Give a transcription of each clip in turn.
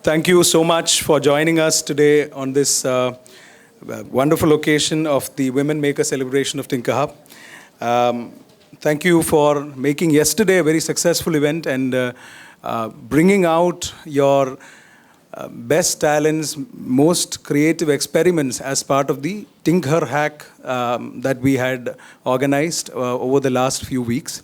Thank you so much for joining us today on this wonderful occasion of the Women Maker celebration of Tinkerhub. Thank you for making yesterday a very successful event and bringing out your best talents, most creative experiments as part of the Tinkerhack that we had organized over the last few weeks.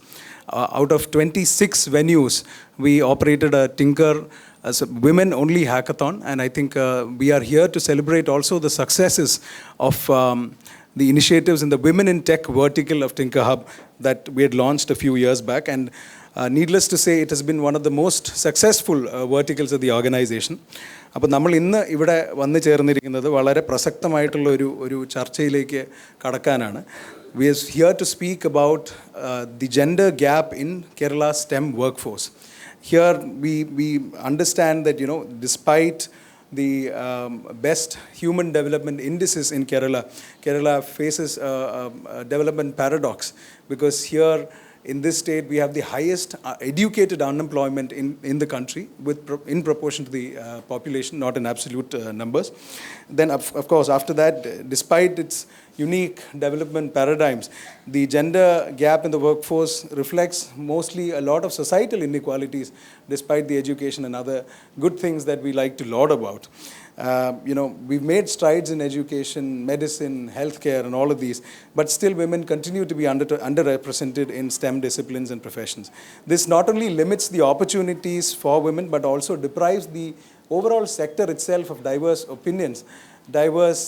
Out of 26 venues, we operated a Tinker as a women-only hackathon, and I think we are here to celebrate also the successes of the initiatives in the Women in Tech vertical of Tinkerhub that we had launched a few years back. And needless to say, it has been one of the most successful verticals of the organization. അപ്പോൾ നമ്മൾ ഇന്ന് ഇവിടെ വന്നു ചേർന്നിരിക്കുന്നത് വളരെ പ്രസക്തമായിട്ടുള്ള ഒരു ചർച്ചയിലേക്ക് കടക്കാനാണ്. We are here to speak about the gender gap in Kerala's STEM workforce. Here we understand that, despite the best human development indices in Kerala faces a development paradox, because here in this state we have the highest educated unemployment in the country in proportion to the population, not in absolute numbers. Then of course after that, despite its unique development paradigms, the gender gap in the workforce reflects mostly a lot of societal inequalities, despite the education and other good things that we like to laud about. We've made strides in education, medicine, healthcare, and all of these, but still women continue to be underrepresented in STEM disciplines and professions. This not only limits the opportunities for women, but also deprives the overall sector itself of diverse opinions, diverse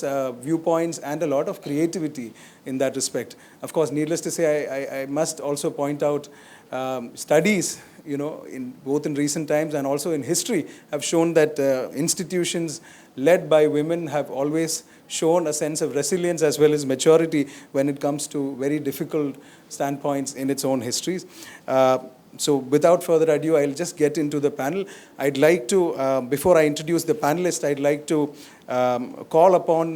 viewpoints, and a lot of creativity in that respect. Of course, needless to say, I must also point out studies, both in recent times and also in history, have shown that institutions led by women have always shown a sense of resilience as well as maturity when it comes to very difficult standpoints in its own histories. So without further ado, I'll just get into the panel. I'd like to, before I introduce the panelists, I'd like to call upon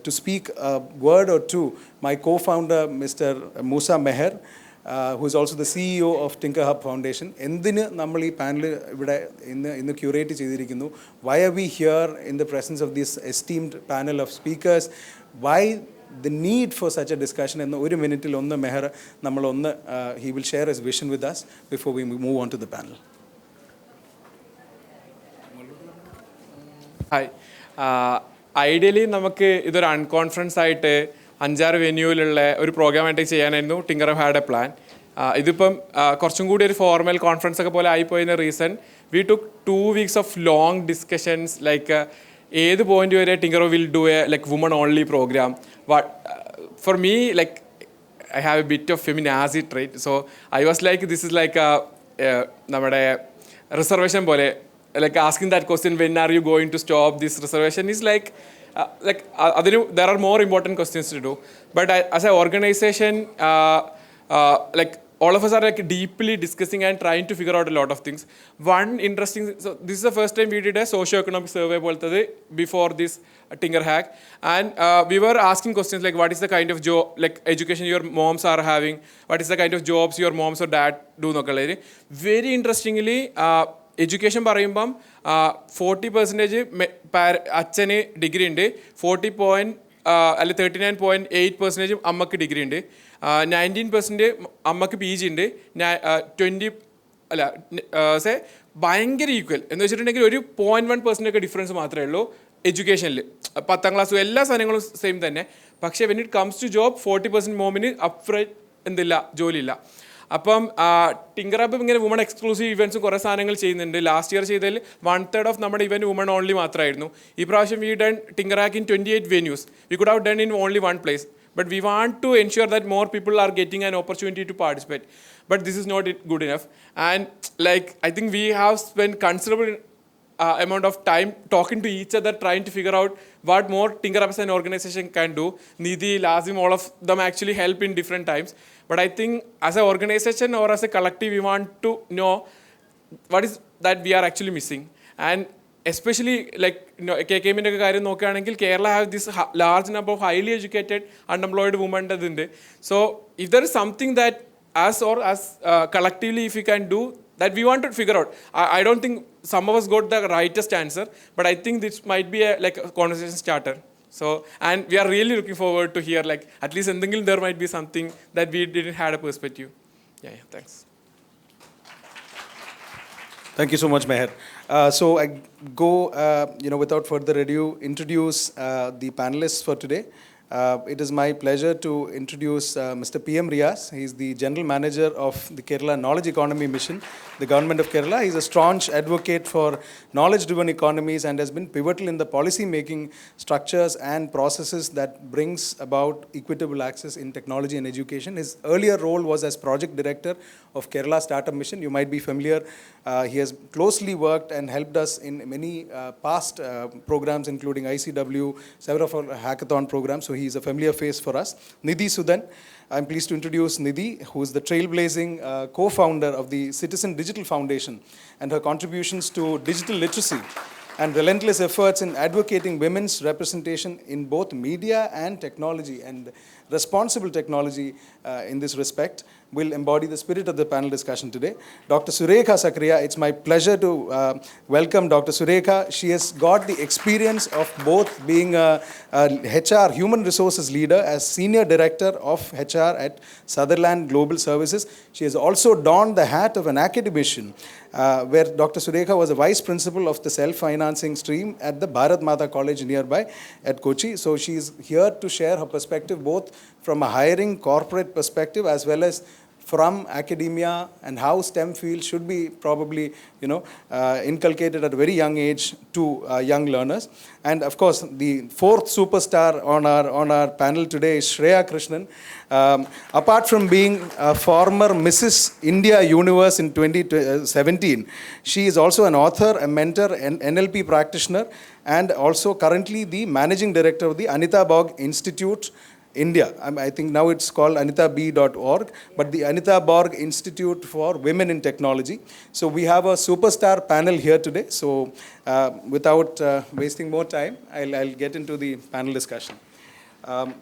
to speak a word or two my co-founder, Mr. Musa Meher, who is also the CEO of Tinkerhub Foundation. എന്തിന് നമ്മൾ ഈ panel ഇവിടെ ഇന്ന് curate ചെയ്തിരിക്കുന്നു? Why are we here in the presence of this esteemed panel of speakers? Why the need for such a discussion? എന്ന ഒരു മിനിറ്റിൽ ഒന്ന് മെഹർ he will share his vision with us before we move on to the panel. Hi. Ideally നമുക്ക് ഇതൊരു അൺകോൺഫറൻസ് ആയിട്ട് 5-6 വെന്യൂവിലുള്ള ഒരു പ്രോഗ്രാമായിട്ട് ചെയ്യാനായിരുന്നു ടിങ്കർഹബ് had A plan. ഇതിപ്പം കുറച്ചും കൂടി ഒരു ഫോർമൽ കോൺഫറൻസ് ഒക്കെ പോലെ ആയിപ്പോയതിന് reason we took 2 weeks of long discussions. Like ഏത് പോയിന്റ് വരെ TinkerHub will do a like woman only program. For me like I have a bit of feminazi trait, so I was like, this is like നമ്മുടെ reservation പോലെ, like asking that question, when are you going to stop this reservation, is like there are more important questions to do. But as an organization, like all of us are like deeply discussing and trying to figure out a lot of things. One interesting, so this is the first time we did a socio-economic survey before this Tinkerhack, and we were asking questions like, what is the kind of job, like education your moms are having, what is the kind of jobs your moms or dad do. Very interestingly, education പറയുമ്പം 40% അച്ഛന് degree ഉണ്ട്, 39.8% അമ്മക്ക് degree ഉണ്ട്, 19% അമ്മക്ക് PG ഉണ്ട്, 20 ഭയങ്കര equal എന്ന് വെച്ചിട്ടുണ്ടെങ്കിൽ ഒരു 0.1% ഒക്കെ ഡിഫറൻസ് മാത്രമേ ഉള്ളൂ എഡ്യൂക്കേഷനിൽ. 10th class എല്ലാ സാധനങ്ങളും സെയിം തന്നെ. പക്ഷേ when it comes to job 40% മോമിന് അപ്രൈറ്റ് എന്തില്ല, ജോലിയില്ല. അപ്പം ടിങ്കർഹബ് ഇങ്ങനെ വുമൺ എക്സ്ക്ലൂസീവ് ഇവൻറ്റ്സും കുറേ സാധനങ്ങൾ ചെയ്യുന്നുണ്ട്. ലാസ്റ്റ് ഇയർ ചെയ്തതിൽ 1/3 ഓഫ് നമ്മുടെ ഇവൻറ്റ് വുമൺ ഓൺലി മാത്രമായിരുന്നു. ഈ പ്രാവശ്യം we done Tinkerhack in 28 venues. We could have done in only one place. But we want to ensure that more people are getting an opportunity to participate. But this is not good enough. And like I think we have spent considerable amount of time talking to each other, trying to figure out what more Tinkerhub as an organization can do. Nidhi, Lazim, all of them actually help in different times. But I think as an organization or as a collective, we want to know what is that we are actually missing. And especially like KKM-ന്റെ കാര്യം നോക്കുകയാണെങ്കിൽ Kerala have this large number of highly educated unemployed women. So if there is something that us or as collectively if we can do, that we want to figure out. I don't think some of us got the rightest answer, but I think this might be like a conversation starter. So, and we are really looking forward to hear, like, at least there might be something that we didn't had a perspective. Yeah, thanks. Thank you so much, Meher. So I go, without further ado, introduce the panelists for today. It is my pleasure to introduce Mr. P.M. Riaz. He's the General Manager of the Kerala Knowledge Economy Mission, the Government of Kerala. He's a staunch advocate for knowledge-driven economies and has been pivotal in the policy-making structures and processes that brings about equitable access in technology and education. His earlier role was as Project Director of Kerala Startup Mission. You might be familiar. He has closely worked and helped us in many past programs, including ICW, several of our hackathon programs. So he's a familiar face for us. Nidhi Sudan. I'm pleased to introduce Nidhi, who is the trailblazing co-founder of the Citizen Digital Foundation, and her contributions to digital literacy and relentless efforts in advocating women's representation in both media and technology and responsible technology in this respect will embody the spirit of the panel discussion today. Dr. Surekha Sakriya, it's my pleasure to welcome Dr. Surekha. She has got the experience of both being a HR human resources leader as Senior Director of HR at Sutherland Global Services. She has also donned the hat of an academician, where Dr. Surekha was a Vice Principal of the self-financing stream at the Bharat Mata College nearby at Kochi. So she is here to share her perspective both from a hiring corporate perspective as well as from academia and how STEM fields should be probably, inculcated at a very young age to young learners. And of course, the fourth superstar on our panel today is Shreya Krishnan. Apart from being a former Mrs. India Universe in 2017, she is also an author, a mentor, an NLP practitioner, and also currently the Managing Director of the Anita Borg Institute, India. I think now it's called anitab.org, but the Anita Borg Institute for Women in Technology. So we have a superstar panel here today. So without wasting more time, I'll get into the panel discussion.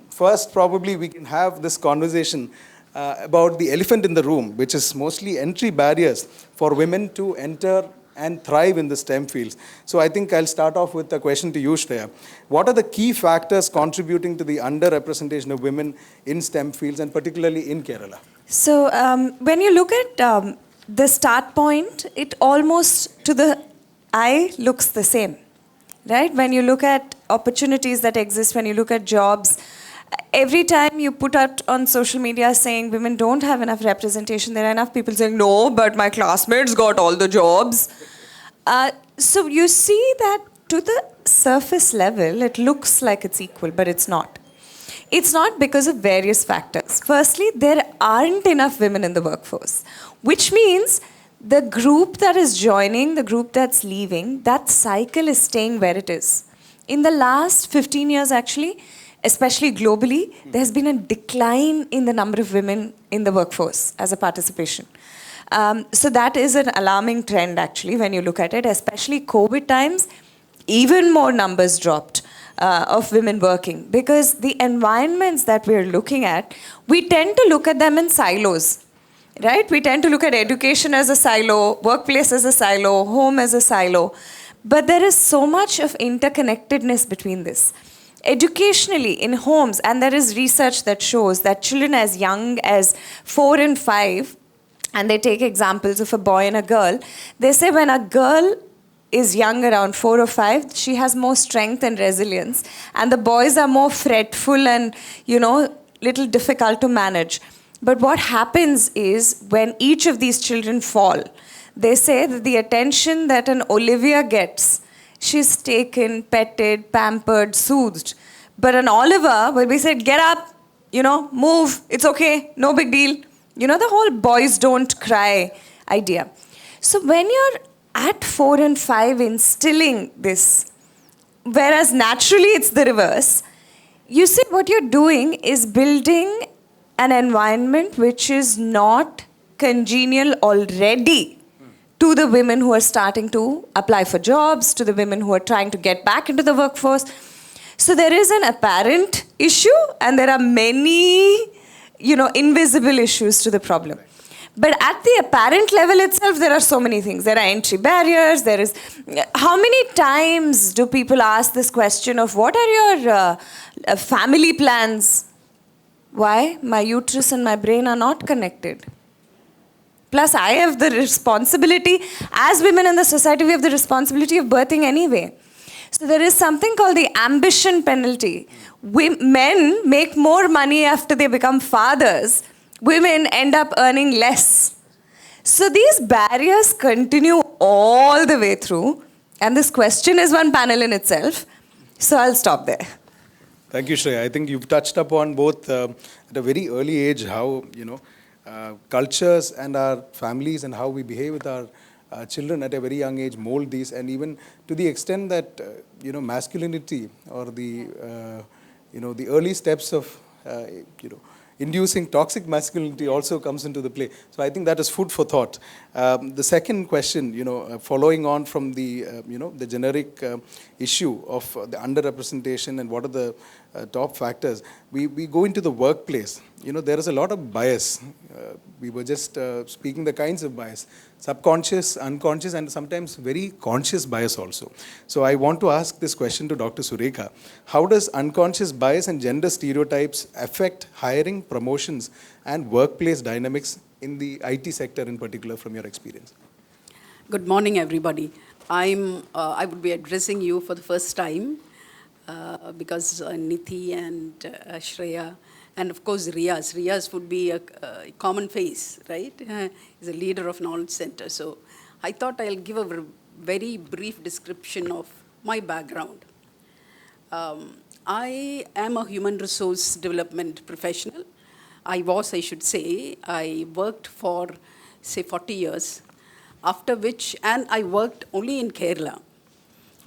First, probably we can have this conversation about the elephant in the room, which is mostly entry barriers for women to enter and thrive in the STEM fields. So I think I'll start off with a question to you, Shreya. What are the key factors contributing to the underrepresentation of women in STEM fields, and particularly in Kerala? So when you look at the start point, it almost to the eye looks the same, right? When you look at opportunities that exist, when you look at jobs, every time you put out on social media saying women don't have enough representation, there are enough people saying, no, but my classmates got all the jobs. So you see that to the surface level, it looks like it's equal, but it's not. It's not because of various factors. Firstly, there aren't enough women in the workforce, which means the group that is joining, the group that's leaving, that cycle is staying where it is. In the last 15 years, actually, especially globally, there's been a decline in the number of women in the workforce as a participation. So that is an alarming trend, actually, when you look at it, especially COVID times, even more numbers dropped of women working, because the environments that we're looking at, we tend to look at them in silos, right? We tend to look at education as a silo, workplace as a silo, home as a silo, but there is so much of interconnectedness between this. Educationally, in homes, and there is research that shows that children as young as 4 and 5, and they take examples of a boy and a girl, they say when a girl is young, around 4 or 5, she has more strength and resilience, and the boys are more fretful and, little difficult to manage. But what happens is when each of these children fall, they say that the attention that an Olivia gets, she's taken, petted, pampered, soothed. But an Oliver will be said, get up, move, it's okay, no big deal. The whole boys don't cry idea. So when you're at 4 and 5 instilling this, whereas naturally it's the reverse, you see what you're doing is building an environment which is not congenial already to the women who are starting to apply for jobs, to the women who are trying to get back into the workforce. So there is an apparent issue, and there are many, invisible issues to the problem. But at the apparent level itself, there are so many things. There are entry barriers. There is. How many times do people ask this question of what are your family plans? Why? My uterus and my brain are not connected. Plus, I have the responsibility, as women in the society, we have the responsibility of birthing anyway. So there is something called the ambition penalty. Men make more money after they become fathers. Women end up earning less. So these barriers continue all the way through. And this question is one panel in itself. So I'll stop there. Thank you, Shreya. I think you've touched upon both at a very early age how, cultures and our families and how we behave with our children at a very young age mold these, and even to the extent that, masculinity or the early steps of, inducing toxic masculinity also comes into the play. So I think that is food for thought. The second question, following on from the, the generic issue of the underrepresentation and what are the top factors, we go into the workplace. There is a lot of bias. We were just speaking the kinds of bias, subconscious, unconscious, and sometimes very conscious bias also. So I want to ask this question to Dr. Surekha. How does unconscious bias and gender stereotypes affect hiring, promotions, and workplace dynamics in the IT sector in particular from your experience? Good morning, everybody. I would be addressing you for the first time because Niti and Shreya, and of course Riaz would be a common face, right? He's a leader of Knowledge Center. So I thought I'll give a very brief description of my background. I am a human resource development professional. I worked for, say, 40 years, after which, and I worked only in Kerala.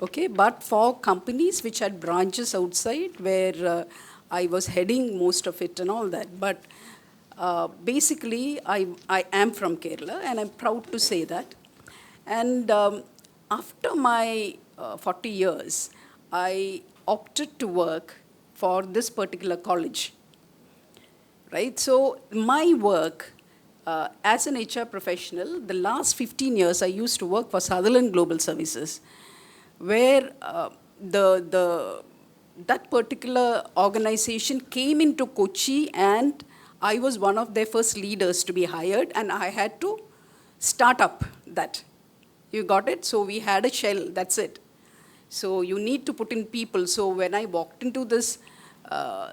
Okay, but for companies which had branches outside where I was heading most of it and all that. But basically, I am from Kerala, and I'm proud to say that. And after my 40 years, I opted to work for this particular college. Right? So my work as an HR professional, the last 15 years, I used to work for Sutherland Global Services, where that particular organization came into Kochi, and I was one of their first leaders to be hired, and I had to start up that. You got it? So we had a shell, that's it. So you need to put in people. So when I walked into this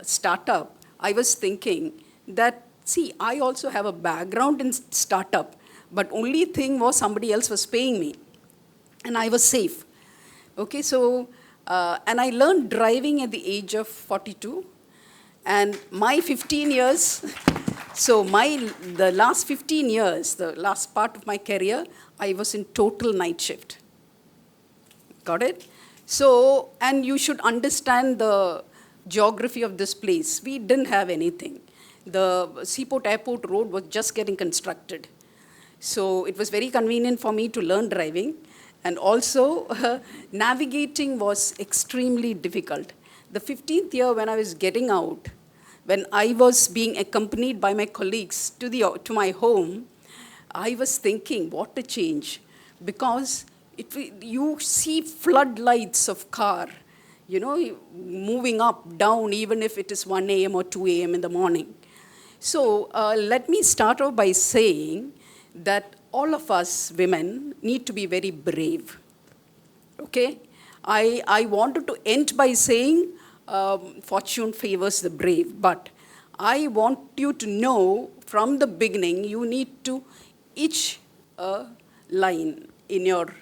startup, I was thinking that, see, I also have a background in startup, but only thing was somebody else was paying me, and I was safe. Okay, so, and I learned driving at the age of 42, and my 15 years, so the last 15 years, the last part of my career, I was in total night shift. Got it? So, and you should understand the geography of this place. We didn't have anything. The Seaport Airport Road was just getting constructed. So it was very convenient for me to learn driving. And also, navigating was extremely difficult. The 15th year when I was getting out, when I was being accompanied by my colleagues to my home, I was thinking, what a change. Because you see floodlights of car, moving up, down, even if it is 1 a.m. or 2 a.m. in the morning. So let me start off by saying that all of us women need to be very brave. Okay? I wanted to end by saying fortune favors the brave, but I want you to know from the beginning you need to itch a line in your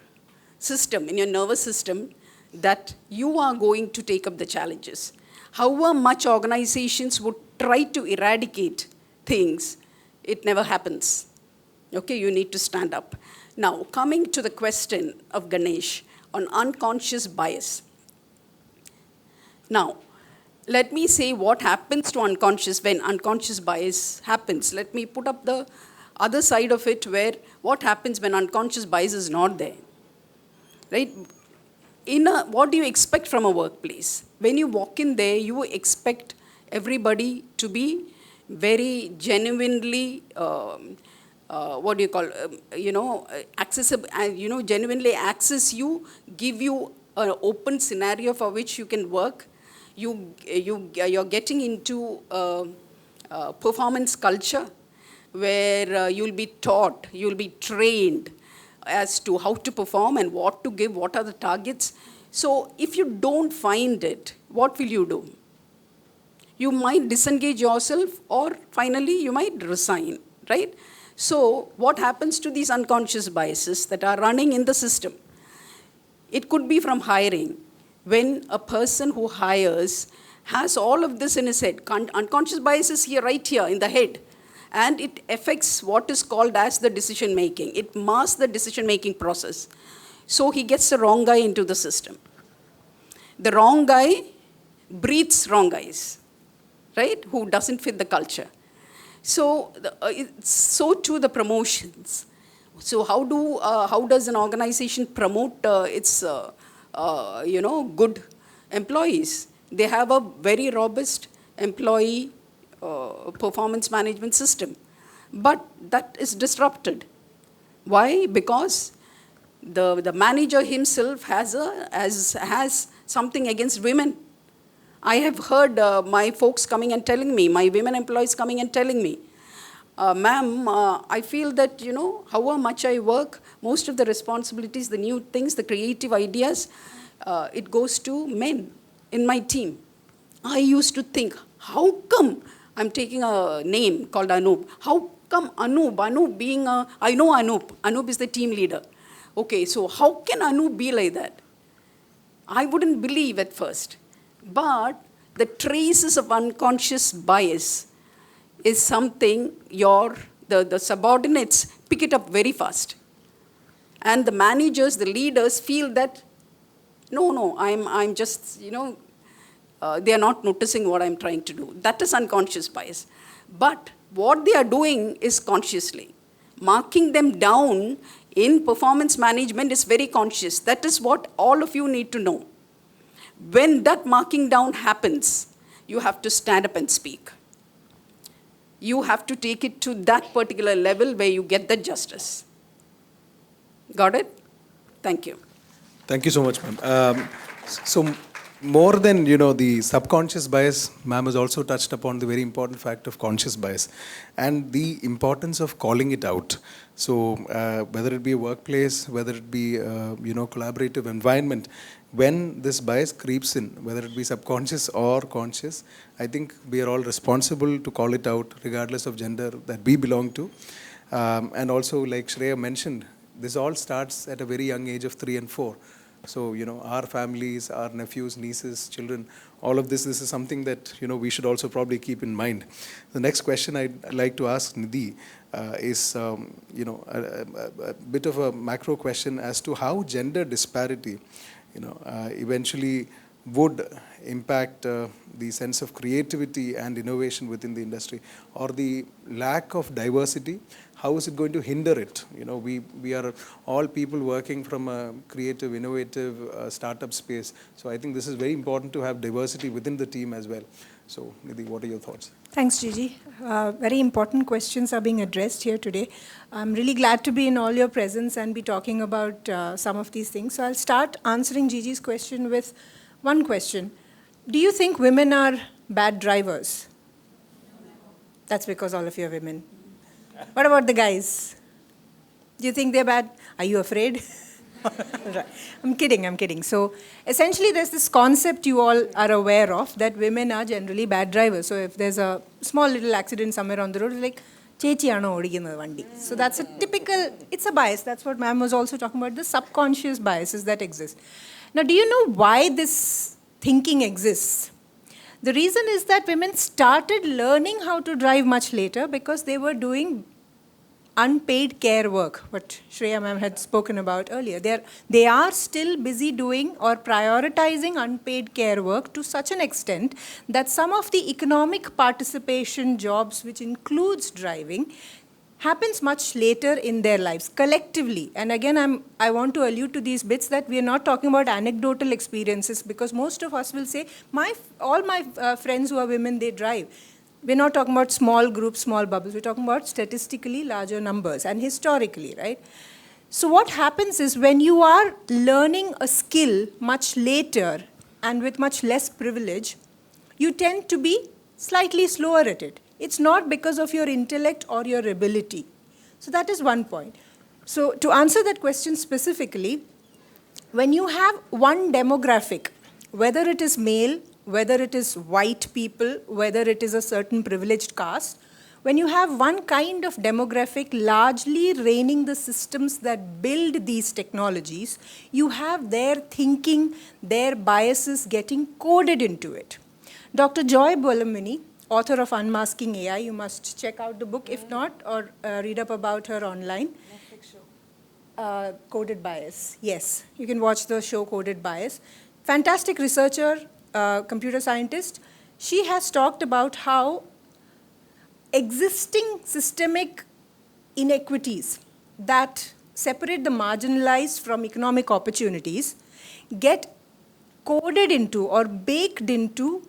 system, in your nervous system, that you are going to take up the challenges. However much organizations would try to eradicate things, it never happens. Okay, you need to stand up. Now, coming to the question of Ganesh on unconscious bias. Now, let me say what happens to unconscious when unconscious bias happens. Let me put up the other side of it, where what happens when unconscious bias is not there. Right? What do you expect from a workplace? When you walk in there, you expect everybody to be very genuinely what do you call, accessible, genuinely access you, give you an open scenario for which you can work. You're getting into performance culture where you'll be taught, you'll be trained as to how to perform and what to give, what are the targets. So if you don't find it, what will you do? You might disengage yourself, or finally you might resign, right? So what happens to these unconscious biases that are running in the system? It could be from hiring. When a person who hires has all of this in his head, unconscious biases here, right here in the head, and it affects what is called as the decision making. It masks the decision making process. So he gets the wrong guy into the system. The wrong guy breeds wrong guys, right? Who doesn't fit the culture. So so too the promotions. So how does an organization promote its good employees? They have a very robust employee performance management system, but that is disrupted. Why? Because the manager himself has something against women. I have heard my folks coming and telling me, my women employees coming and telling me, ma'am, I feel that, however much I work, most of the responsibilities, the new things, the creative ideas, it goes to men in my team. I used to think, how come, I'm taking a name called Anup, how come Anup being I know Anup is the team leader. Okay, so how can Anup be like that? I wouldn't believe at first. But the traces of unconscious bias is something the subordinates pick it up very fast. And the managers, the leaders feel that, no, I'm just, they are not noticing what I'm trying to do. That is unconscious bias. But what they are doing is consciously. Marking them down in performance management is very conscious. That is what all of you need to know. When that marking down happens, you have to stand up and speak. You have to take it to that particular level where you get the justice. Got it? Thank you. Thank you so much, ma'am. So more than, the subconscious bias, ma'am has also touched upon the very important fact of conscious bias and the importance of calling it out. So whether it be a workplace, whether it be, collaborative environment, when this bias creeps in, whether it be subconscious or conscious, I think we are all responsible to call it out regardless of gender that we belong to. And also, like Shreya mentioned, this all starts at a very young age of 3 and 4. So, our families, our nephews, nieces, children, all of this is something that, we should also probably keep in mind. The next question I'd like to ask Nidhi is, a bit of a macro question as to how gender disparity, eventually would impact the sense of creativity and innovation within the industry, or the lack of diversity. How is it going to hinder it? We are all people working from a creative, innovative startup space. So I think this is very important to have diversity within the team as well. So Nidhi, what are your thoughts? Thanks, Gigi. Very important questions are being addressed here today. I'm really glad to be in all your presence and be talking about some of these things. So I'll start answering Gigi's question with one question. Do you think women are bad drivers? That's because all of you are women. What about the guys? Do you think they're bad? Are you afraid? Right. I'm kidding. So essentially there's this concept you all are aware of that women are generally bad drivers. So if there's a small little accident somewhere on the road, it's like, Chechi ano odigina vandi. So that's a typical, it's a bias. That's what ma'am was also talking about, the subconscious biases that exist. Now, do you know why this thinking exists? The reason is that women started learning how to drive much later because they were doing unpaid care work, what Shreya ma'am had spoken about earlier. They are still busy doing or prioritizing unpaid care work to such an extent that some of the economic participation jobs, which includes driving, happens much later in their lives, collectively. And again, I want to allude to these bits that we are not talking about anecdotal experiences, because most of us will say, all my friends who are women, they drive. We're not talking about small groups, small bubbles. We're talking about statistically larger numbers and historically, right? So what happens is when you are learning a skill much later and with much less privilege, you tend to be slightly slower at it. It's not because of your intellect or your ability. So that is one point. So to answer that question specifically, when you have one demographic, whether it is male, whether it is white people, whether it is a certain privileged caste, when you have one kind of demographic largely reigning the systems that build these technologies, you have their thinking, their biases getting coded into it. Dr. Joy Bolamini, author of Unmasking AI, you must check out the book, if not, or read up about her online. Coded Bias, yes. You can watch the show Coded Bias. Fantastic researcher, computer scientist. She has talked about how existing systemic inequities that separate the marginalized from economic opportunities get coded into or baked into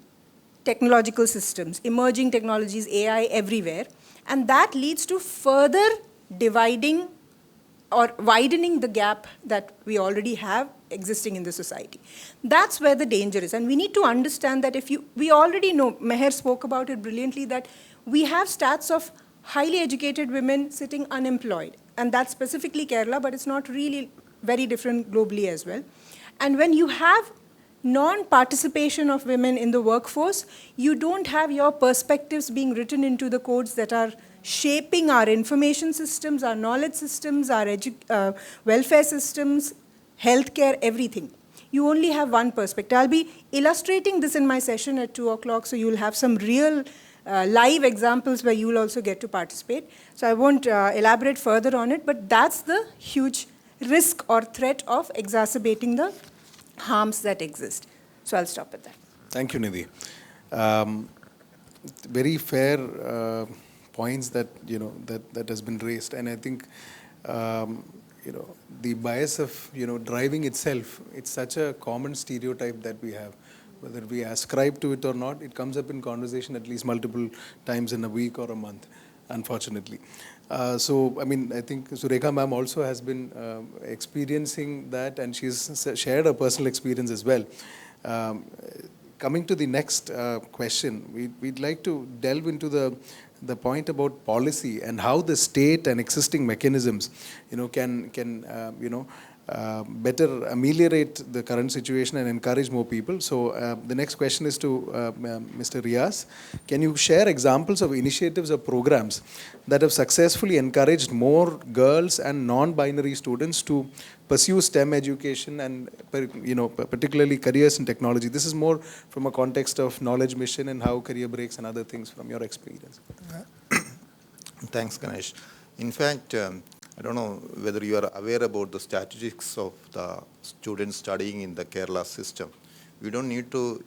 technological systems, emerging technologies, AI everywhere, and that leads to further dividing or widening the gap that we already have existing in the society. That's where the danger is. And we need to understand that we already know, Meher spoke about it brilliantly, that we have stats of highly educated women sitting unemployed. And that's specifically Kerala, but it's not really very different globally as well. And when you have non-participation of women in the workforce, you don't have your perspectives being written into the codes that are shaping our information systems, our knowledge systems, our welfare systems, healthcare, everything. You only have one perspective. I'll be illustrating this in my session at 2 o'clock, so you'll have some real live examples where you'll also get to participate. So I won't elaborate further on it, but that's the huge risk or threat of exacerbating the harms that exist. So I'll stop at that. Thank you, Nidhi. Very fair points that that has been raised, and I think the bias of driving itself, it's such a common stereotype that we have. Whether we ascribe to it or not, it comes up in conversation at least multiple times in a week or a month, unfortunately. So, I mean, I think Surekha ma'am also has been experiencing that, and she's shared her personal experience as well. Coming to the next question, we'd like to delve into the point about policy and how the state and existing mechanisms, can better ameliorate the current situation and encourage more people. So the next question is to Mr. Riaz. Can you share examples of initiatives or programs that have successfully encouraged more girls and non-binary students to pursue STEM education and particularly careers in technology? This is more from a context of knowledge mission and how career breaks and other things from your experience. Thanks, Ganesh. In fact, I don't know whether you are aware about the statistics of the students studying in the Kerala system. We don't need to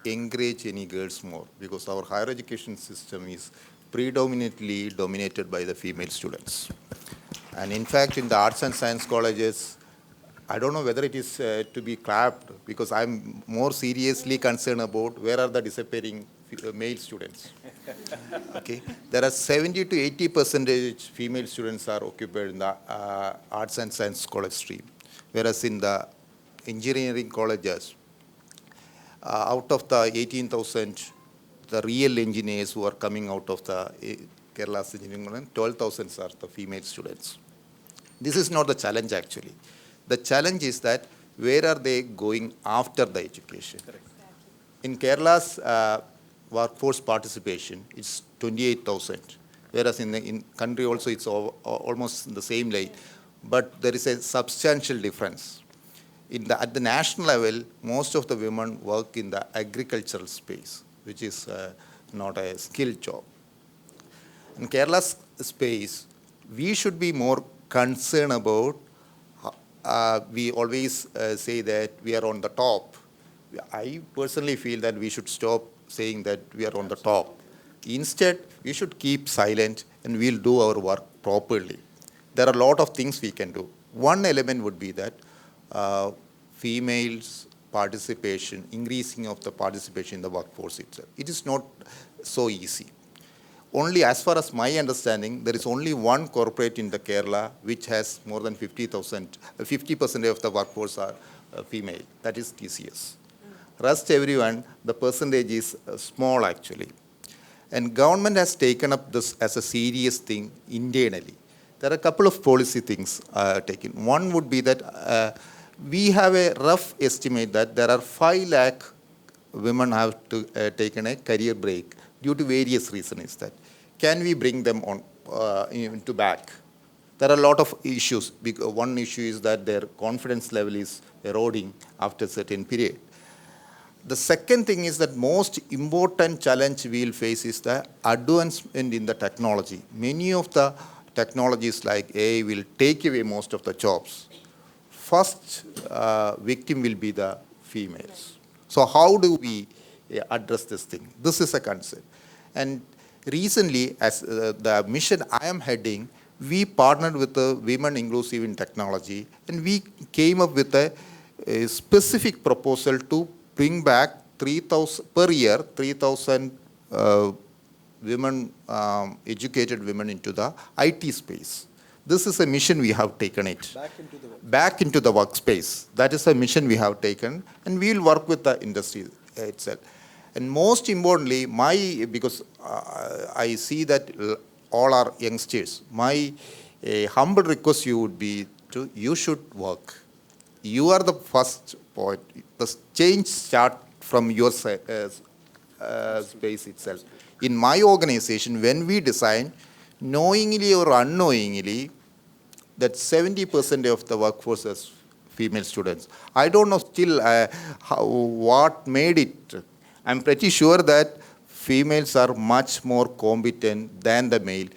encourage any girls more because our higher education system is predominantly dominated by the female students. And in fact, in the arts and science colleges, I don't know whether it is to be clapped because I'm more seriously concerned about where are the disappearing male students. Okay, there are 70 to 80% female students are occupied in the arts and science college stream, whereas in the engineering colleges, out of the 18,000, the real engineers who are coming out of the Kerala's engineering college, 12,000 are the female students. This is not the challenge actually. The challenge is that where are they going after the education? Correct. In Kerala's workforce participation, it's 28,000, whereas in the country also it's almost the same line, but there is a substantial difference. At the national level, most of the women work in the agricultural space, which is not a skilled job. In Kerala's space, we should be more concerned about, we always say that we are on the top. I personally feel that we should stop saying that we are on the top. Instead, we should keep silent and we'll do our work properly. There are a lot of things we can do. One element would be that females' participation, increasing of the participation in the workforce itself. It is not so easy. Only as far as my understanding, there is only one corporate in the Kerala which has more than 50% of the workforce are female. That is TCS. Rest everyone, the percentage is small actually. And government has taken up this as a serious thing internally. There are a couple of policy things taken. One would be that we have a rough estimate that there are 5 lakh women have taken a career break due to various reasons. That can we bring them on into back? There are a lot of issues. One issue is that their confidence level is eroding after a certain period. The second thing is that most important challenge we will face is the advancement in the technology. Many of the technologies like AI will take away most of the jobs. First victim will be the females. So how do we address this thing? This is a concern. And recently, as the mission I am heading, we partnered with the Women Inclusive in Technology, and we came up with a specific proposal to bring back 3,000 per year, 3,000 women, educated women into the IT space. This is a mission we have taken it. Back into the workspace. That is a mission we have taken, and we will work with the industry itself. And most importantly, because I see that all are youngsters, my humble request you would be you should work. You are the first point. The change start from your space itself. In my organization, when we design, knowingly or unknowingly, that 70% of the workforce is female students. I don't know still what made it. I'm pretty sure that females are much more competent than the male,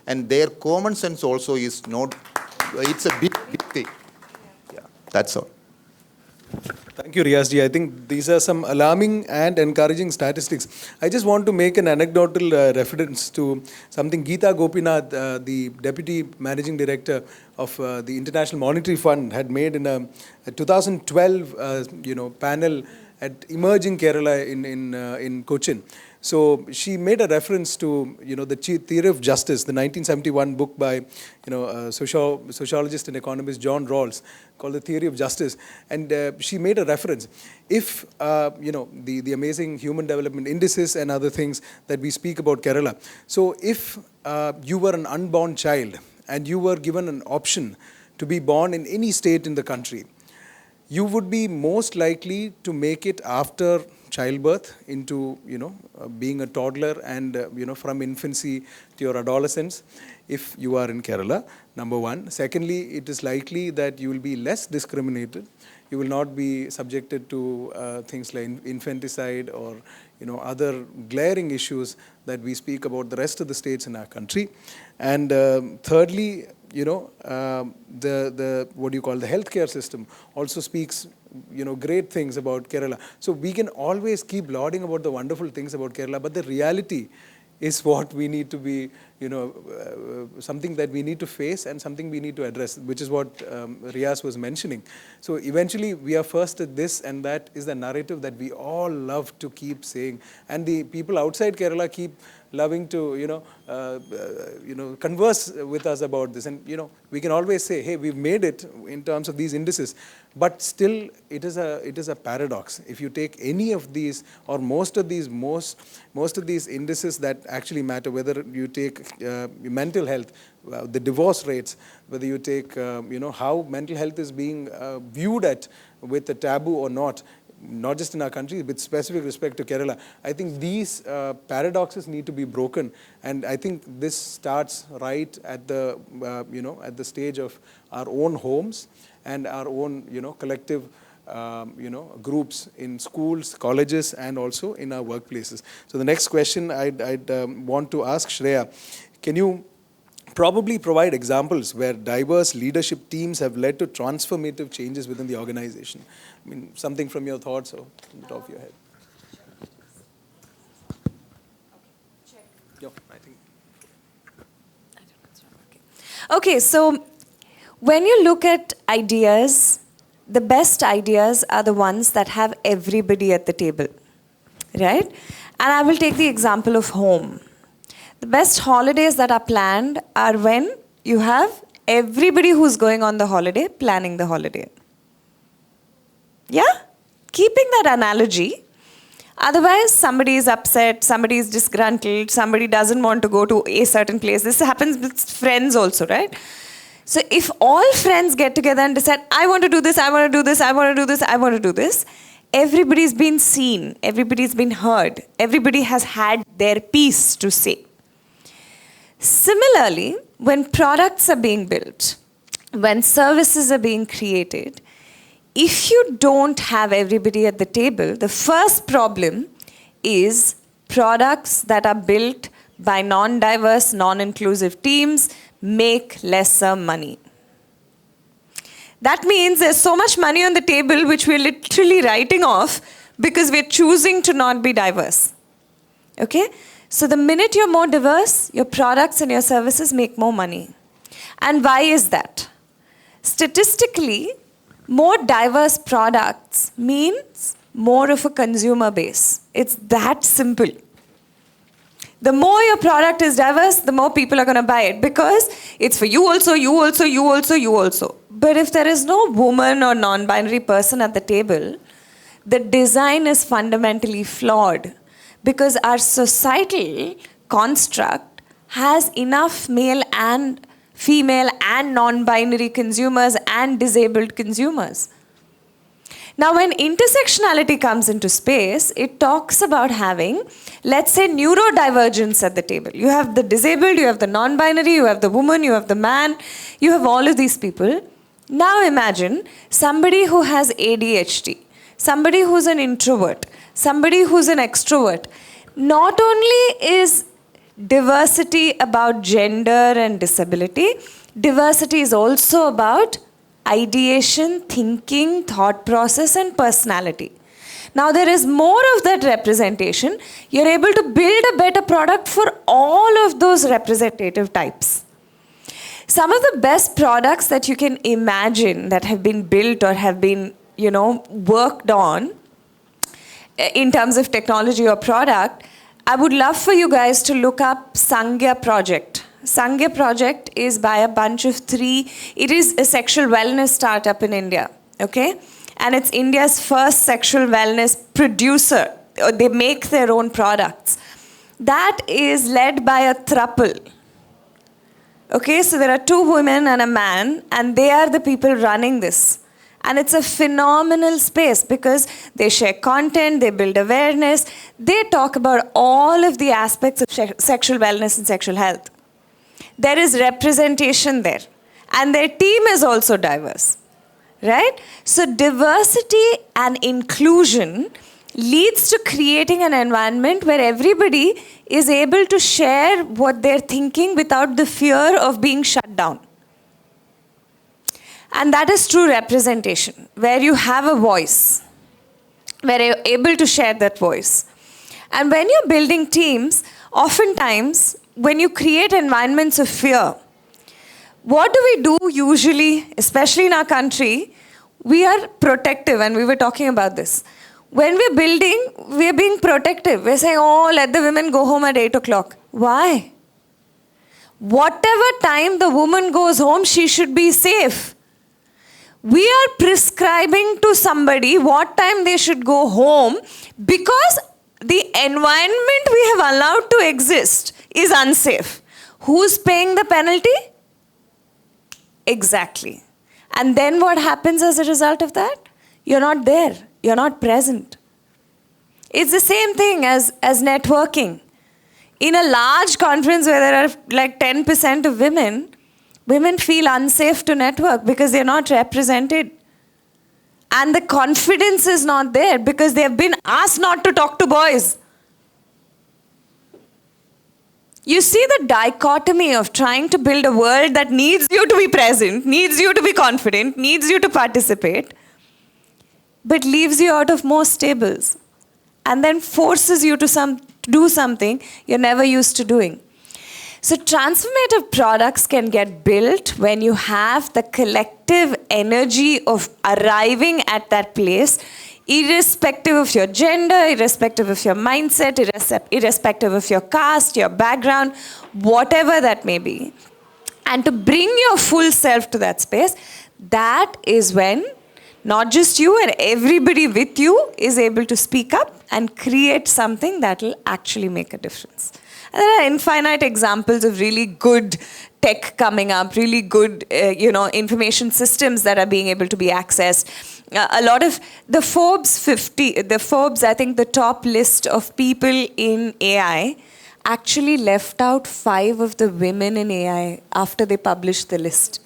and their common sense also is not, it's a big thing. Yeah, that's all. Thank you, Riyazji. I think these are some alarming and encouraging statistics. I just want to make an anecdotal reference to something Geeta Gopinath, the Deputy Managing Director of the International Monetary Fund, had made in a 2012 panel at Emerging Kerala in Kochi. So she made a reference to the Theory of Justice, the 1971 book by sociologist and economist John Rawls called The Theory of Justice, and she made a reference. If the amazing human development indices and other things that we speak about Kerala. So if you were an unborn child and you were given an option to be born in any state in the country, you would be most likely to make it after childbirth into being a toddler and from infancy to your adolescence if you are in Kerala, number one. Secondly, it is likely that you will be less discriminated. You will not be subjected to things like infanticide or other glaring issues that we speak about the rest of the states in our country. And thirdly, the what do you call the healthcare system also speaks great things about Kerala. So we can always keep lauding about the wonderful things about Kerala, but the reality is what we need to be, something that we need to face and something we need to address, which is what Riaz was mentioning. So eventually we are first at this, and that is the narrative that we all love to keep saying. And the people outside Kerala keep loving to, converse with us about this. And, we can always say, hey, we've made it in terms of these indices. But still, it is a paradox. If you take any of these or most of these indices that actually matter, whether you take mental health, the divorce rates, whether you take, how mental health is being viewed at with a taboo or not just in our country, with specific respect to Kerala. I think these paradoxes need to be broken, and I think this starts right at the at the stage of our own homes and our own collective groups in schools, colleges, and also in our workplaces. So the next question I'd want to ask Shreya, can you probably provide examples where diverse leadership teams have led to transformative changes within the organization? I mean, something from your thoughts or from the top of your head. Okay, so when you look at ideas, the best ideas are the ones that have everybody at the table, right? And I will take the example of home. The best holidays that are planned are when you have everybody who's going on the holiday planning the holiday. Yeah? Keeping that analogy. Otherwise, somebody is upset, somebody is disgruntled, somebody doesn't want to go to a certain place. This happens with friends also, right? So if all friends get together and decide, I want to do this, I want to do this, I want to do this, I want to do this, everybody's been seen, everybody's been heard, everybody has had their piece to say. Similarly, when products are being built, when services are being created, if you don't have everybody at the table, the first problem is products that are built by non-diverse, non-inclusive teams make lesser money. That means there's so much money on the table which we're literally writing off because we're choosing to not be diverse. Okay? So the minute you're more diverse, your products and your services make more money. And why is that? Statistically, more diverse products means more of a consumer base. It's that simple. The more your product is diverse, the more people are going to buy it because it's for you also, you also, you also, you also. But if there is no woman or non-binary person at the table, the design is fundamentally flawed because our societal construct has enough male and female and non-binary consumers and disabled consumers. Now, when intersectionality comes into space, it talks about having, let's say, neurodivergence at the table. You have the disabled, you have the non-binary, you have the woman, you have the man, you have all of these people. Now imagine somebody who has ADHD, somebody who's an introvert, somebody who's an extrovert. Not only is diversity about gender and disability, diversity is also about ideation, thinking, thought process, and personality. Now there is more of that representation. You're able to build a better product for all of those representative types. Some of the best products that you can imagine that have been built or have been, worked on in terms of technology or product, I would love for you guys to look up Sangya Project. Sangya Project is by a bunch of it is a sexual wellness startup in India, okay? And it's India's first sexual wellness producer. They make their own products. That is led by a throuple. Okay, so there are 2 women and a man, and they are the people running this. And it's a phenomenal space because they share content, they build awareness, they talk about all of the aspects of sexual wellness and sexual health. There is representation there. And their team is also diverse. Right? So diversity and inclusion leads to creating an environment where everybody is able to share what they're thinking without the fear of being shut down. And that is true representation, where you have a voice, where you're able to share that voice. And when you're building teams, oftentimes, when you create environments of fear, what do we do usually, especially in our country? We are protective, and we were talking about this. When we're building, we're being protective. We're saying, oh, let the women go home at 8 o'clock. Why? Whatever time the woman goes home, she should be safe. We are prescribing to somebody what time they should go home because the environment we have allowed to exist is unsafe. Who's paying the penalty? Exactly. And then what happens as a result of that? You're not there. You're not present. It's the same thing as networking. In a large conference where there are like 10% of women feel unsafe to network because they're not represented. And the confidence is not there because they have been asked not to talk to boys. You see the dichotomy of trying to build a world that needs you to be present, needs you to be confident, needs you to participate, but leaves you out of most tables and then forces you to do something you're never used to doing. So transformative products can get built when you have the collective energy of arriving at that place irrespective of your gender, irrespective of your mindset, irrespective of your caste, your background, whatever that may be. And to bring your full self to that space, that is when not just you and everybody with you is able to speak up and create something that will actually make a difference. And there are infinite examples of really good tech coming up, really good, information systems that are being able to be accessed. A lot of the Forbes 50, I think the top list of people in AI actually left out 5 of the women in AI after they published the list.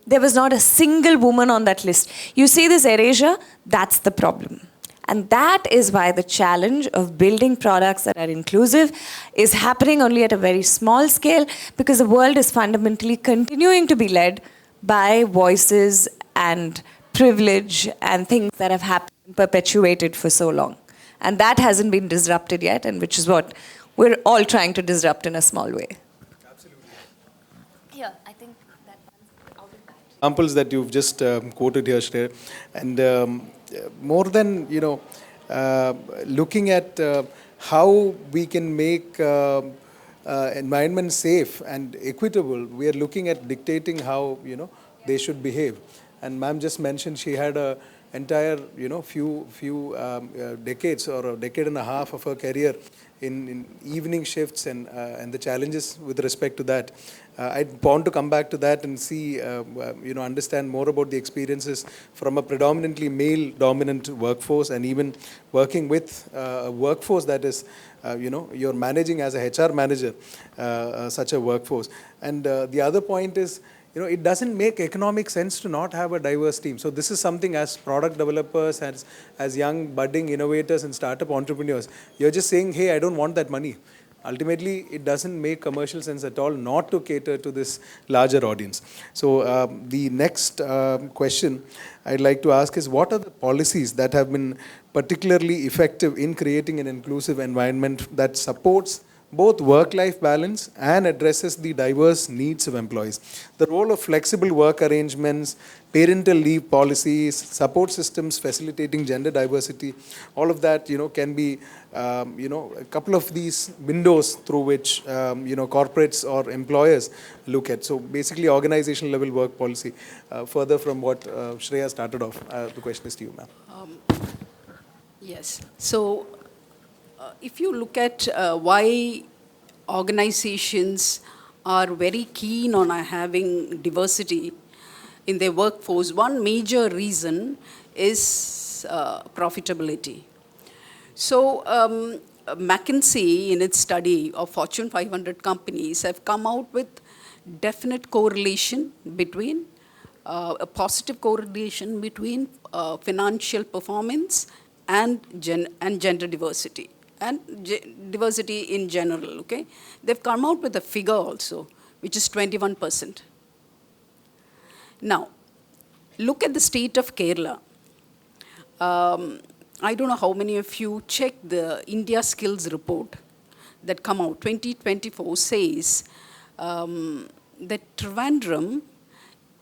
There was not a single woman on that list. You see this erasure? That's the problem. And that is why the challenge of building products that are inclusive is happening only at a very small scale, because the world is fundamentally continuing to be led by voices and privilege and things that have happened, perpetuated for so long. And that hasn't been disrupted yet, and which is what we're all trying to disrupt in a small way. Absolutely. Yeah, I think that one's out of battery. Examples that you've just quoted here, Shreya, and more than looking at how we can make environment safe and equitable, we are looking at dictating how they should behave. And ma'am just mentioned she had a entire few decades or a decade and a half of her career in evening shifts and the challenges with respect to that. I'd want to come back to that and see, understand more about the experiences from a predominantly male-dominant workforce, and even working with a workforce that is, you're managing as a HR manager, such a workforce. And the other point is, it doesn't make economic sense to not have a diverse team. So this is something as product developers, as young budding innovators and startup entrepreneurs, you're just saying, hey, I don't want that money. Ultimately, it doesn't make commercial sense at all not to cater to this larger audience. So the next question I'd like to ask is, what are the policies that have been particularly effective in creating an inclusive environment that supports both work-life balance and addresses the diverse needs of employees? The role of flexible work arrangements, parental leave policies, support systems facilitating gender diversity, all of that, can be, a couple of these windows through which, corporates or employers look at. So basically, organizational level work policy. Further from what Shreya started off, the question is to you, ma'am. Yes. So, if you look at why organizations are very keen on having diversity in their workforce, one major reason is profitability. So, McKinsey, in its study of Fortune 500 companies, have come out with definite correlation between, a positive correlation between financial performance and gender diversity. And diversity in general, okay? They've come out with a figure also, which is 21%. Now, look at the state of Kerala. I don't know how many of you checked the India Skills report that come out. 2024 says that Trivandrum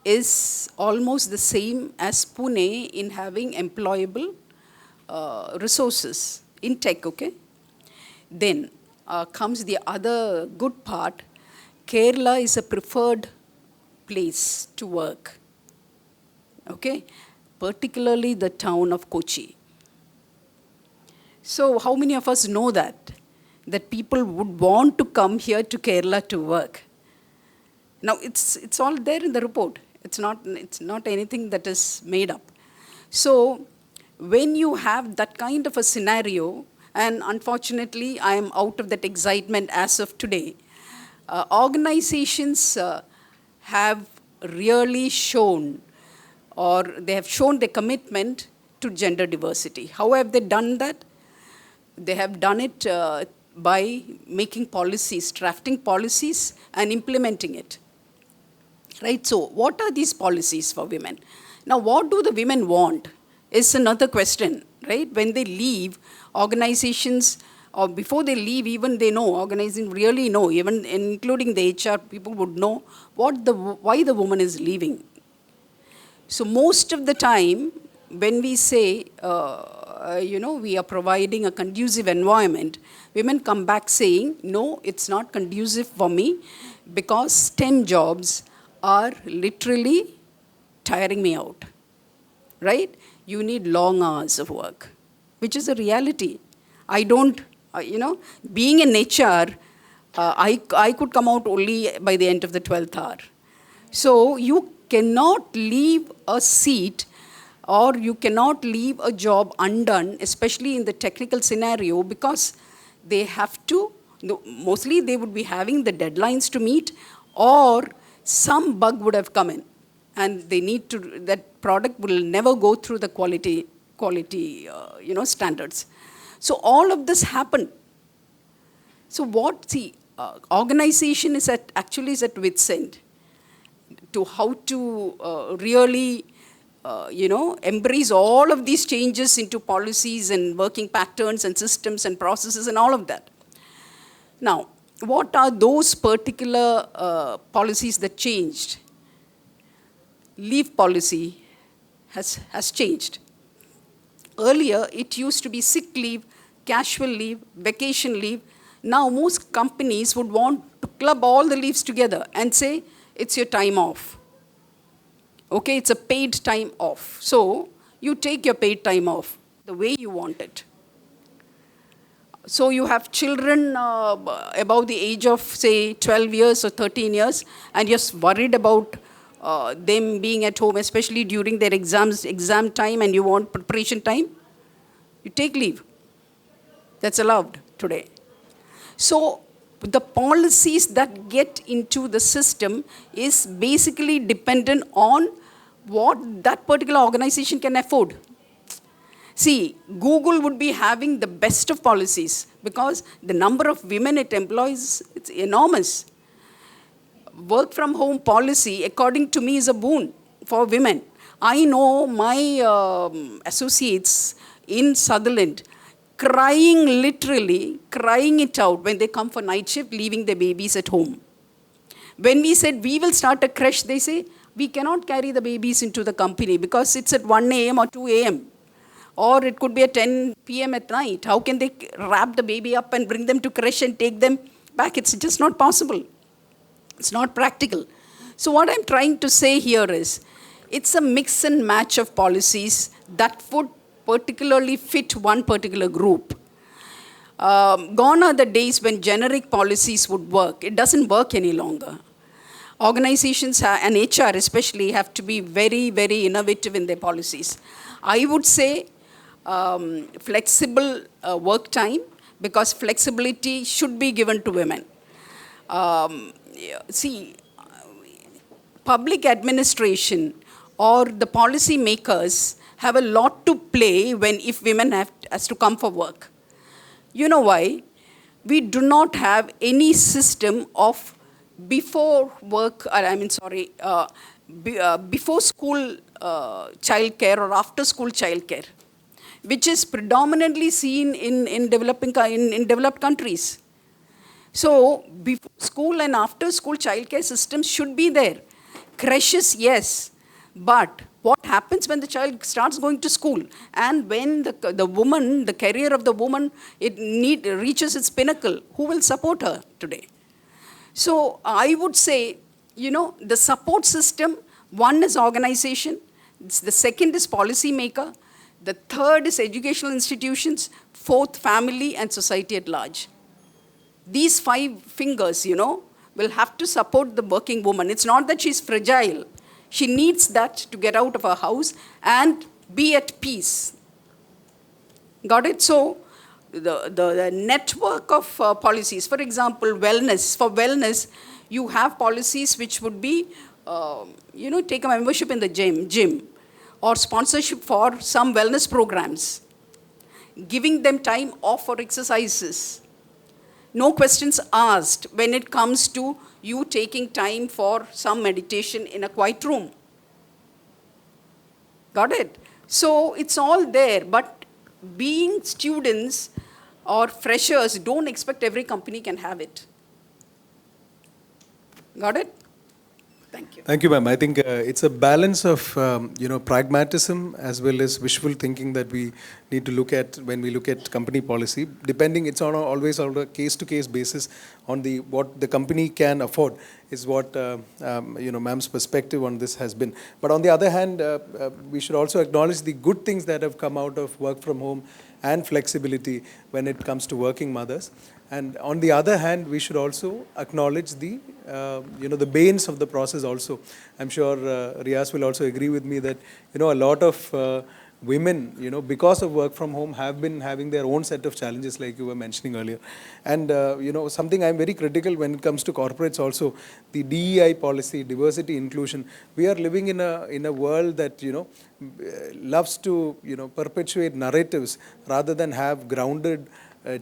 is almost the same as Pune in having employable resources in tech, okay? Then comes the other good part. Kerala is a preferred place to work, okay? Particularly the town of Kochi. So how many of us know that people would want to come here to Kerala to work? Now it's all there in the report. It's not anything that is made up. So when you have that kind of a scenario, and unfortunately, I am out of that excitement as of today. Organizations have really shown, or they have shown their commitment to gender diversity. How have they done that? They have done it by making policies, drafting policies, and implementing it. Right? So, what are these policies for women? Now, what do the women want is another question. Right? When they leave, organizations, or before they leave, even they know, organizations really know, even including the HR, people would know why the woman is leaving. So most of the time, when we say we are providing a conducive environment, women come back saying, no, it's not conducive for me because STEM jobs are literally tiring me out, right? You need long hours of work, which is a reality. I don't, being in HR, I could come out only by the end of the 12th hour. So you cannot leave a seat or you cannot leave a job undone, especially in the technical scenario, because they have to, mostly they would be having the deadlines to meet, or some bug would have come in. And they need to, that product will never go through the quality standards. So all of this happened. So what the organization is actually is at wit's end to how to really embrace all of these changes into policies and working patterns and systems and processes and all of that. Now, what are those particular policies that changed? Leave policy has changed. Earlier, it used to be sick leave, casual leave, vacation leave. Now, most companies would want to club all the leaves together and say, it's your time off. Okay, it's a paid time off. So, you take your paid time off the way you want it. So, you have children above the age of, say, 12 years or 13 years, and you're worried about them being at home, especially during their exam time, and you want preparation time, you take leave. That's allowed today. So the policies that get into the system is basically dependent on what that particular organization can afford. See, Google would be having the best of policies because the number of women it employs, it's enormous. Work from home policy, according to me, is a boon for women. I know my associates in Sutherland literally crying it out when they come for night shift, leaving their babies at home. When we said we will start a creche, they say, we cannot carry the babies into the company because it's at 1 a.m. or 2 a.m. Or it could be at 10 p.m. at night. How can they wrap the baby up and bring them to creche and take them back? It's just not possible. It's not practical. So what I'm trying to say here is, it's a mix and match of policies that would particularly fit one particular group. Gone are the days when generic policies would work. It doesn't work any longer. Organizations and HR especially have to be very, very innovative in their policies. I would say flexible work time, because flexibility should be given to women. See, public administration or the policy makers have a lot to play if women has to come for work. You know why? We do not have any system of before school childcare or after school childcare, which is predominantly seen in developed countries. So, before school and after school childcare systems should be there. Creches, yes, but what happens when the child starts going to school and when the career of the woman, reaches its pinnacle? Who will support her today? So I would say, the support system, one is organization, the second is policy maker, the third is educational institutions, fourth family and society at large. These 5 fingers, will have to support the working woman. It's not that she's fragile. She needs that to get out of her house and be at peace. Got it? So the network of policies, for example, wellness. For wellness, you have policies which would be, take a membership in the gym or sponsorship for some wellness programs, giving them time off for exercises. No questions asked when it comes to you taking time for some meditation in a quiet room. Got it? So it's all there, but being students or freshers, don't expect every company can have it. Got it? Thank you. Thank you, ma'am. I think it's a balance of pragmatism as well as wishful thinking that we need to look at when we look at company policy. Depending, it's always on a case-to-case basis on the what the company can afford is what ma'am's perspective on this has been. But on the other hand, we should also acknowledge the good things that have come out of work from home and flexibility when it comes to working mothers. And on the other hand, we should also acknowledge the the banes of the process also. I'm sure Riaz will also agree with me that a lot of women, because of work from home, have been having their own set of challenges, like you were mentioning earlier. And something I'm very critical when it comes to corporates also, the DEI policy, diversity inclusion. We are living in a world that loves to perpetuate narratives rather than have grounded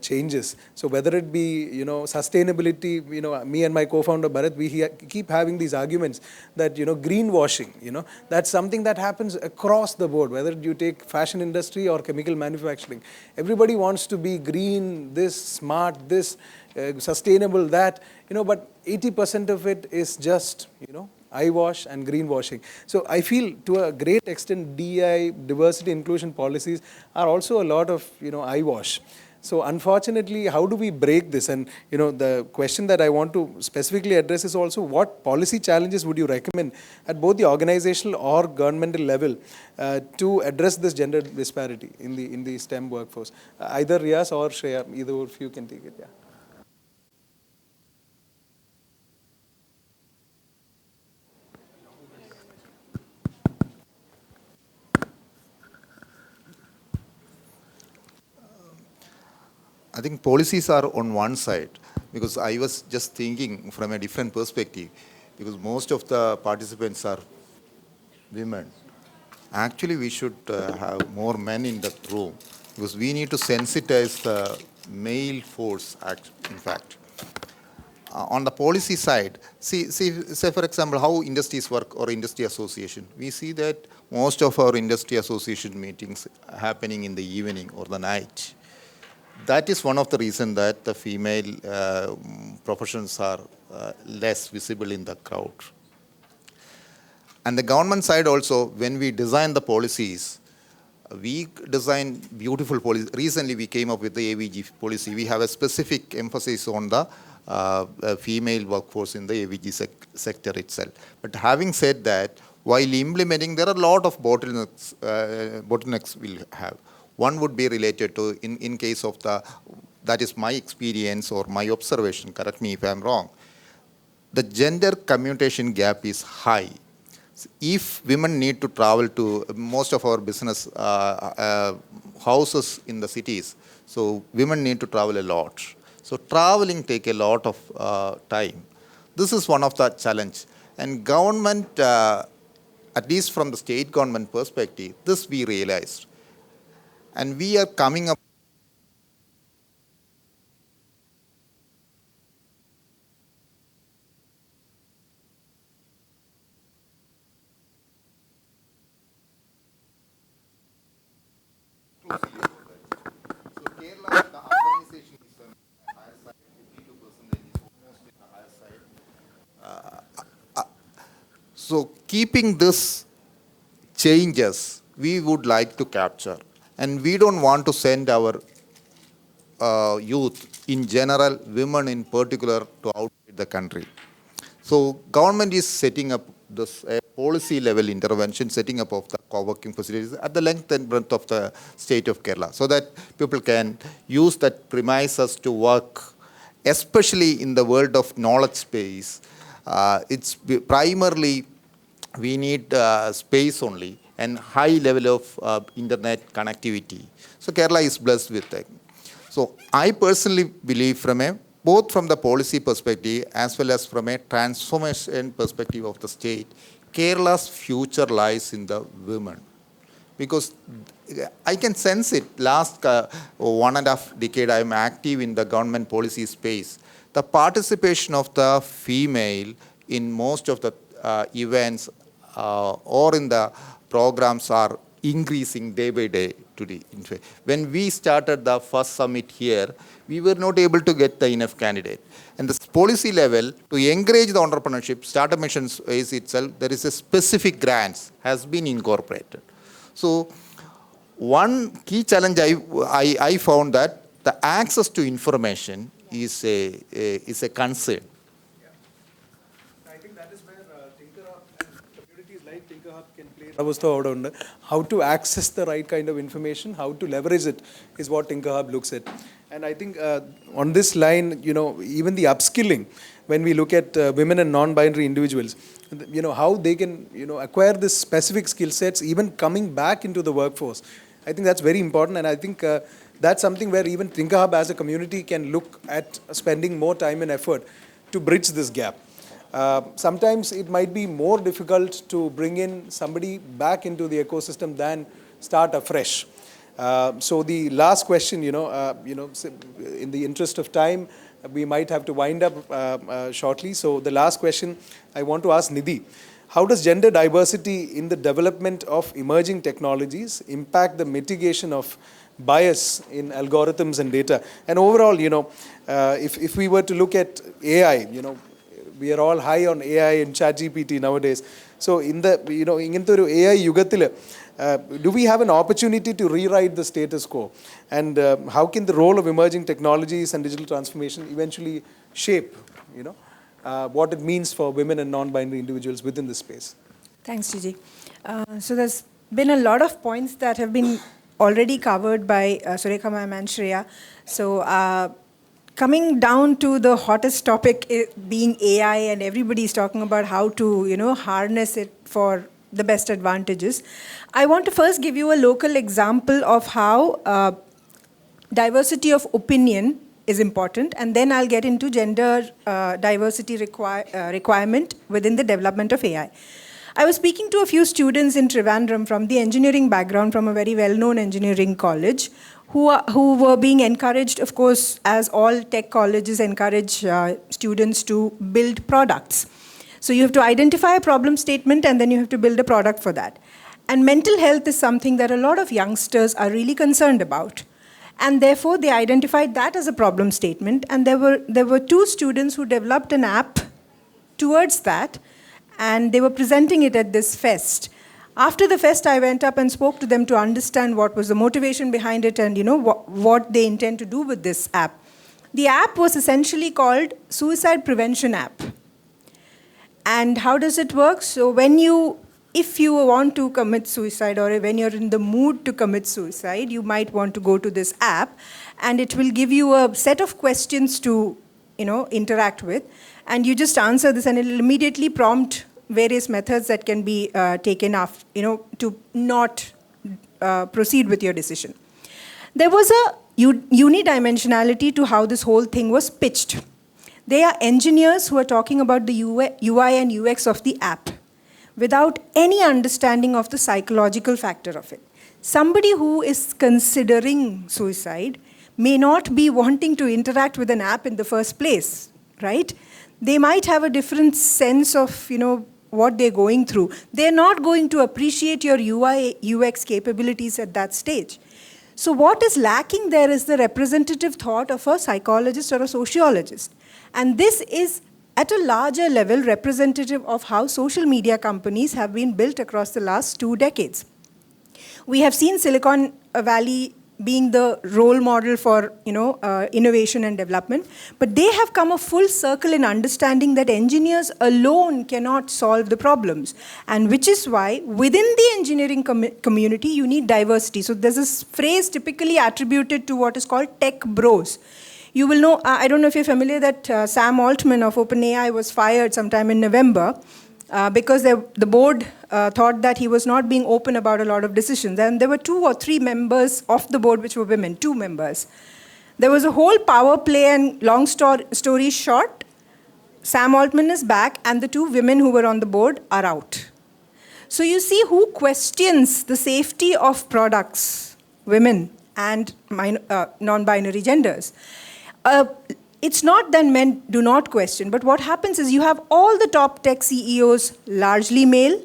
changes. So whether it be sustainability, me and my co-founder Bharat, we keep having these arguments that greenwashing, that's something that happens across the board. Whether you take fashion industry or chemical manufacturing, everybody wants to be green, this smart, this sustainable, that, but 80% of it is just eyewash and greenwashing. So I feel to a great extent DEI, diversity inclusion policies are also a lot of eyewash. So unfortunately, how do we break this? And the question that I want to specifically address is also, what policy challenges would you recommend at both the organizational or governmental level to address this gender disparity in the STEM workforce? Either Riaz or Shreya, either of you can take it. Yeah. I think policies are on one side, because I was just thinking from a different perspective, because most of the participants are women. Actually, we should have more men in that room, because we need to sensitize the male force, in fact. On the policy side, say for example, how industries work or industry association. We see that most of our industry association meetings are happening in the evening or the night. That is one of the reasons that the female professions are less visible in the crowd. And the government side also, when we design the policies, we design beautiful policies. Recently, we came up with the AVG policy. We have a specific emphasis on the female workforce in the AVG sector itself. But having said that, while implementing, there are a lot of bottlenecks we'll have. One would be related to, in case of that is my experience or my observation, correct me if I'm wrong, the gender commutation gap is high. If women need to travel to most of our business houses in the cities, so women need to travel a lot. So traveling take a lot of time. This is one of the challenge. And government, at least from the state government perspective, this we realized. And we are coming up so keeping this changes, we would like to capture. And we don't want to send our youth in general, women in particular, to outside the country. So government is setting up this policy level intervention, setting up of the co-working facilities at the length and breadth of the state of Kerala, so that people can use that premises to work, especially in the world of knowledge space. It's primarily, we need space only and high level of internet connectivity. So Kerala is blessed with that. So I personally believe both from the policy perspective as well as from a transformation perspective of the state, Kerala's future lies in the women. Because I can sense it. Last 1.5 decade, I am active in the government policy space. The participation of the female in most of the events or in the programs are increasing day by day today. When we started the first summit here, we were not able to get the enough candidate. And the policy level, to encourage the entrepreneurship, Startup Mission Space itself, there is a specific grants has been incorporated. So one key challenge I found that the access to information is a concern. I think that is where Tinkerhub and communities like Tinkerhub can play. How to access the right kind of information, how to leverage it is what Tinkerhub looks at. And I think on this line, even the upskilling, when we look at women and non-binary individuals, how they can, acquire this specific skill sets, even coming back into the workforce. I think that's very important, and I think that's something where even Tinkerhub as a community can look at spending more time and effort to bridge this gap. Sometimes it might be more difficult to bring in somebody back into the ecosystem than start afresh. So the last question, in the interest of time, we might have to wind up shortly. So the last question I want to ask Nidhi. How does gender diversity in the development of emerging technologies impact the mitigation of bias in algorithms and data? And overall, if we were to look at AI, we are all high on AI and ChatGPT nowadays. So in the, ingintoru AI yugathil, do we have an opportunity to rewrite the status quo? And how can the role of emerging technologies and digital transformation eventually shape, what it means for women and non-binary individuals within this space? Thanks, Gigi. So there's been a lot of points that have been already covered by Surekha ma'am and Shreya. So coming down to the hottest topic being AI, and everybody's talking about how to, harness it for the best advantages. I want to first give you a local example of how diversity of opinion is important, and then I'll get into gender diversity requirement within the development of AI. I was speaking to a few students in Trivandrum from the engineering background from a very well-known engineering college who were being encouraged, of course, as all tech colleges encourage students to build products. So you have to identify a problem statement and then you have to build a product for that. And mental health is something that a lot of youngsters are really concerned about. And therefore, they identified that as a problem statement. And there were two students who developed an app towards that, and they were presenting it at this fest. After the fest, I went up and spoke to them to understand what was the motivation behind it and what they intend to do with this app. The app was essentially called Suicide Prevention App. And how does it work? So if you want to commit suicide, or when you're in the mood to commit suicide, you might want to go to this app, and it will give you a set of questions to interact with, and you just answer this, and it will immediately prompt various methods that can be taken off, to not proceed with your decision. There was a unidimensionality to how this whole thing was pitched. They are engineers who are talking about the UI and UX of the app without any understanding of the psychological factor of it. Somebody who is considering suicide may not be wanting to interact with an app in the first place, right? They might have a different sense of, what they're going through. They're not going to appreciate your UI, UX capabilities at that stage. So what is lacking there is the representative thought of a psychologist or a sociologist. And this is, at a larger level, representative of how social media companies have been built across the last 2 decades. We have seen Silicon Valley being the role model for innovation and development, but they have come a full circle in understanding that engineers alone cannot solve the problems, and which is why within the engineering community you need diversity. So there's this phrase typically attributed to what is called tech bros. You will know, I don't know if you're familiar, that Sam Altman of OpenAI was fired sometime in November because the board thought that he was not being open about a lot of decisions. And there were 2 or 3 members of the board which were women, 2 members. There was a whole power play, and long story short, Sam Altman is back and the 2 women who were on the board are out. So you see who questions the safety of products, women and non-binary genders. It's not that men do not question, but what happens is you have all the top tech CEOs largely male,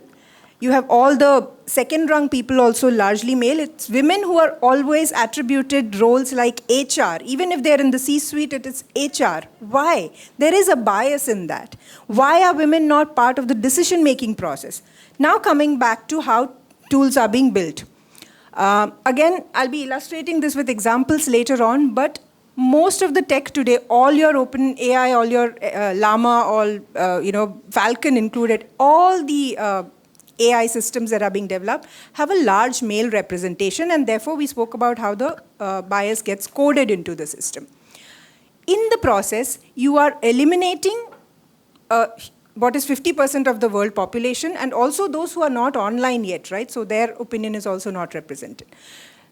you have all the second rung people also largely male. It's women who are always attributed roles like HR. Even if they're in the C-suite, it is HR. Why? There is a bias in that. Why are women not part of the decision-making process? Now coming back to how tools are being built. Again, I'll be illustrating this with examples later on, but most of the tech today, all your open AI, all your Llama, all Falcon included, all the AI systems that are being developed have a large male representation, and therefore we spoke about how the bias gets coded into the system. In the process, you are eliminating what is 50% of the world population, and also those who are not online yet, right? So their opinion is also not represented.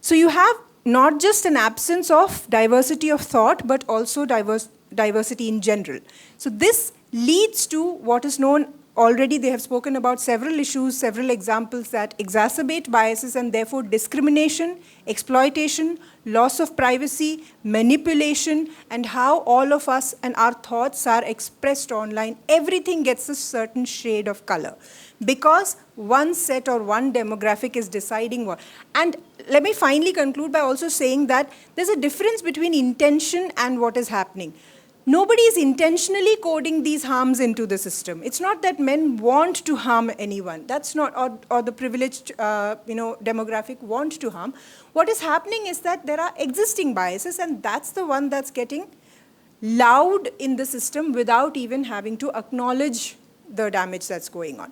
So you have not just an absence of diversity of thought, but also diversity in general. So this leads to what is known, already they have spoken about several issues, several examples that exacerbate biases and therefore discrimination, exploitation, loss of privacy, manipulation, and how all of us and our thoughts are expressed online. Everything gets a certain shade of color because one set or one demographic is deciding what. And let me finally conclude by also saying that there's a difference between intention and what is happening. Nobody is intentionally coding these harms into the system. It's not that men want to harm anyone. That's not, or the privileged demographic want to harm. What is happening is that there are existing biases, and that's the one that's getting loud in the system without even having to acknowledge the damage that's going on.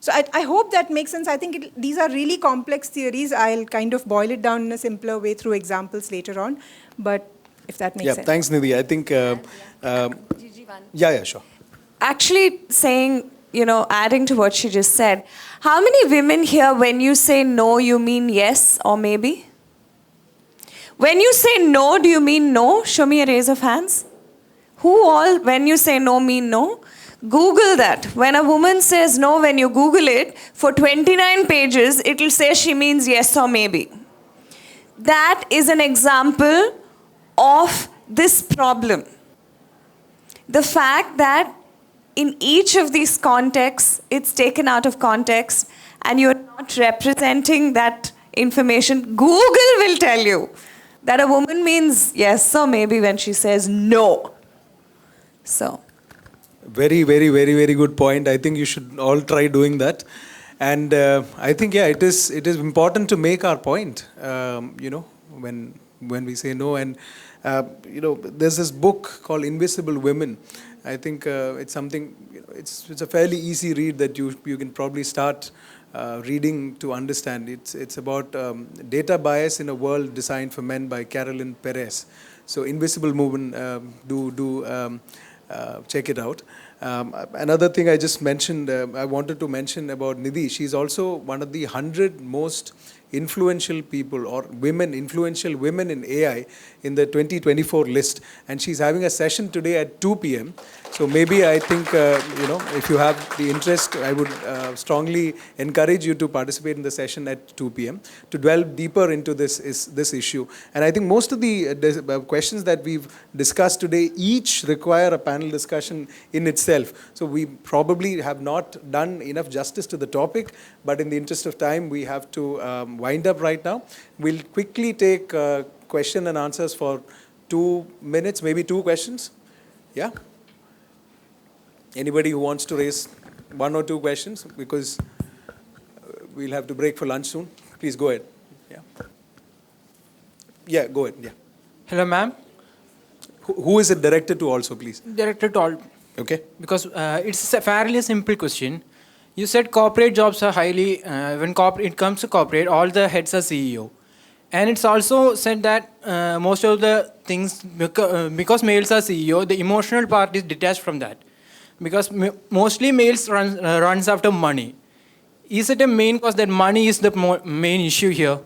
So I hope that makes sense. I think these are really complex theories. I'll kind of boil it down in a simpler way through examples later on. But if that makes sense. Yeah, thanks, Nidhi. I think, sure. Actually saying, adding to what she just said, how many women here, when you say no, you mean yes or maybe? When you say no, do you mean no? Show me a raise of hands. Who all, when you say no, mean no? Google that. When a woman says no, when you Google it, for 29 pages, it will say she means yes or maybe. That is an example of this problem. The fact that in each of these contexts, it's taken out of context and you're not representing that information. Google will tell you that a woman means yes or maybe when she says no. So. Very, very, very, very good point. I think you should all try doing that. And I think, it is important to make our point, when we say no. And, there's this book called Invisible Women. I think it's something, it's a fairly easy read that you can probably start reading to understand. It's about data bias in a world designed for men by Carolyn Perez. So Invisible Women, check it out. Another thing I just mentioned, I wanted to mention about Nidhi. She's also one of the 100 most influential people or influential women in AI in the 2024 list. And she's having a session today at 2 p.m. So maybe I think, if you have the interest, I would strongly encourage you to participate in the session at 2 p.m. to delve deeper into this issue. And I think most of the questions that we've discussed today each require a panel discussion in itself. So we probably have not done enough justice to the topic, but in the interest of time, we have to wind up right now. We'll quickly take question and answers for 2 minutes, maybe 2 questions. Yeah? Anybody who wants to raise 1 or 2 questions, because we'll have to break for lunch soon. Please go ahead. Yeah. Yeah, go ahead. Yeah. Hello, ma'am. Who is it directed to also, please? Directed to all. Okay. Because it's a fairly simple question. You said corporate jobs are highly, when it comes to corporate, all the heads are CEO. And it's also said that most of the things, because males are CEO, the emotional part is detached from that. Because mostly males runs after money. Is it a main cause that money is the main issue here?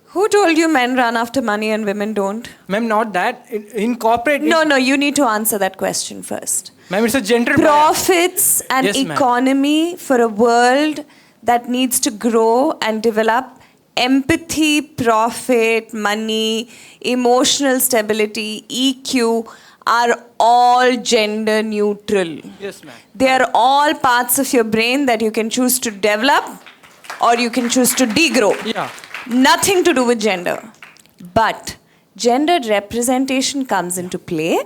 Who told you men run after money and women don't? Ma'am, not that. In corporate... No, you need to answer that question first. Ma'am, it's a gender... Profits and yes, economy for a world that needs to grow and develop empathy, profit, money, emotional stability, EQ are all gender neutral. Yes, ma'am. They are all parts of your brain that you can choose to develop or you can choose to degrow. Yeah. Nothing to do with gender. But gender representation comes into play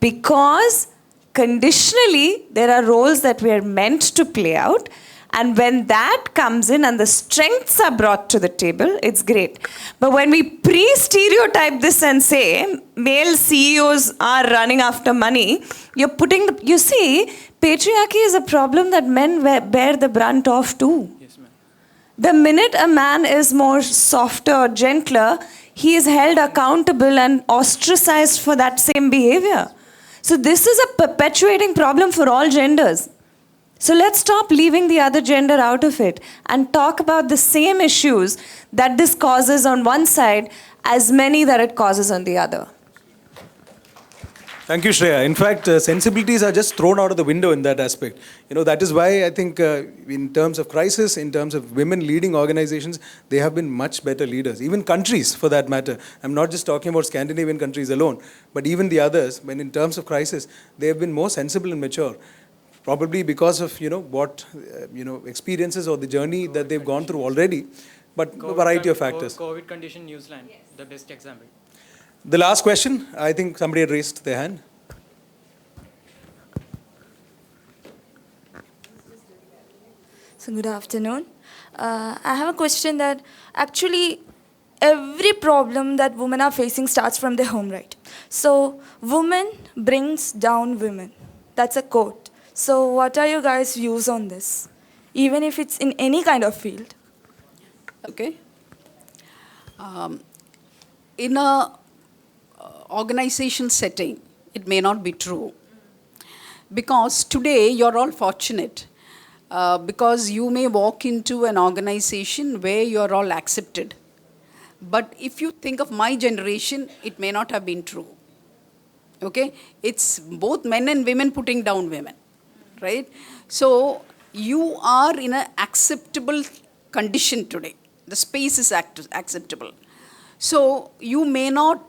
because conditionally there are roles that we are meant to play out. And when that comes in and the strengths are brought to the table, it's great. But when we pre-stereotype this and say male CEOs are running after money, you're putting the, you see, patriarchy is a problem that men bear the brunt of too. Yes, ma'am. The minute a man is more softer or gentler, he is held accountable and ostracized for that same behavior. So this is a perpetuating problem for all genders. So let's stop leaving the other gender out of it and talk about the same issues that this causes on one side as many that it causes on the other. Thank you, Shreya. In fact, sensibilities are just thrown out of the window in that aspect. You know, that is why I think in terms of crisis, in terms of women leading organizations, they have been much better leaders. Even countries, for that matter. I'm not just talking about Scandinavian countries alone, but even the others, when in terms of crisis, they have been more sensible and mature. Probably because of, what, experiences or the journey that they've gone through already, but a variety of factors. COVID condition New Zealand, the best example. The last question, I think somebody had raised their hand. So good afternoon. I have a question that actually every problem that women are facing starts from their home, right? So woman brings down women. That's a quote. So what are your guys' views on this? Even if it's in any kind of field. Okay. In a organizational setting, it may not be true. Because today you're all fortunate. Because you may walk into an organization where you're all accepted. But if you think of my generation, it may not have been true. Okay? It's both men and women putting down women. Right? So you are in an acceptable condition today. The space is acceptable. So you may not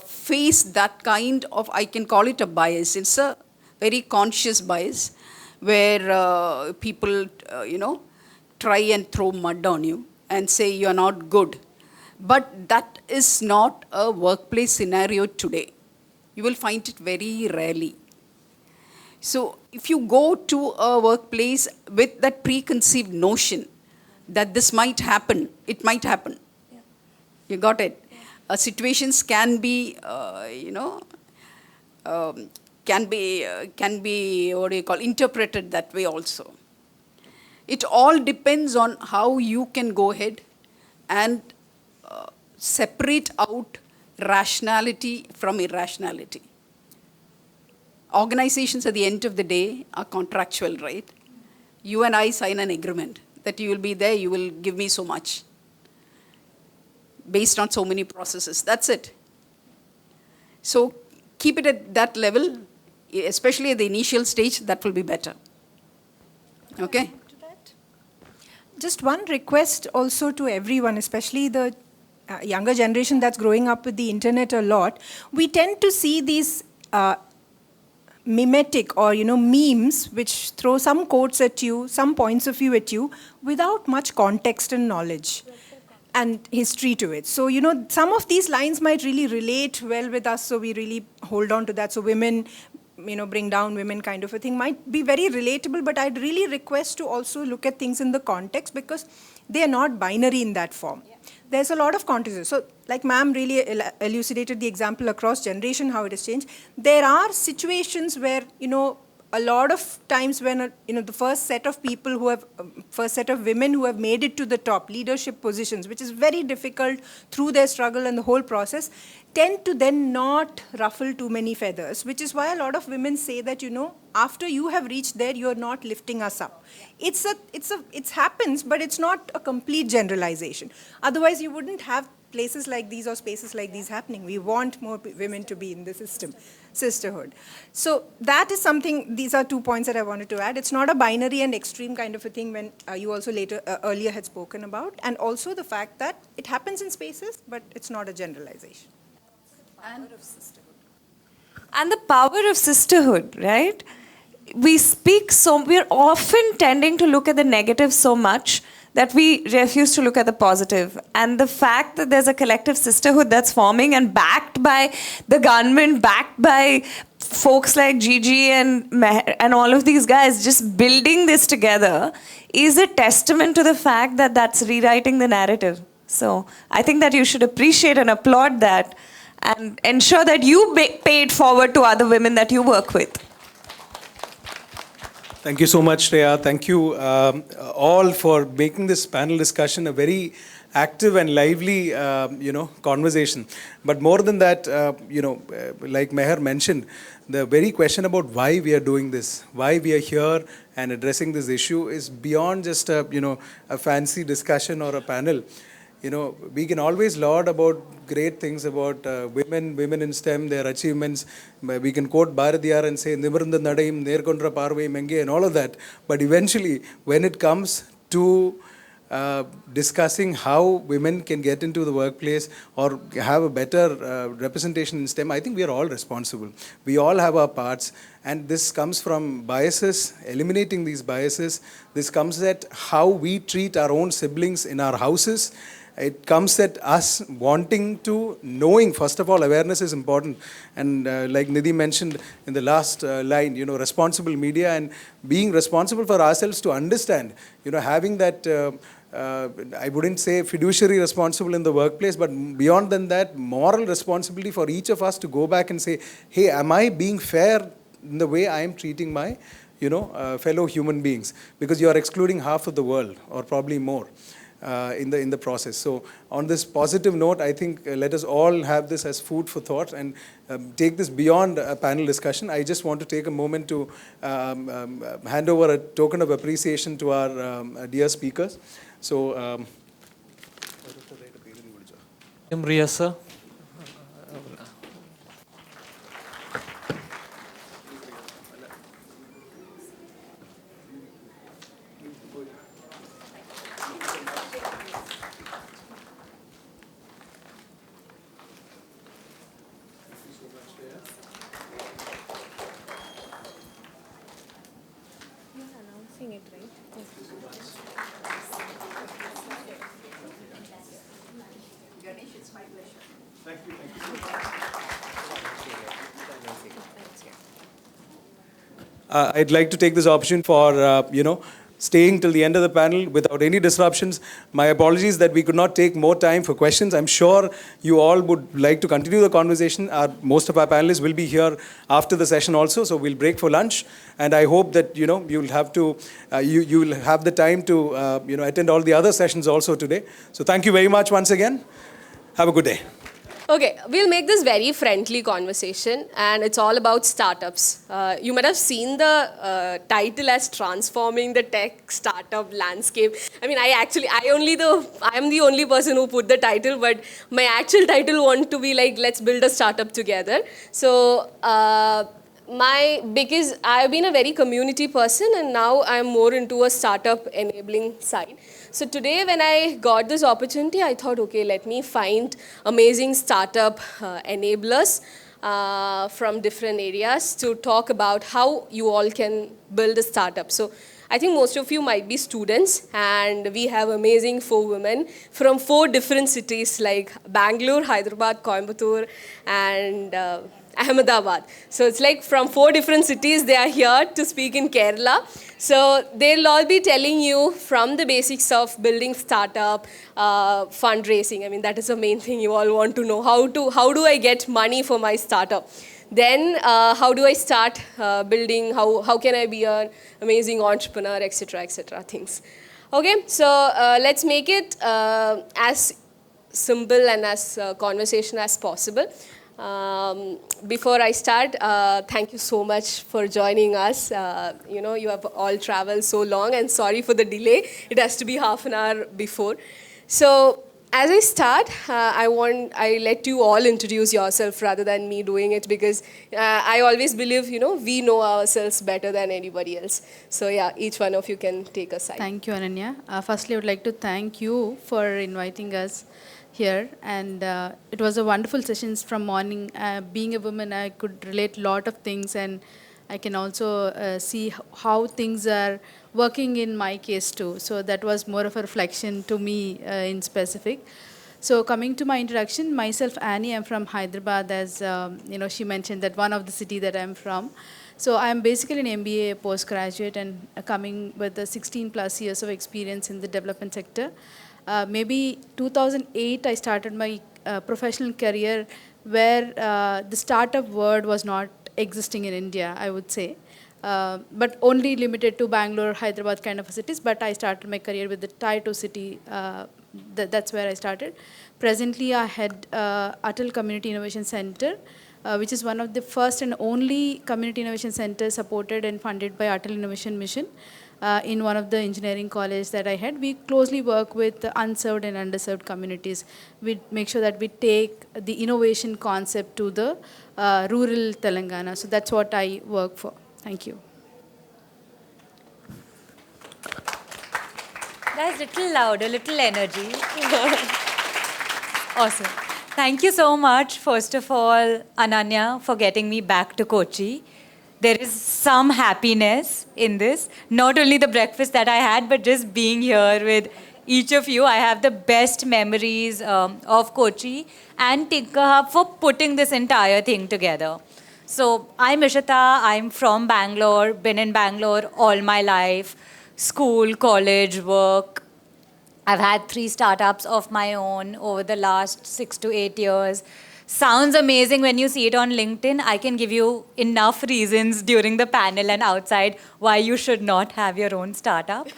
face that kind of, I can call it a bias. It's a very conscious bias where people, try and throw mud on you and say you're not good. But that is not a workplace scenario today. You will find it very rarely. So if you go to a workplace with that preconceived notion that this might happen, it might happen. Yeah. You got it? Yeah. Situations can be, can be interpreted that way also. It all depends on how you can go ahead and separate out rationality from irrationality. Organizations at the end of the day are contractual, right? You and I sign an agreement that you will be there, you will give me so much. Based on so many processes. That's it. So keep it at that level, especially at the initial stage, that will be better. Okay? Just one request also to everyone, especially the younger generation that's growing up with the internet a lot. We tend to see these mimetic or memes which throw some quotes at you, some points of view at you without much context and knowledge and history to it. So some of these lines might really relate well with us, so we really hold on to that. So women bring down women kind of a thing might be very relatable, but I'd really request to also look at things in the context because they are not binary in that form. Yeah. There's a lot of context. So like ma'am really elucidated the example across generation, how it has changed. There are situations where, a lot of times when, the first set of women who have made it to the top leadership positions, which is very difficult through their struggle and the whole process, tend to then not ruffle too many feathers, which is why a lot of women say that, after you have reached there, you're not lifting us up. It happens, but it's not a complete generalization. Otherwise, you wouldn't have places like these or spaces like these happening. We want more women to be in the sisterhood. So that is something, these are 2 points that I wanted to add. It's not a binary and extreme kind of a thing when you also earlier had spoken about. And also the fact that it happens in spaces, but it's not a generalization. And the power of sisterhood, right? We're often tending to look at the negative so much that we refuse to look at the positive. And the fact that there's a collective sisterhood that's forming and backed by the government, backed by folks like Gigi and Meher and all of these guys just building this together is a testament to the fact that that's rewriting the narrative. So I think that you should appreciate and applaud that and ensure that you pay it forward to other women that you work with. Thank you so much, Shreya. Thank you all for making this panel discussion a very active and lively, conversation. But more than that, like Meher mentioned, the very question about why we are doing this, why we are here and addressing this issue is beyond just a fancy discussion or a panel. We can always laud about great things about women in STEM, their achievements. We can quote Bharatiyar and say, Nimiranda Nadaim, Nerkondra Parvai Menge, and all of that. But eventually, when it comes to discussing how women can get into the workplace or have a better representation in STEM, I think we are all responsible. We all have our parts. And this comes from biases, eliminating these biases. This comes at how we treat our own siblings in our houses. It comes at us wanting to, knowing, first of all, awareness is important. And like Nidhi mentioned in the last line, responsible media and being responsible for ourselves to understand, having that, I wouldn't say fiduciary responsible in the workplace, but beyond than that, moral responsibility for each of us to go back and say, hey, am I being fair in the way I am treating my, fellow human beings? Because you are excluding half of the world, or probably more. In the process. So on this positive note, I think let us all have this as food for thought and take this beyond a panel discussion. I just want to take a moment to hand over a token of appreciation to our dear speakers. So, Riya sir. I'd like to take this opportunity for, staying till the end of the panel without any disruptions. My apologies that we could not take more time for questions. I'm sure you all would like to continue the conversation. Most of our panelists will be here after the session also, so we'll break for lunch. And I hope that, you'll have to, you will have the time to, attend all the other sessions also today. So thank you very much once again. Have a good day. Okay, we'll make this very friendly conversation, and it's all about startups. You might have seen the title as Transforming the Tech Startup Landscape. I mean, I am the only person who put the title, but my actual title want to be like, let's build a startup together. So, because I've been a very community person, and now I'm more into a startup enabling side. So today when I got this opportunity, I thought, okay, let me find amazing startup enablers from different areas to talk about how you all can build a startup. So I think most of you might be students, and we have amazing 4 women from 4 different cities like Bangalore, Hyderabad, Coimbatore, and Ahmedabad. So it's like from 4 different cities they are here to speak in Kerala. So they'll all be telling you from the basics of building startup, fundraising. I mean, that is the main thing you all want to know. How do I get money for my startup? Then how do I start building? How can I be an amazing entrepreneur, etc., things. Okay, so let's make it as simple and as conversation as possible. Before I start, thank you so much for joining us. You have all traveled so long, and sorry for the delay. It has to be half an hour before. So as I start, I let you all introduce yourself rather than me doing it, because I always believe, we know ourselves better than anybody else. So yeah, each one of you can take a side. Thank you, Ananya. Firstly, I would like to thank you for inviting us here, and it was a wonderful sessions from morning. Being a woman, I could relate a lot of things, and I can also see how things are working in my case too. So that was more of a reflection to me in specific. So coming to my introduction, myself Annie, I'm from Hyderabad, as she mentioned that one of the city that I'm from. So I'm basically an MBA postgraduate and coming with 16 plus years of experience in the development sector. Maybe 2008, I started my professional career where the startup word was not existing in India, I would say. But only limited to Bangalore, Hyderabad kind of cities. But I started my career with the Tier 2 city. That's where I started. Presently, I head Atal Community Innovation Center, which is one of the first and only community innovation centers supported and funded by Atal Innovation Mission. In one of the engineering colleges that I had, we closely work with the unserved and underserved communities. We make sure that we take the innovation concept to the rural Telangana. So that's what I work for. Thank you. That's a little louder, little energy. Awesome. Thank you so much, first of all, Ananya, for getting me back to Kochi. There is some happiness in this. Not only the breakfast that I had, but just being here with each of you. I have the best memories of Kochi and Tinkerhub for putting this entire thing together. So I'm Ishita, I'm from Bangalore, been in Bangalore all my life, school, college, work. I've had 3 startups of my own over the last 6 to 8 years. Sounds amazing when you see it on LinkedIn. I can give you enough reasons during the panel and outside why you should not have your own startup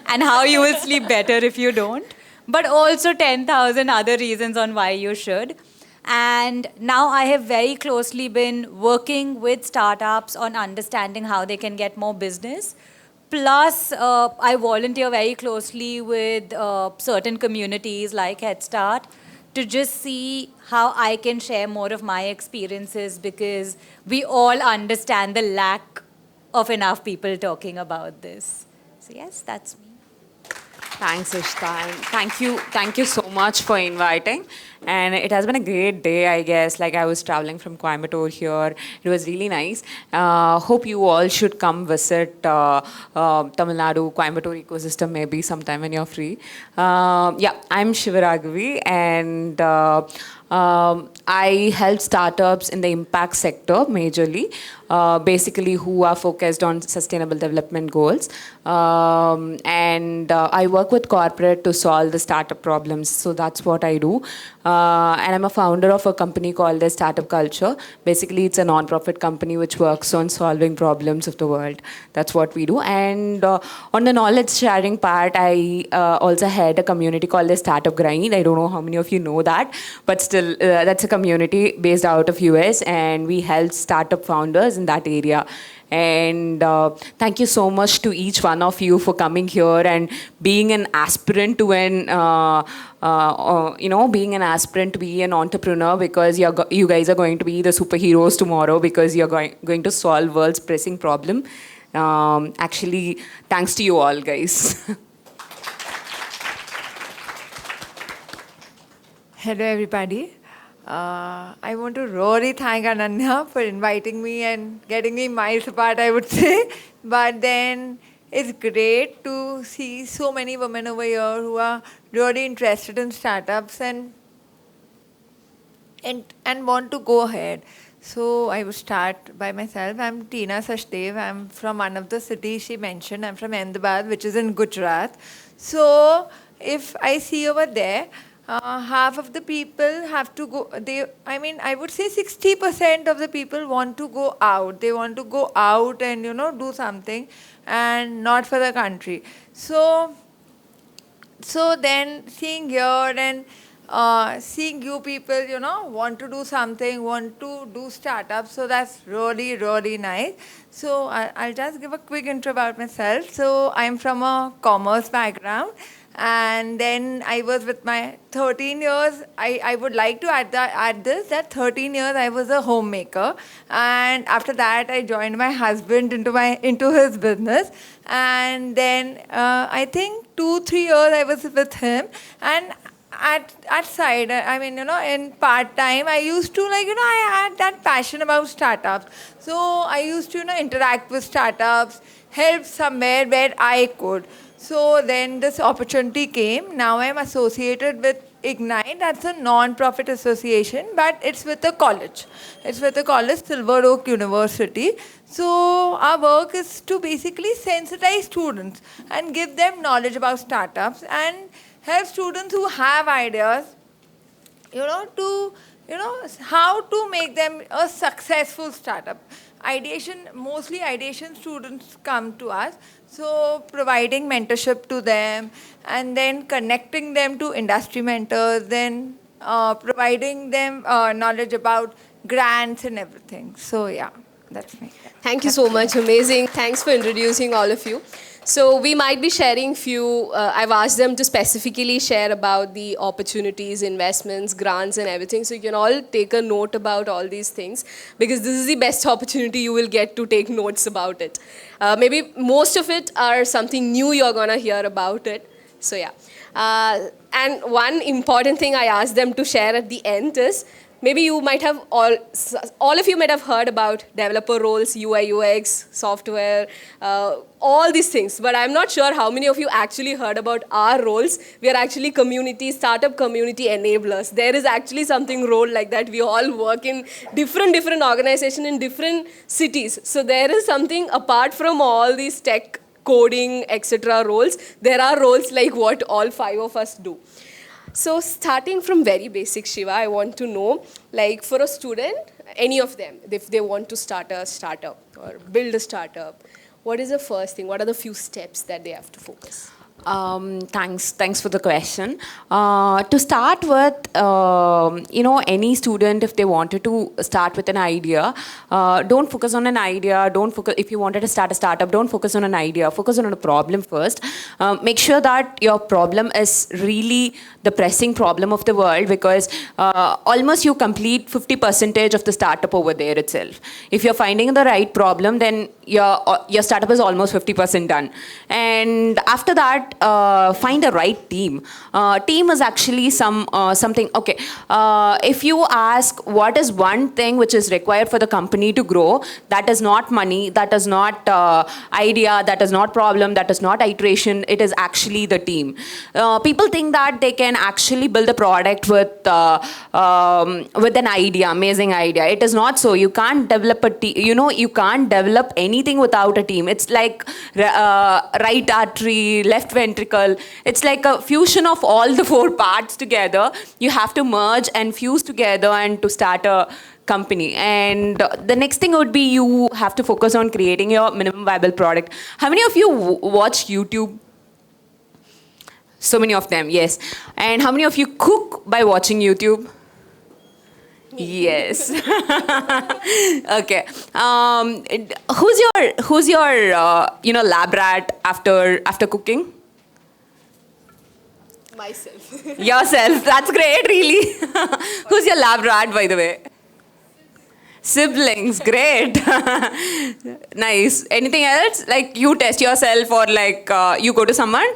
and how you will sleep better if you don't. But also 10,000 other reasons on why you should. And now I have very closely been working with startups on understanding how they can get more business. Plus, I volunteer very closely with certain communities like Head Start to just see how I can share more of my experiences, because we all understand the lack of enough people talking about this. So yes, that's me. Thanks, Ishta, and thank you so much for inviting. And it has been a great day, I guess. Like, I was traveling from Coimbatore here. It was really nice. Hope you all should come visit Tamil Nadu, Coimbatore ecosystem maybe sometime when you're free. Yeah, I'm Shivaraghavi, and I help startups in the impact sector majorly, basically who are focused on sustainable development goals. And I work with corporate to solve the startup problems. So that's what I do. And I'm a founder of a company called the Startup Culture. Basically, it's a non-profit company which works on solving problems of the world. That's what we do. And on the knowledge sharing part, I also head a community called the Startup Grind. I don't know how many of you know that, but still, that's a community based out of US, and we help startup founders in that area. And thank you so much to each one of you for coming here and being an aspirant to being an aspirant to be an entrepreneur, because you guys are going to be the superheroes tomorrow, because you're going to solve world's pressing problem. Actually, thanks to you all, guys. Hello, everybody. I want to really thank Ananya for inviting me and getting me miles apart, I would say. But then it's great to see so many women over here who are really interested in startups and want to go ahead. So I will start by myself. I'm Tina Sachdev. I'm from one of the cities she mentioned. I'm from Ahmedabad, which is in Gujarat. So if I see over there, half of the people have to go, I would say 60% of the people want to go out. They want to go out and, do something, and not for the country. So then seeing here and seeing you people, want to do something, want to do startups, so that's really, really nice. So I'll just give a quick intro about myself. So I'm from a commerce background. And then I was with my 13 years, I would like to add this, that 13 years I was a homemaker. And after that, I joined my husband into his business. And then I think 2-3 years I was with him. And at side, I mean, in part-time, I used to I had that passion about startups. So I used to, interact with startups, help somewhere where I could. So then this opportunity came. Now I'm associated with Ignite. That's a non-profit association, but it's with a college. It's with a college, Silver Oak University. So our work is to basically sensitize students and give them knowledge about startups and help students who have ideas, to, how to make them a successful startup. Mostly ideation students come to us. So providing mentorship to them and then connecting them to industry mentors, then providing them knowledge about grants and everything. So yeah, that's me. Thank you so much. Amazing. Thanks for introducing all of you. So we might be sharing few, I've asked them to specifically share about the opportunities, investments, grants and everything. So you can all take a note about all these things because this is the best opportunity you will get to take notes about it. Maybe most of it are something new you're gonna hear about it. So yeah. And one important thing I asked them to share at the end is, maybe you might have all of you might have heard about developer roles, UI, UX, software, all these things. But I'm not sure how many of you actually heard about our roles. We are actually startup community enablers. There is actually something role like that. We all work in different organizations in different cities. So there is something apart from all these tech, coding, etc. roles. There are roles like what all 5 of us do. So starting from very basic, Shiva, I want to know, like for a student, any of them, if they want to start a startup or build a startup, what is the first thing? What are the few steps that they have to focus? Thanks for the question. To start with, any student, if they wanted to start with an idea, don't focus on an idea. If you wanted to start a startup, don't focus on an idea. Focus on a problem first. Make sure that your problem is really the pressing problem of the world, because almost you complete 50% of the startup over there itself. If you're finding the right problem, then your startup is almost 50% done. And after that, find a right team. Team is actually something. Okay, if you ask what is one thing which is required for the company to grow, that is not money, that is not idea, that is not problem, that is not iteration. It is actually the team. People think that they can actually build a product with an idea, amazing idea. It is not so. You can't develop a team. You can't develop anything without a team. It's like right artery, left ventricle. It's like a fusion of all the 4 parts together. You have to merge and fuse together and to start a company. And the next thing would be you have to focus on creating your minimum viable product. How many of you watch YouTube? So many of them, yes. And how many of you cook by watching YouTube? Yes. Okay. Who's your lab rat after cooking? Myself. Yourself. That's great, really. Who's your lab rat, by the way? Siblings. Great. Nice. Anything else? Like you test yourself, or like you go to someone?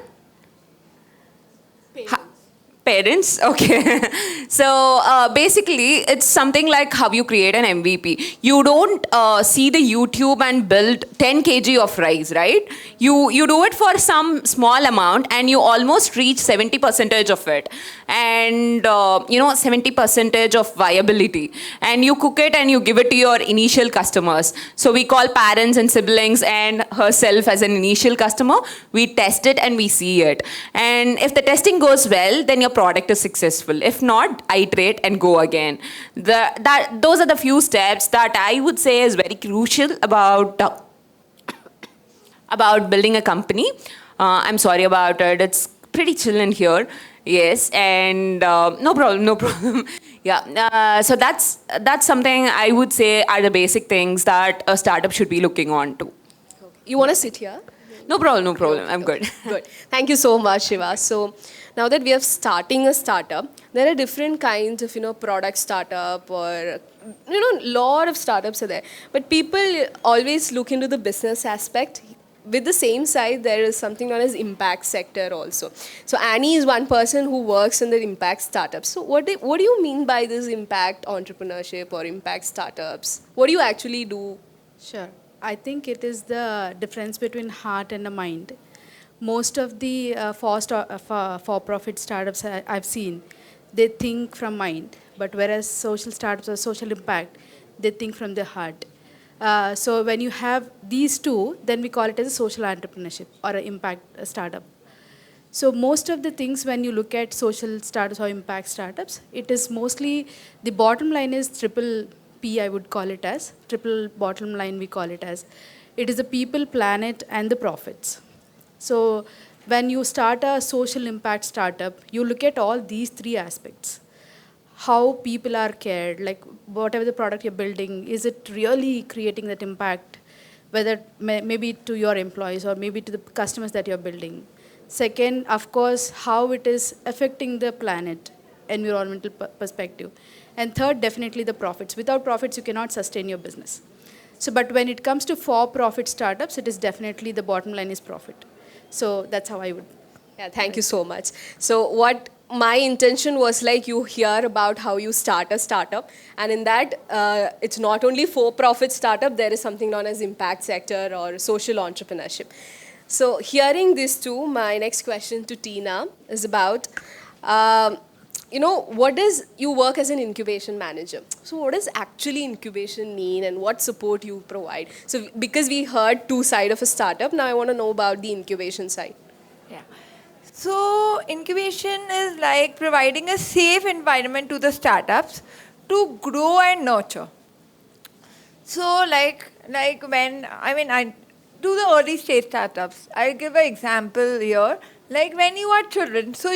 Parents, okay. So basically, it's something like how you create an MVP. You don't see the YouTube and build 10 kg of rice, right? You do it for some small amount and you almost reach 70% of it. And 70% of viability. And you cook it and you give it to your initial customers. So we call parents and siblings and herself as an initial customer. We test it and we see it. And if the testing goes well, then your product is successful. If not, iterate and go again. Those are the few steps that I would say is very crucial about building a company. I'm sorry about it. It's pretty chill in here. Yes, and no problem. Yeah, so that's something I would say are the basic things that a startup should be looking on to. Okay. You want to sit here? No problem. I'm good. Good. Thank you so much, Shiva. So now that we are starting a startup, there are different kinds of, product startup or, lot of startups are there. But people always look into the business aspect. with the same side, there is something known as impact sector also. So Annie is one person who works in the impact startups. So what do you mean by this impact entrepreneurship or impact startups? What do you actually do? Sure. I think it is the difference between heart and the mind. Most of the for-profit startups I've seen, they think from mind. But whereas social startups or social impact, they think from the heart. So when you have these two, then we call it as a social entrepreneurship or an impact startup. So most of the things when you look at social startups or impact startups, it is mostly, the bottom line is triple P, I would call it as. Triple bottom line we call it as. It is the people, planet, and the profits. So when you start a social impact startup, you look at all these three aspects. How people are cared, like whatever the product you're building, is it really creating that impact, whether maybe to your employees or maybe to the customers that you're building. Second, of course, how it is affecting the planet, environmental perspective. And third, definitely the profits. Without profits, you cannot sustain your business. So, but when it comes to for-profit startups, it is definitely the bottom line is profit. So that's how I would. Yeah, thank you so much. So what my intention was, like, you hear about how you start a startup, and in that it's not only for-profit startup, there is something known as impact sector or social entrepreneurship. So hearing this too, my next question to Tina is about, what does, you work as an incubation manager. So what does actually incubation mean and what support you provide? So because we heard two sides of a startup, now I want to know about the incubation side. Yeah. So incubation is like providing a safe environment to the startups to grow and nurture. So like when, I do the early stage startups. I'll give an example here. Like when you are children, so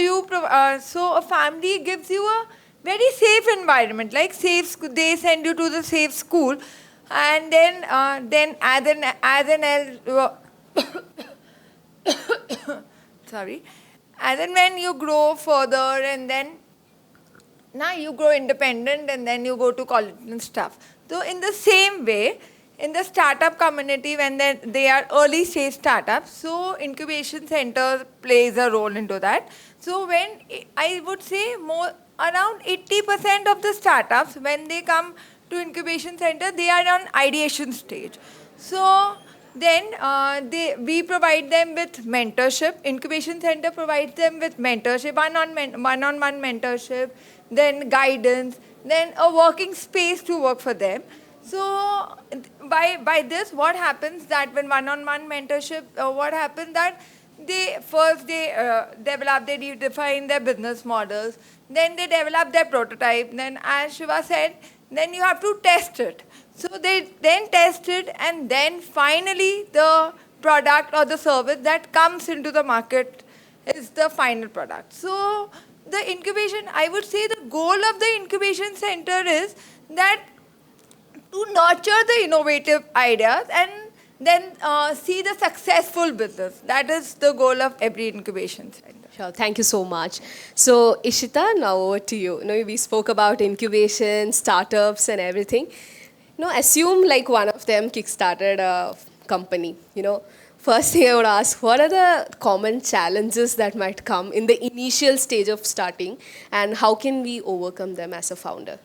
so a family gives you a very safe environment, like they send you to the safe school, and then sorry, and then when you grow further, and then now you grow independent, and then you go to college and stuff. So in the same way, in the startup community, when they are early stage startups, so incubation center plays a role into that. So when I would say around 80% of the startups, when they come to incubation center, they are on ideation stage. So then we provide them with mentorship. Incubation center provides them with mentorship, one-on-one mentorship, then guidance, then a working space to work for them. So by this, what happens that when one-on-one mentorship, what happens that they define their business models, then they develop their prototype, then as Shiva said, then you have to test it. So they then test it, and then finally the product or the service that comes into the market is the final product. So the incubation, I would say the goal of the incubation center is that to nurture the innovative ideas and then see the successful business. That is the goal of every incubation center. Sure, thank you so much. So Ishita, now over to you. We spoke about incubation, startups and everything. Assume like one of them kickstarted a company. First thing I would ask, what are the common challenges that might come in the initial stage of starting, and how can we overcome them as a founder?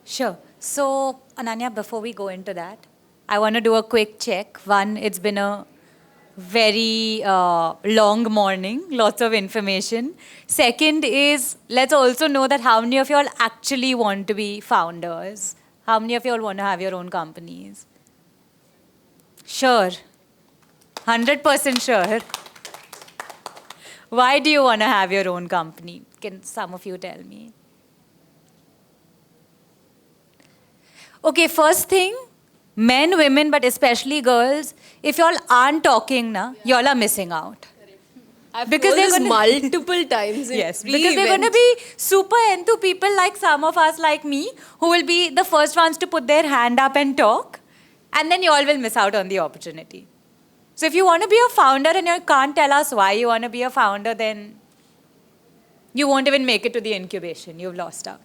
Sure. So, Ananya, before we go into that, I want to do a quick check. One, it's been a very long morning, lots of information. Second is, let's also know that how many of you all actually want to be founders? How many of you all want to have your own companies? Sure. 100% sure. Why do you want to have your own company? Can some of you tell me? Okay, first thing, men, women, but especially girls, if y'all aren't talking, y'all are missing out. I've because told this multiple times. Yes, because they're going to be super enthu people like some of us, like me, who will be the first ones to put their hand up and talk, and then you all will miss out on the opportunity. So if you want to be a founder and you can't tell us why you want to be a founder, then you won't even make it to the incubation. You've lost out.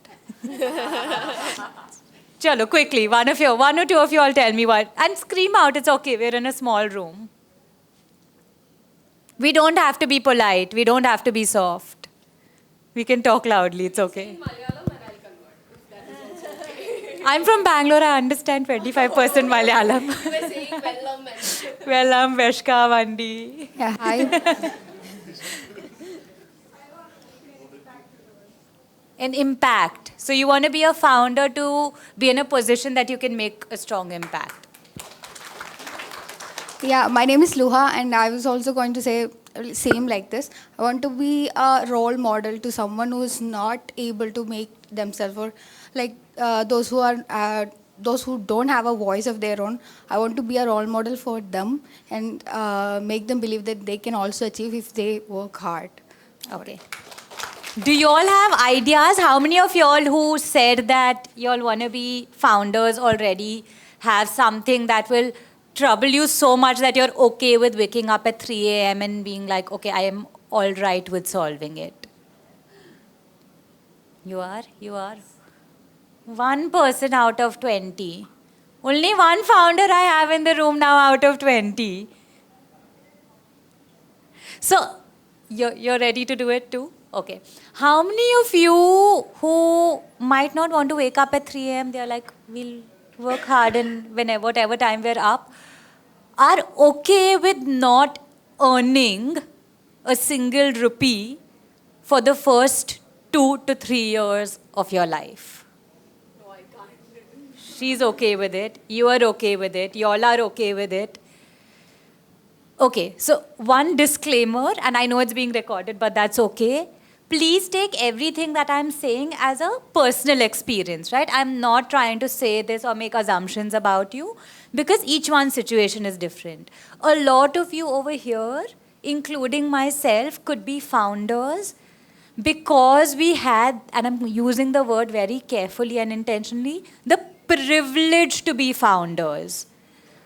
Chalo, quickly, one or two of you all tell me what. And scream out, it's okay, we're in a small room. We don't have to be polite. We don't have to be soft. We can talk loudly. It's okay. I'm from Bangalore. I understand 25% Malayalam. You were saying Vellam and Vellam, Veshka, Vandi. Yeah, hi. An impact. So you want to be a founder to be in a position that you can make a strong impact. Yeah, my name is Luha, and I was also going to say same like this. I want to be a role model to someone who is not able to make themselves, or like those who don't have a voice of their own. I want to be a role model for them and make them believe that they can also achieve if they work hard. Okay. Do you all have ideas? How many of you all who said that you all want to be founders already have something that will trouble you so much that you're okay with waking up at 3 a.m. and being like, okay, I am all right with solving it? You are? You are? One person out of 20. Only one founder I have in the room now out of 20. So, you're ready to do it too? Okay. How many of you who might not want to wake up at 3 a.m., they're like, we'll work hard and whatever time we're up, are okay with not earning a single rupee for the first 2 to 3 years of your life? No, I can't. She's okay with it. You are okay with it. Y'all are okay with it. Okay, so one disclaimer, and I know it's being recorded, but that's okay. Please take everything that I'm saying as a personal experience, right? I'm not trying to say this or make assumptions about you because each one's situation is different. A lot of you over here, including myself, could be founders because we had, and I'm using the word very carefully and intentionally, the privilege to be founders,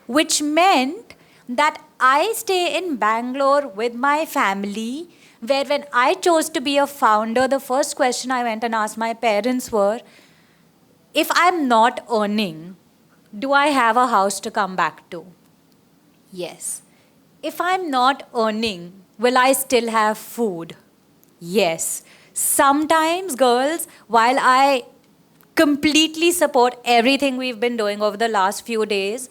which meant that I stay in Bangalore with my family, where when I chose to be a founder, the first question I went and asked my parents were, if I'm not earning, do I have a house to come back to? Yes. If I'm not earning, will I still have food? Yes. Sometimes, girls, while I completely support everything we've been doing over the last few days,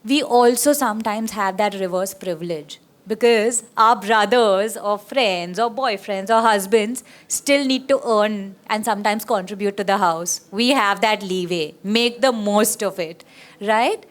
we also sometimes have that reverse privilege. Because our brothers or friends or boyfriends or husbands still need to earn and sometimes contribute to the house. We have that leeway. Make the most of it, right?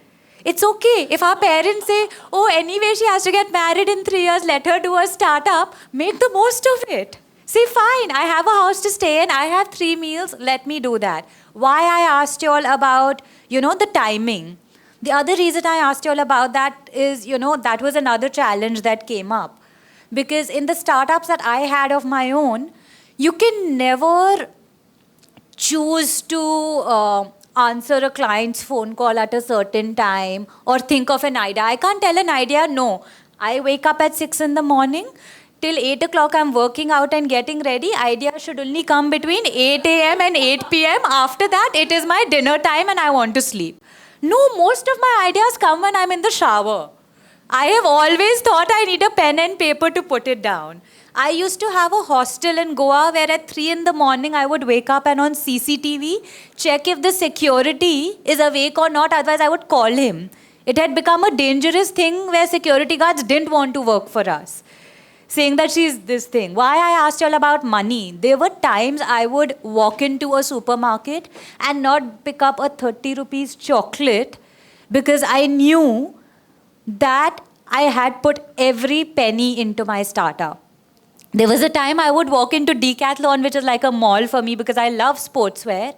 It's okay. If our parents say, oh, anyway, she has to get married in 3 years, let her do a startup, make the most of it. Say, fine, I have a house to stay in, I have 3 meals, let me do that. Why I asked you all about, the timing. The other reason I asked you all about that is, that was another challenge that came up. Because in the startups that I had of my own, you can never choose to answer a client's phone call at a certain time or think of an idea. I can't tell an idea, no. I wake up at 6 in the morning. Till 8 o'clock, I'm working out and getting ready. Idea should only come between 8 a.m. and 8 p.m. After that, it is my dinner time and I want to sleep. No, most of my ideas come when I'm in the shower. I have always thought I need a pen and paper to put it down. I used to have a hostel in Goa where at 3 in the morning I would wake up and on CCTV check if the security is awake or not, otherwise I would call him. It had become a dangerous thing where security guards didn't want to work for us, saying that she's this thing. Why I asked you all about money? There were times I would walk into a supermarket and not pick up a 30 rupees chocolate because I knew that I had put every penny into my startup. There was a time I would walk into Decathlon, which is like a mall for me because I love sportswear.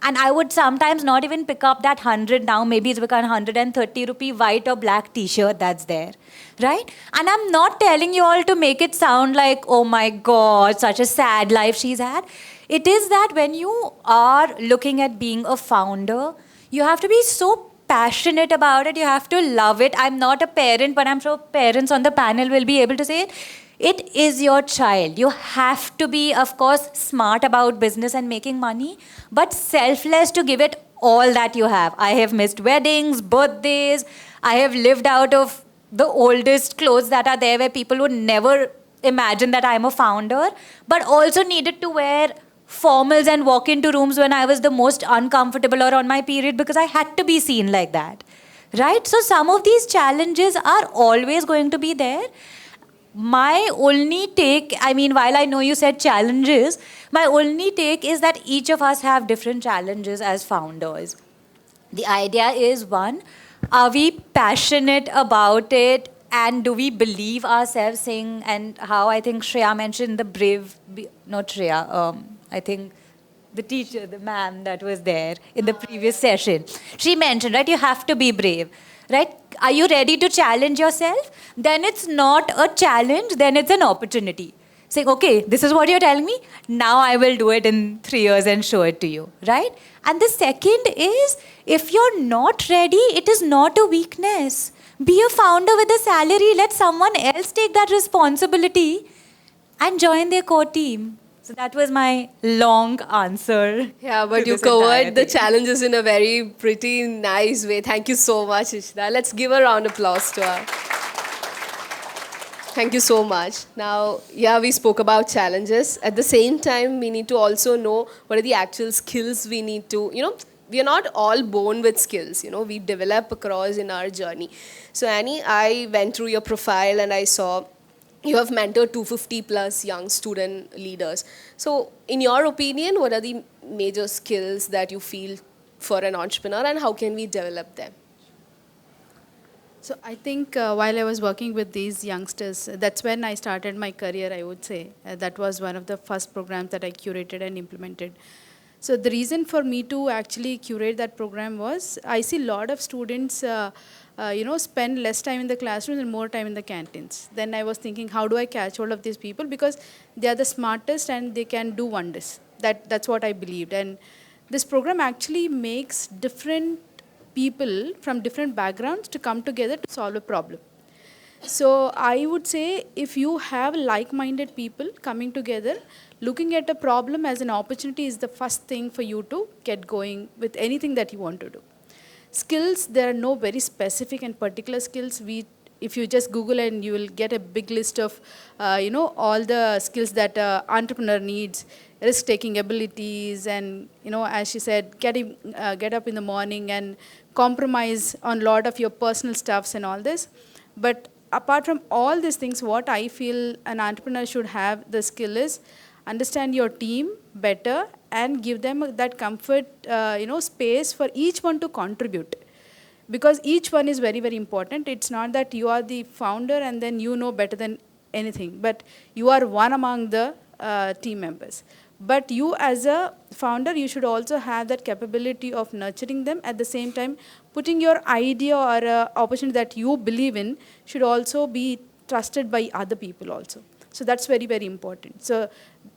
And I would sometimes not even pick up that 100 now, maybe it's become 130 rupee white or black t-shirt that's there, right? And I'm not telling you all to make it sound like, oh my God, such a sad life she's had. It is that when you are looking at being a founder, you have to be so passionate about it, you have to love it. I'm not a parent, but I'm sure parents on the panel will be able to say it. It is your child. You have to be, of course, smart about business and making money, but selfless to give it all that you have. I have missed weddings, birthdays. I have lived out of the oldest clothes that are there where people would never imagine that I'm a founder, but also needed to wear formals and walk into rooms when I was the most uncomfortable or on my period because I had to be seen like that. Right? So some of these challenges are always going to be there. My only take, I mean, while I know you said challenges, my only take is that each of us have different challenges as founders. The idea is, one, are we passionate about it and do we believe ourselves saying, and how I think Shreya mentioned the brave, not Shreya, I think the teacher, the ma'am that was there in the previous session, she mentioned, right, you have to be brave, right? Are you ready to challenge yourself? Then it's not a challenge, then it's an opportunity. Saying, okay, this is what you're telling me, now I will do it in 3 years and show it to you, right? And the second is, if you're not ready, it is not a weakness. Be a founder with a salary, let someone else take that responsibility and join their core team. So that was my long answer. Yeah, but you covered the challenges in a very pretty nice way. Thank you so much, Ishita. Let's give a round of applause to her. Thank you so much. Now, yeah, we spoke about challenges. At the same time, we need to also know what are the actual skills we need to, we are not all born with skills, we develop across in our journey. So Annie, I went through your profile and I saw you have mentored 250 plus young student leaders. So in your opinion, what are the major skills that you feel for an entrepreneur and how can we develop them? So I think while I was working with these youngsters, that's when I started my career, I would say. That was one of the first programs that I curated and implemented. So the reason for me to actually curate that program was I see a lot of students spend less time in the classroom and more time in the canteens. Then I was thinking, how do I catch hold of these people? Because they are the smartest and they can do wonders. That's what I believed. And this program actually makes different people from different backgrounds to come together to solve a problem. So I would say if you have like-minded people coming together, looking at a problem as an opportunity is the first thing for you to get going with anything that you want to do. Skills, there are no very specific and particular skills. If you just Google and you will get a big list of, all the skills that an entrepreneur needs, risk-taking abilities, and, as she said, get up in the morning and compromise on a lot of your personal stuffs and all this. But apart from all these things, what I feel an entrepreneur should have the skill is understand your team better and give them that comfort, space for each one to contribute. Because each one is very, very important. It's not that you are the founder and then you know better than anything, but you are one among the team members. But you as a founder, you should also have that capability of nurturing them. At the same time, putting your idea or opportunity that you believe in should also be trusted by other people also. So that's very, very important. So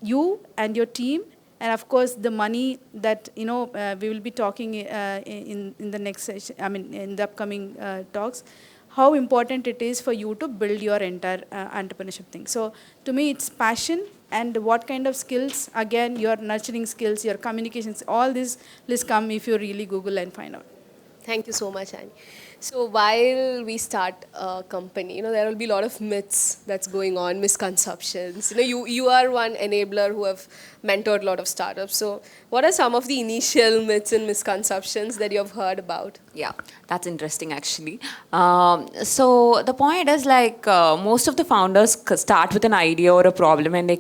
you and your team, and of course the money that we will be talking in the next session, in the upcoming talks, how important it is for you to build your entire entrepreneurship thing. So to me, it's passion and what kind of skills, again, your nurturing skills, your communications, all these lists come if you really Google and find out. Thank you so much, Annie. So while we start a company, there will be a lot of myths that's going on, misconceptions. You are one enabler who have mentored a lot of startups. So what are some of the initial myths and misconceptions that you have heard about? Yeah, that's interesting actually. So the point is most of the founders start with an idea or a problem and they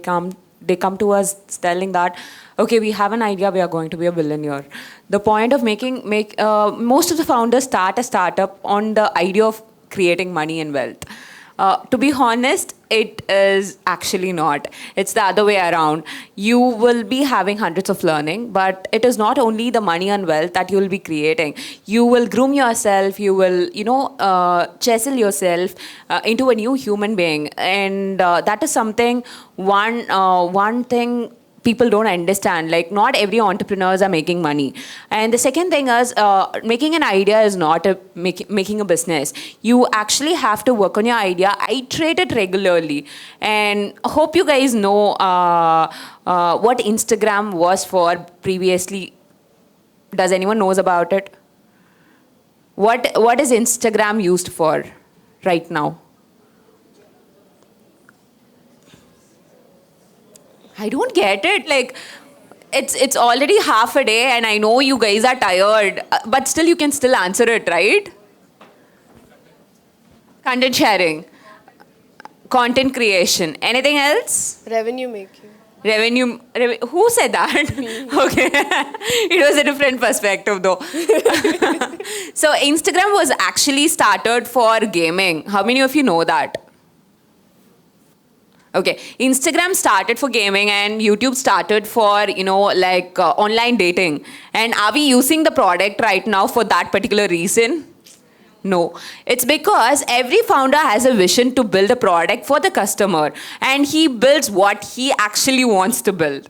come to us telling that, okay, we have an idea, we are going to be a billionaire. The point of most of the founders start a startup on the idea of creating money and wealth. To be honest, it is actually not. It's the other way around. You will be having hundreds of learning, but it is not only the money and wealth that you will be creating. You will groom yourself, you will, chisel yourself into a new human being. And that is something, one thing people don't understand. Not every entrepreneurs are making money. And the second thing is, making an idea is not making a business. You actually have to work on your idea, iterate it regularly. And I hope you guys know what Instagram was for previously. Does anyone knows about it? What is Instagram used for? right now? I don't get it. Like, it's already half a day, and I know you guys are tired, but still you can still answer it, right? Content sharing, content creation. Anything else? Revenue making. Who said that? Okay. It was a different perspective though. So Instagram was actually started for gaming. How many of you know that? Okay, Instagram started for gaming and YouTube started for, online dating. And are we using the product right now for that particular reason? No, it's because every founder has a vision to build a product for the customer, and he builds what he actually wants to build.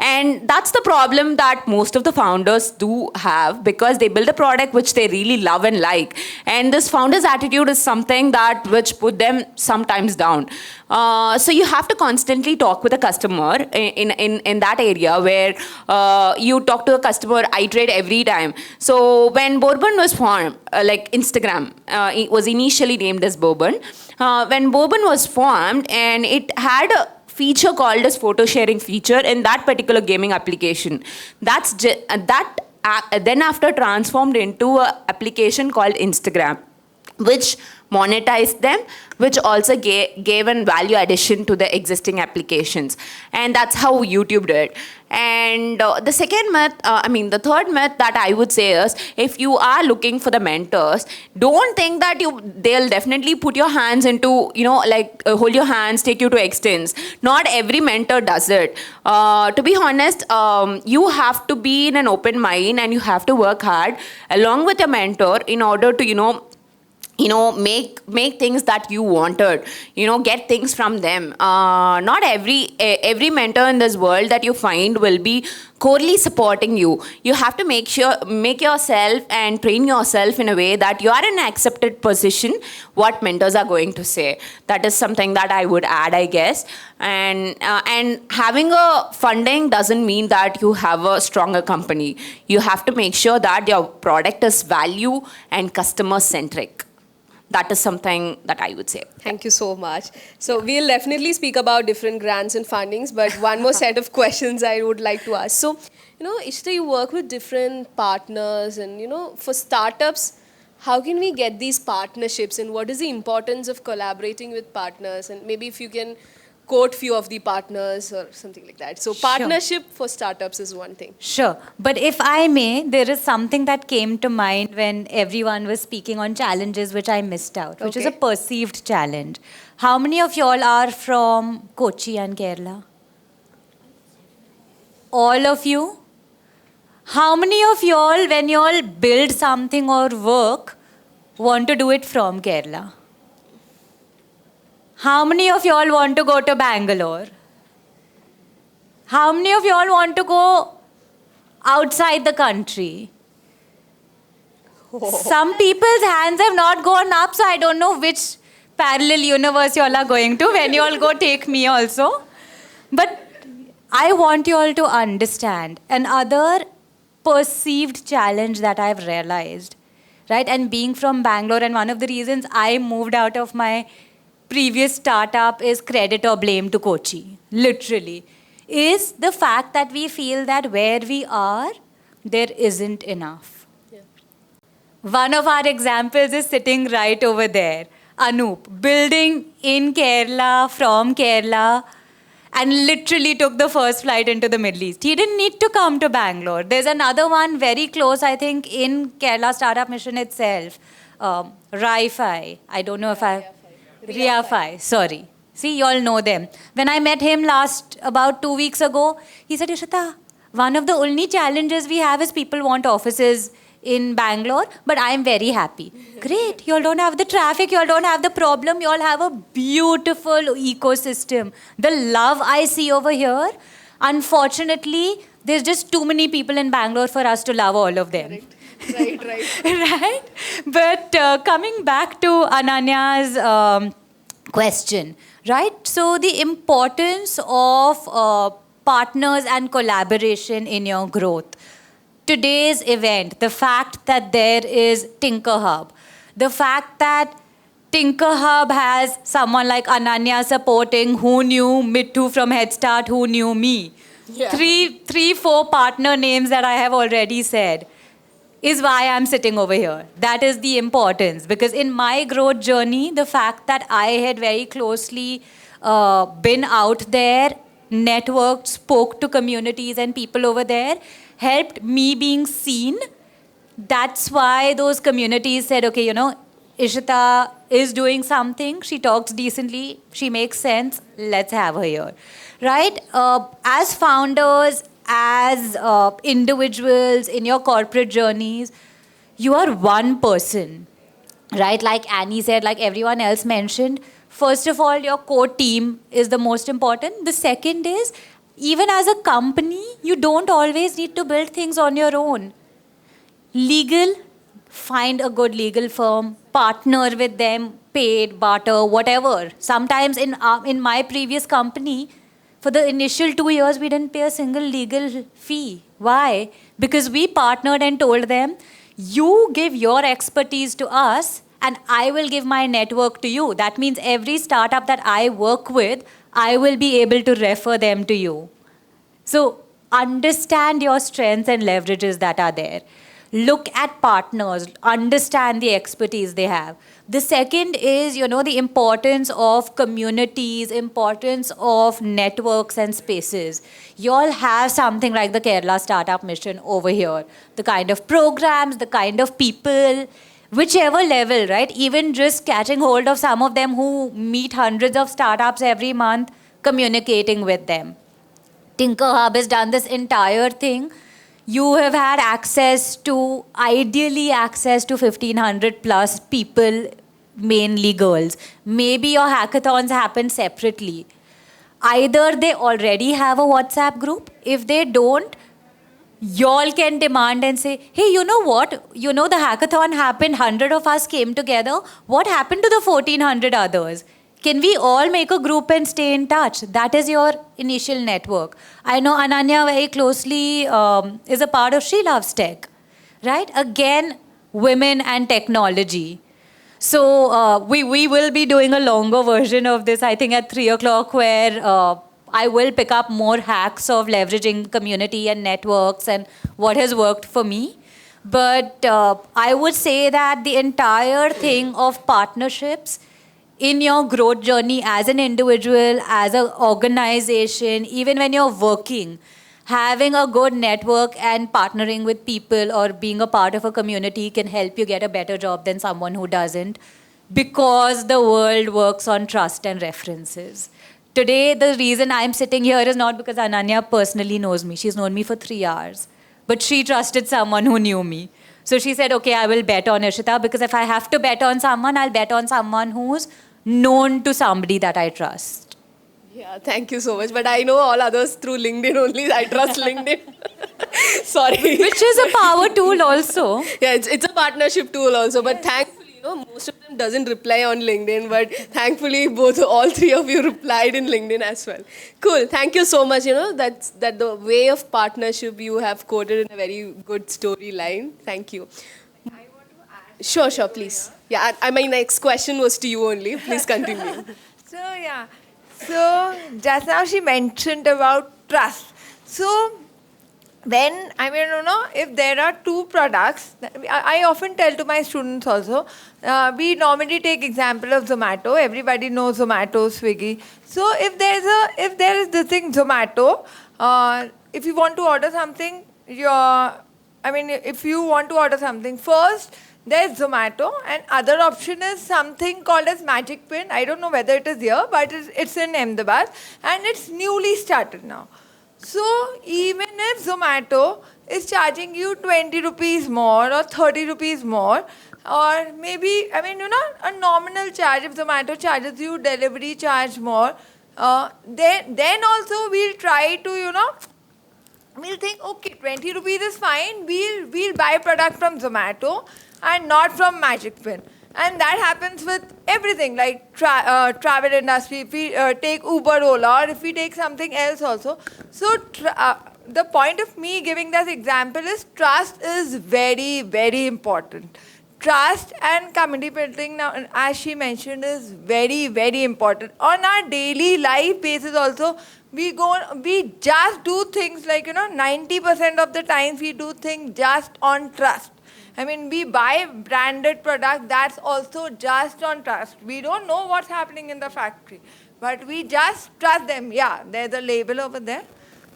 And that's the problem that most of the founders do have, because they build a product which they really love and like. And this founder's attitude is something that which put them sometimes down. So you have to constantly talk with a customer in that area where you talk to a customer, iterate every time. So when Bourbon was formed, like Instagram, it was initially named as Bourbon. When Bourbon was formed, and it had a feature called as photo sharing feature in that particular gaming application. Then after transformed into an application called Instagram, which monetized them, which also gave a value addition to the existing applications. And that's how YouTube did. And the third myth that I would say is, if you are looking for the mentors, don't think that they'll definitely put your hands into, hold your hands, take you to extents. Not every mentor does it. To be honest, you have to be in an open mind, and you have to work hard along with your mentor in order to, make things that you wanted, get things from them. Not every mentor in this world that you find will be corely supporting you. You have to make yourself and train yourself in a way that you are in an accepted position what mentors are going to say. That is something that I would add, I guess. And having a funding doesn't mean that you have a stronger company. You have to make sure that your product is value and customer centric. That is something that I would say. Thank you so much. So we'll definitely speak about different grants and fundings, but one more set of questions I would like to ask. So, Ishita, you work with different partners, and, for startups, how can we get these partnerships, and what is the importance of collaborating with partners? And maybe if you can quote few of the partners or something like that. So partnership for startups is one thing. Sure. But if I may, there is something that came to mind when everyone was speaking on challenges which I missed out, which is a perceived challenge. How many of y'all are from Kochi and Kerala? All of you? How many of y'all, when y'all build something or work, want to do it from Kerala? How many of y'all want to go to Bangalore? How many of y'all want to go outside the country? Some people's hands have not gone up, so I don't know which parallel universe y'all are going to. When y'all go, take me also. But I want you all to understand another perceived challenge that I've realized, right? And being from Bangalore, and one of the reasons I moved out of my previous startup is credit or blame to Kochi, literally, is the fact that we feel that where we are, there isn't enough. Yeah. One of our examples is sitting right over there. Anup, building in Kerala, from Kerala, and literally took the first flight into the Middle East. He didn't need to come to Bangalore. There's another one very close, I think, in Kerala Startup Mission itself. Rai-Fi. I don't know if Ria-Fi, sorry. See, you all know them. When I met him about 2 weeks ago, he said, Ishita, one of the only challenges we have is people want offices in Bangalore, but I'm very happy. Great, you all don't have the traffic, you all don't have the problem, you all have a beautiful ecosystem. The love I see over here, unfortunately, there's just too many people in Bangalore for us to love all of them. Right. Right? But coming back to Ananya's question, right? So the importance of partners and collaboration in your growth. Today's event, the fact that there is Tinkerhub, the fact that Tinkerhub has someone like Ananya supporting, who knew Mittu from Head Start, who knew me. Yeah. Three, four partner names that I have already said is why I'm sitting over here. That is the importance. Because in my growth journey, the fact that I had very closely been out there, networked, spoke to communities and people over there, helped me being seen. That's why those communities said, okay, you know, Ishita is doing something, she talks decently, she makes sense, let's have her here. Right? As founders, as individuals in your corporate journeys, you are one person. Right? Like Annie said, like everyone else mentioned, first of all, your core team is the most important. The second is, even as a company, you don't always need to build things on your own. Legal, find a good legal firm, partner with them, paid, barter, whatever. Sometimes in my previous company, for the initial 2 years, we didn't pay a single legal fee. Why? Because we partnered and told them, you give your expertise to us and I will give my network to you. That means every startup that I work with, I will be able to refer them to you. So understand your strengths and leverages that are there. Look at partners, understand the expertise they have. The second is, you know, the importance of communities, importance of networks and spaces. You all have something like the Kerala Startup Mission over here. The kind of programs, the kind of people, whichever level, right? Even just catching hold of some of them who meet hundreds of startups every month, communicating with them. Tinkerhub has done this entire thing. You have had ideally access to 1,500 plus people, mainly girls. Maybe your hackathons happen separately. Either they already have a WhatsApp group. If they don't, y'all can demand and say, hey, you know what? You know the hackathon happened, 100 of us came together. What happened to the 1,400 others? Can we all make a group and stay in touch? That is your initial network. I know Ananya very closely is a part of She Loves Tech, right? Again, women and technology. So we will be doing a longer version of this, I think at 3 o'clock, where I will pick up more hacks of leveraging community and networks and what has worked for me. But I would say that the entire thing of partnerships in your growth journey as an individual, as an organization, even when you're working, having a good network and partnering with people or being a part of a community can help you get a better job than someone who doesn't, because the world works on trust and references. Today, the reason I'm sitting here is not because Ananya personally knows me. She's known me for 3 hours. But she trusted someone who knew me. So she said, okay, I will bet on Ishita, because if I have to bet on someone, I'll bet on someone who's known to somebody that I trust. Yeah, thank you so much. But I know all others through LinkedIn only. I trust LinkedIn. Sorry. Which is a power tool also. Yeah, it's a partnership tool also. But thankfully, you know, most of them doesn't reply on LinkedIn. But thankfully, all three of you replied in LinkedIn as well. Cool. Thank you so much. You know, that the way of partnership you have quoted in a very good storyline. Thank you. Sure, please. Yeah, my next question was to you only. Please continue. So just now she mentioned about trust. So when, if there are two products, I often tell to my students also, we normally take example of Zomato. Everybody knows Zomato, Swiggy. So if there is this thing Zomato, if you want to order something, if you want to order something, first there's Zomato, and other option is something called as Magic Pin. I don't know whether it is here, but it's in Ahmedabad, and it's newly started now. So even if Zomato is charging you 20 rupees more or 30 rupees more, or maybe, a nominal charge, if Zomato charges you delivery charge more, then also we'll try to, we'll think, okay, 20 rupees is fine, we'll buy product from Zomato and not from Magic Pin. And that happens with everything, like travel industry, if we take Uber, Ola, or if we take something else also. So the point of me giving this example is trust is very, very important. trust and community building, now, as she mentioned, is very, very important. On our daily life basis also, we just do things like, 90% of the times we do things just on trust. I mean, we buy branded products, that's also just on trust. We don't know what's happening in the factory, but we just trust them. Yeah, there's a label over there.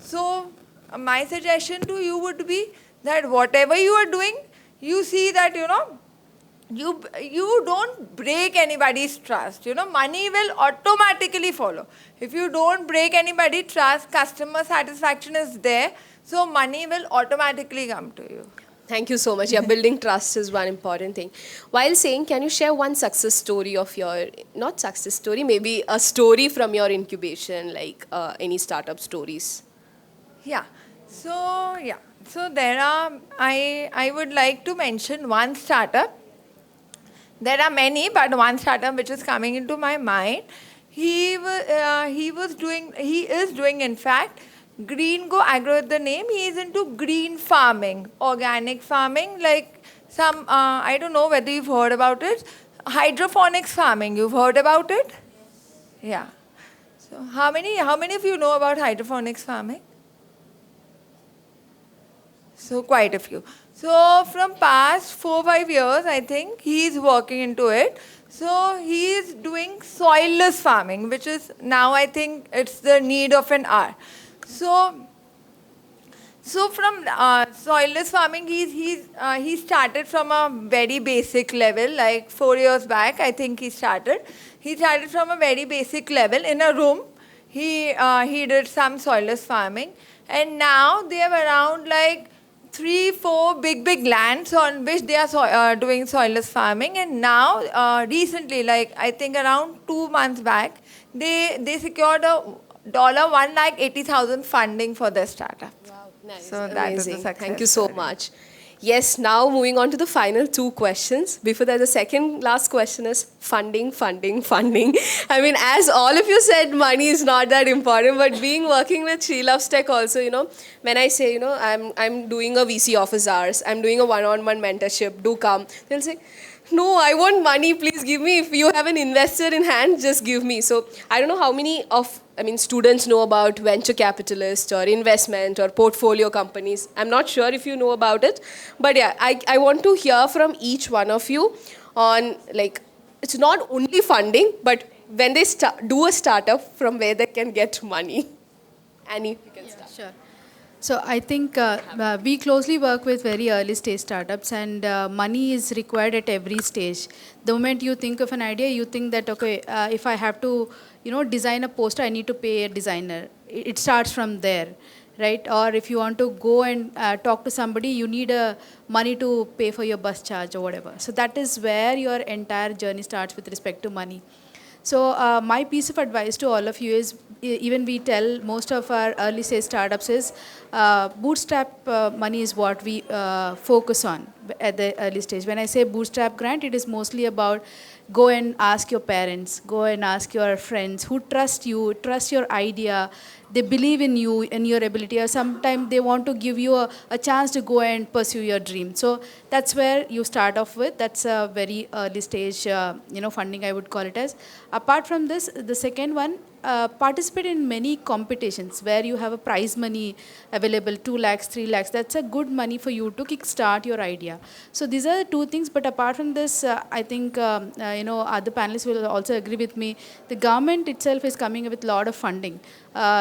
So my suggestion to you would be that whatever you are doing, you see that, you don't break anybody's trust. Money will automatically follow. If you don't break anybody's trust, customer satisfaction is there, so money will automatically come to you. Thank you so much. Yeah, building trust is one important thing. While saying, can you share one success story of your, not success story, maybe a story from your incubation, like any startup stories? Yeah. So there are, I would like to mention one startup. There are many, but one startup which is coming into my mind. He is doing, in fact, Green Go Agro is the name. He is into green farming, organic farming, like some, I don't know whether you've heard about it. Hydroponics farming, you've heard about it? Yeah. So how many of you know about hydroponics farming? So quite a few. So from past 4-5 years, I think, he is working into it. So he is doing soilless farming, which is now, I think, it's the need of an hour. So from soilless farming, he started from a very basic level, like 4 years back, I think he started. He started from a very basic level in a room. He did some soilless farming, and now they have around like 3-4 big lands on which they are doing soilless farming. And now recently, like I think around 2 months back, they secured a $180,000 funding for their startup. Wow, nice. So amazing. that is a success. Thank you so much. Yes, now moving on to the final 2 questions. Before that, the second last question is funding. I mean, as all of you said, money is not that important, but working with She Loves Tech also, when I say, I'm doing a VC office hours, I'm doing a one-on-one mentorship, do come. They'll say, no, I want money, please give me. If you have an investor in hand, just give me. So I don't know how many students know about venture capitalists or investment or portfolio companies. I'm not sure if you know about it. But yeah, I want to hear from each one of you on, like, it's not only funding, but when they do a startup, from where they can get money. Annie, you can start. Sure. So I think we closely work with very early stage startups, and money is required at every stage. The moment you think of an idea, you think that, okay, if I have to, design a poster, I need to pay a designer. It starts from there, right? Or if you want to go and talk to somebody, you need money to pay for your bus charge or whatever. So that is where your entire journey starts with respect to money. So my piece of advice to all of you is, even we tell most of our early stage startups is, bootstrap money is what we focus on at the early stage. When I say bootstrap grant, it is mostly about go and ask your parents, go and ask your friends who trust you, trust your idea, they believe in you and your ability, or sometimes they want to give you a chance to go and pursue your dream. So that's where you start off with. That's a very early stage funding, I would call it as. Apart from this, the second one, participate in many competitions where you have a prize money available, 2 lakhs, 3 lakhs. That's a good money for you to kickstart your idea. So these are the 2 things. But apart from this, I think other panelists will also agree with me. The government itself is coming up with a lot of funding.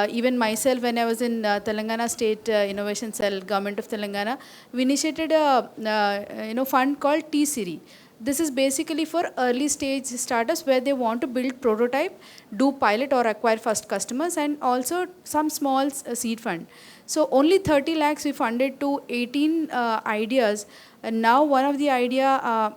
Even myself, when I was in Telangana State Innovation Cell, Government of Telangana, we initiated a fund called T-Siri. This is basically for early stage startups where they want to build prototype, do pilot or acquire first customers, and also some small seed fund. So only 30 lakhs we funded to 18 ideas. And now one of the idea,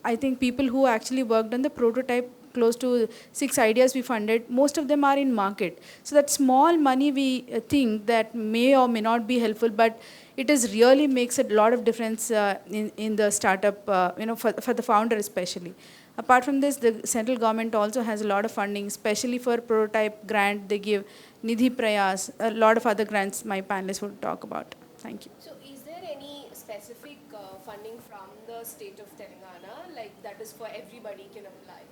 I think people who actually worked on the prototype, close to 6 ideas we funded, most of them are in market. So that small money we think that may or may not be helpful, but it is really makes a lot of difference in the startup, for the founder especially. Apart from this, the central government also has a lot of funding, especially for prototype grant. They give Nidhi Prayas, a lot of other grants my panelists will talk about. Thank you. So is there any specific funding from the state of Telangana, like that is for everybody can apply?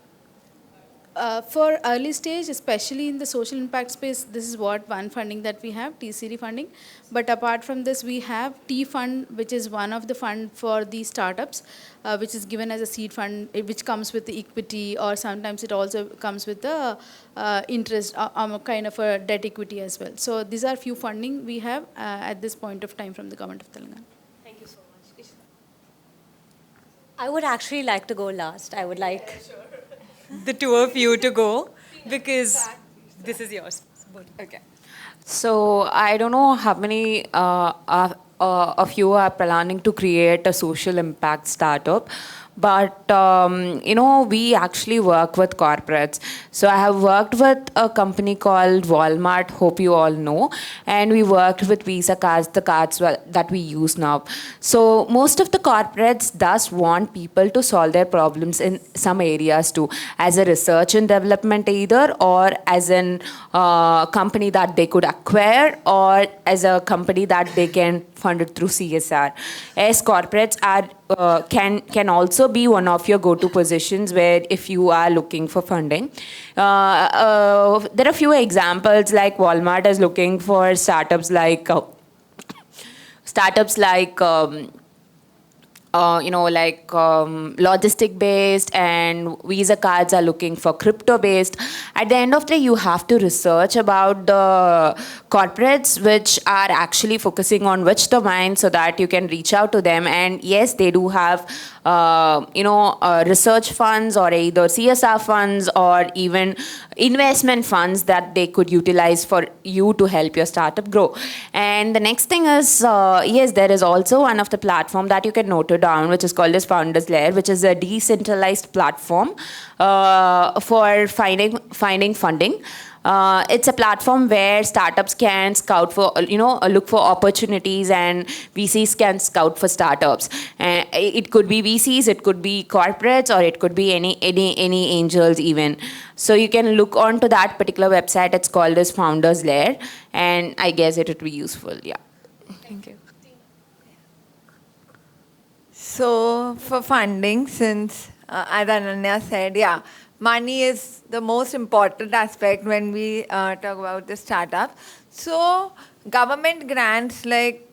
For early stage, especially in the social impact space, this is what one funding that we have, TCD funding. But apart from this, we have T fund, which is one of the fund for the startups, which is given as a seed fund, which comes with the equity, or sometimes it also comes with the interest, kind of a debt equity as well. So these are few funding we have at this point of time from the government of Telangana. Thank you so much. I would actually like to go last. I would like the two of you to go because this is yours. Okay. So I don't know how many of you are planning to create a social impact startup, but we actually work with corporates. So I have worked with a company called Walmart, hope you all know, and we worked with Visa cards, the cards that we use now. So most of the corporates does want people to solve their problems in some areas too, as a research and development either, or as an company that they could acquire, or as a company that they can fund it through CSR. As corporates are can also be one of your go-to positions where if you are looking for funding. There are a few examples, like Walmart is looking for startups like logistic based, and Visa cards are looking for crypto based. At the end of the day, you have to research about the corporates which are actually focusing on which domain, so that you can reach out to them. And yes, they do have research funds, or either CSR funds, or even investment funds that they could utilize for you to help your startup grow. And the next thing is, yes, there is also one of the platform that you can note it down, which is called as Founders Layer, which is a decentralized platform for finding funding. It's a platform where startups can scout for, look for opportunities, and VCs can scout for startups. It could be VCs, it could be corporates, or it could be any angels even. So you can look onto that particular website. It's called as Founders Layer, and I guess it would be useful. Yeah. Thank you. So for funding, since as Ananya said, yeah, money is the most important aspect when we talk about the startup. So government grants, like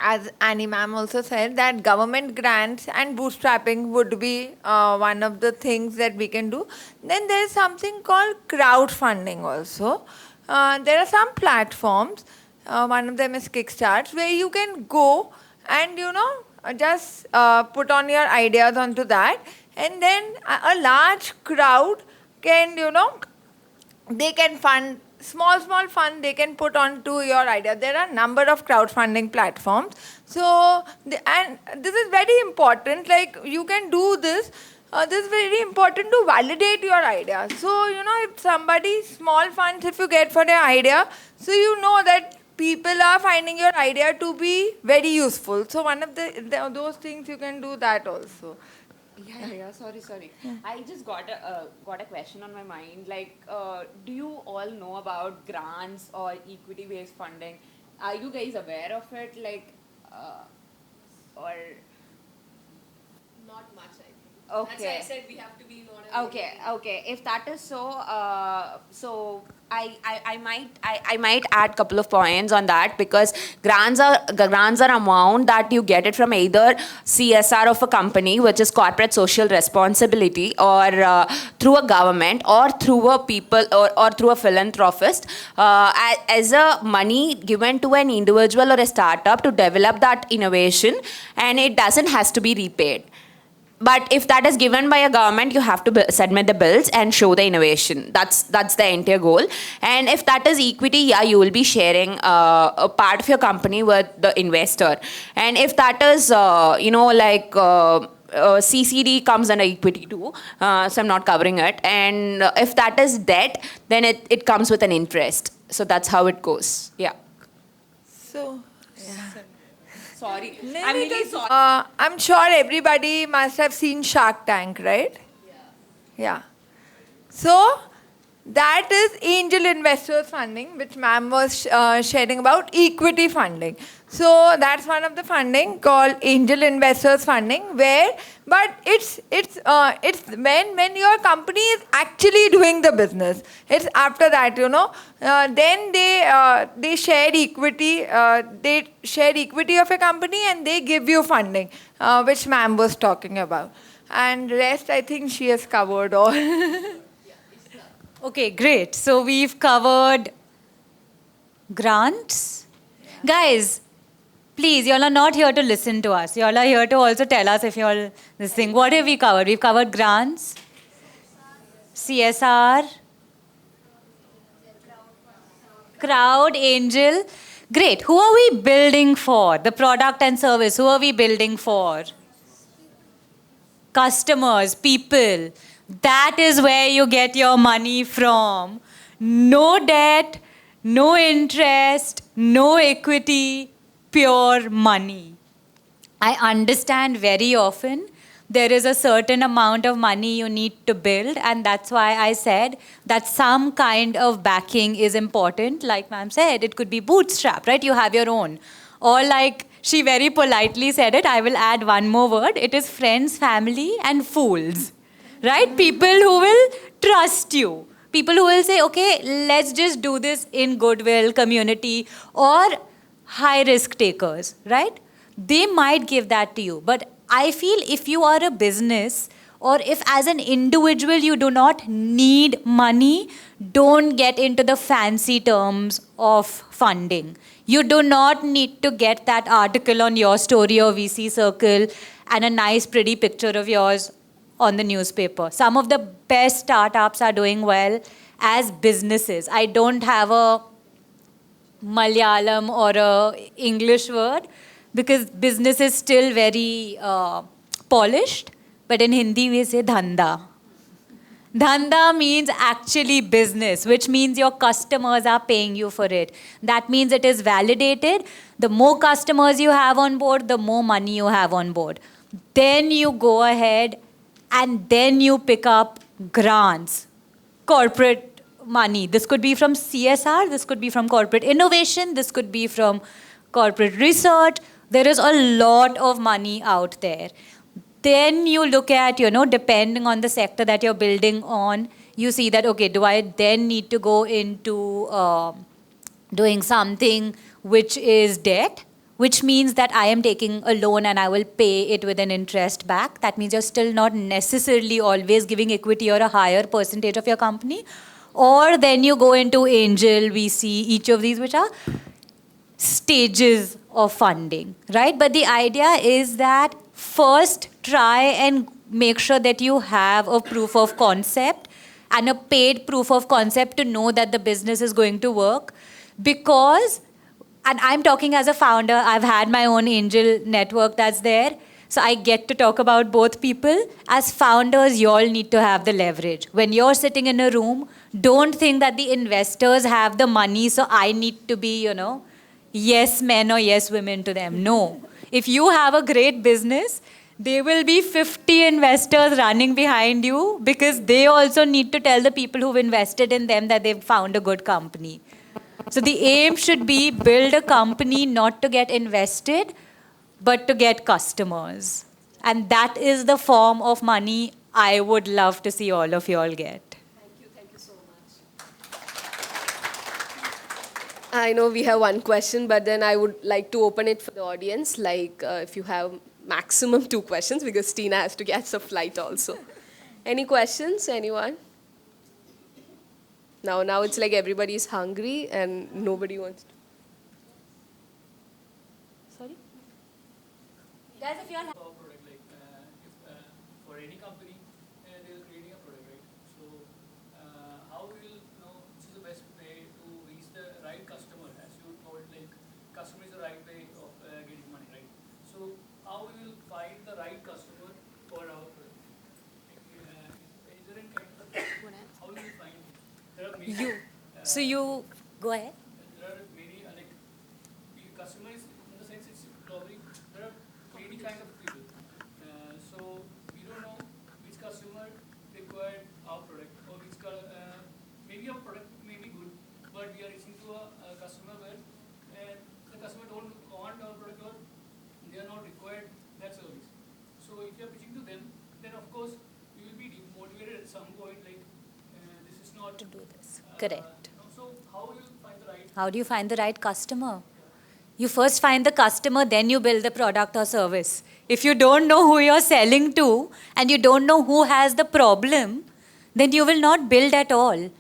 as Annie ma'am also said, that government grants and bootstrapping would be one of the things that we can do. Then there is something called crowdfunding also. There are some platforms, one of them is Kickstart, where you can go and just put on your ideas onto that, and then a large crowd can, they can fund, small fund they can put onto your idea. There are a number of crowdfunding platforms. So, and this is very important, like you can do this. This is very important to validate your idea. So, if somebody, small funds if you get for their idea, so you know that people are finding your idea to be very useful. So one of those things you can do that also. Yeah. Sorry. Yeah. I just got a question on my mind. Like, do you all know about grants or equity-based funding? Are you guys aware of it? Like, or Not much, I think. Okay. That's why I said we have to be not. Okay. If that is so, so I might add couple of points on that, because grants are amount that you get it from either CSR of a company, which is corporate social responsibility, or through a government, or through a people, or through a philanthropist, as a money given to an individual or a startup to develop that innovation, and it doesn't has to be repaid. But if that is given by a government, you have to submit the bills and show the innovation. That's the entire goal. And if that is equity, yeah, you will be sharing a part of your company with the investor. And if that is, CCD comes under equity too, so I'm not covering it. And if that is debt, then it comes with an interest. So that's how it goes. Yeah. So, yeah. Sorry. I'm really sorry. I'm sure everybody must have seen Shark Tank, right? Yeah. So, that is angel investors funding, which ma'am was sharing about equity funding. So that's one of the funding called angel investors funding, but it's when your company is actually doing the business. It's after that, then they share equity. They share equity of a company and they give you funding, which ma'am was talking about. And rest, I think she has covered all. Okay, great. So we've covered grants. Guys, please, y'all are not here to listen to us. Y'all are here to also tell us if y'all this thing. What have we covered? We've covered grants, CSR, crowd, angel. Great. Who are we building for? The product and service. Who are we building for? Customers, people. That is where you get your money from. No debt, no interest, no equity, pure money. I understand very often there is a certain amount of money you need to build, and that's why I said that some kind of backing is important. Like ma'am said, it could be bootstrap, right? You have your own. Or like she very politely said it, I will add one more word. It is friends, family, and fools, right? People who will trust you. People who will say, okay, let's just do this in goodwill, community, or high risk takers, right? They might give that to you. But I feel if you are a business or if as an individual you do not need money, don't get into the fancy terms of funding. You do not need to get that article on your story or VC circle and a nice pretty picture of yours on the newspaper. Some of the best startups are doing well as businesses. I don't have a Malayalam or a English word because business is still very polished. But in Hindi we say dhanda. Dhanda means actually business, which means your customers are paying you for it. That means it is validated. The more customers you have on board, the more money you have on board. Then you go ahead and then you pick up grants, corporate money. This could be from CSR, this could be from corporate innovation, this could be from corporate research. There is a lot of money out there. Then you look at, depending on the sector that you're building on, you see that, okay, do I then need to go into doing something which is debt, which means that I am taking a loan and I will pay it with an interest back. That means you're still not necessarily always giving equity or a higher percentage of your company. Or then you go into angel, VC, each of these which are stages of funding, right? But the idea is that first try and make sure that you have a proof of concept and a paid proof of concept to know that the business is going to work. Because, and I'm talking as a founder, I've had my own angel network that's there. So I get to talk about both people. As founders, you all need to have the leverage. When you're sitting in a room, don't think that the investors have the money, so I need to be, yes men or yes women to them. No. If you have a great business, there will be 50 investors running behind you because they also need to tell the people who've invested in them that they've found a good company. So the aim should be build a company not to get invested, but to get customers. And that is the form of money I would love to see all of you all get. Thank you so much. I know we have one question, but then I would like to open it for the audience, if you have maximum 2 questions, because Tina has to catch a flight also. Any questions, anyone? Now it's like everybody is hungry and nobody wants to. Sorry? Guys, if you all For any company, they're creating a product, right? So, how will you know which is the best way to reach the right customer? As you told, customer is the right way of getting money, right? So, how will you find the right customer for our product? Is there any kind of how will you find it? There are many. So you go ahead. There are many customers in the sense it's globally. There are many kind of people. So we don't know which customer required our product or which maybe our product may be good, but we are reaching to a customer where the customer don't want our to do this. Correct. How do you find the right customer? You first find the customer, then you build the product or service. If you don't know who you're selling to and you don't know who has the problem, then you will not build at all.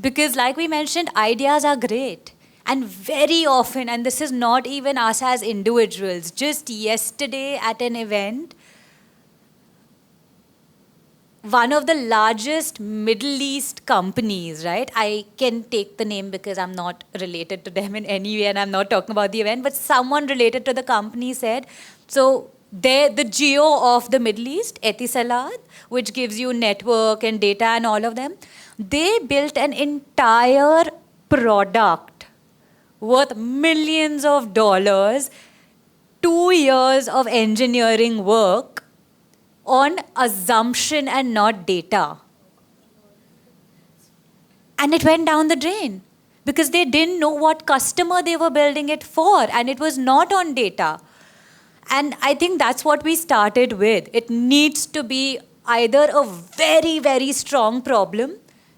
Because like we mentioned, ideas are great. And very often, and this is not even us as individuals, just yesterday at an event, one of the largest Middle East companies, right? I can take the name because I'm not related to them in any way and I'm not talking about the event, but someone related to the company said, so the geo of the Middle East, Etisalat, which gives you network and data and all of them, they built an entire product worth millions of dollars, 2 years of engineering work on assumption and not data. And it went down the drain because they didn't know what customer they were building it for, and it was not on data. And I think that's what we started with. It needs to be either a very, very strong problem,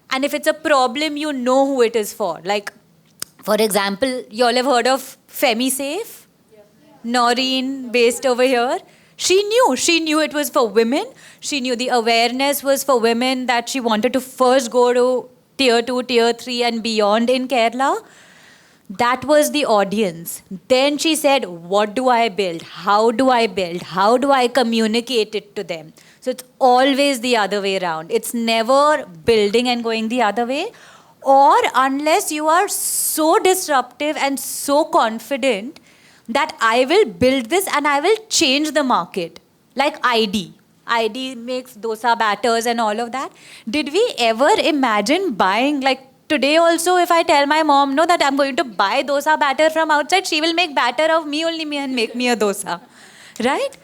and if it's a problem, you know who it is for. Like, for example, you all have heard of FemiSafe? Noreen, based over here. She knew it was for women. She knew the awareness was for women, that she wanted to first go to tier 2, tier 3 and beyond in Kerala. That was the audience. Then she said, what do I build? How do I build? How do I communicate it to them? So it's always the other way around. It's never building and going the other way. Or unless you are so disruptive and so confident that I will build this and I will change the market. Like ID. ID makes dosa batters and all of that. Did we ever imagine buying, like today also, if I tell my mom, no, that I'm going to buy dosa batter from outside, she will make batter of me only and make me a dosa. Right?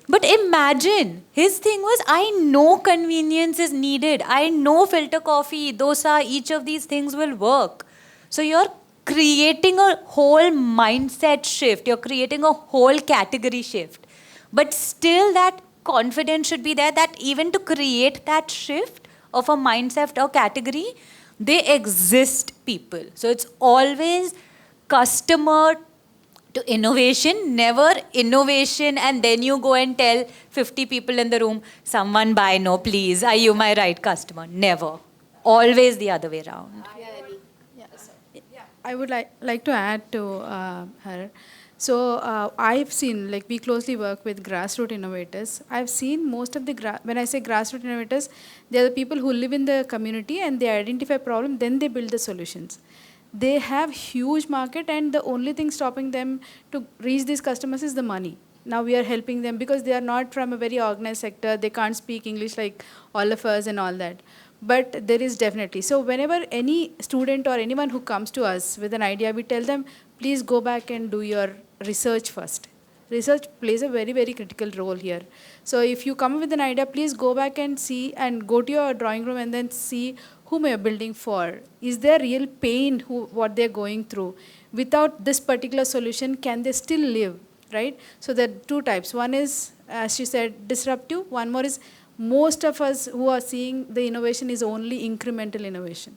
But imagine, his thing was, I know convenience is needed. I know filter coffee, dosa, each of these things will work. So you're creating a whole mindset shift. You're creating a whole category shift. But still that confidence should be there that even to create that shift of a mindset or category, they exist people. So it's always customer to innovation, never innovation and then you go and tell 50 people in the room, someone buy, no please, are you my right customer? Never. Always the other way around. I would like to add to her. So I've seen, like we closely work with grassroots innovators. I've seen most of the, when I say grassroots innovators, they are the people who live in the community and they identify problem, then they build the solutions. They have huge market and the only thing stopping them to reach these customers is the money. Now we are helping them because they are not from a very organized sector. They can't speak English like all of us and all that. But there is definitely. So whenever any student or anyone who comes to us with an idea, we tell them, please go back and do your research first. Research plays a very, very critical role here. So if you come with an idea, please go back and see and go to your drawing room and then see whom you're building for. Is there real pain, what they're going through? Without this particular solution, can they still live, right? So there are two types. One is, as she said, disruptive. One more is, most of us who are seeing the innovation is only incremental innovation.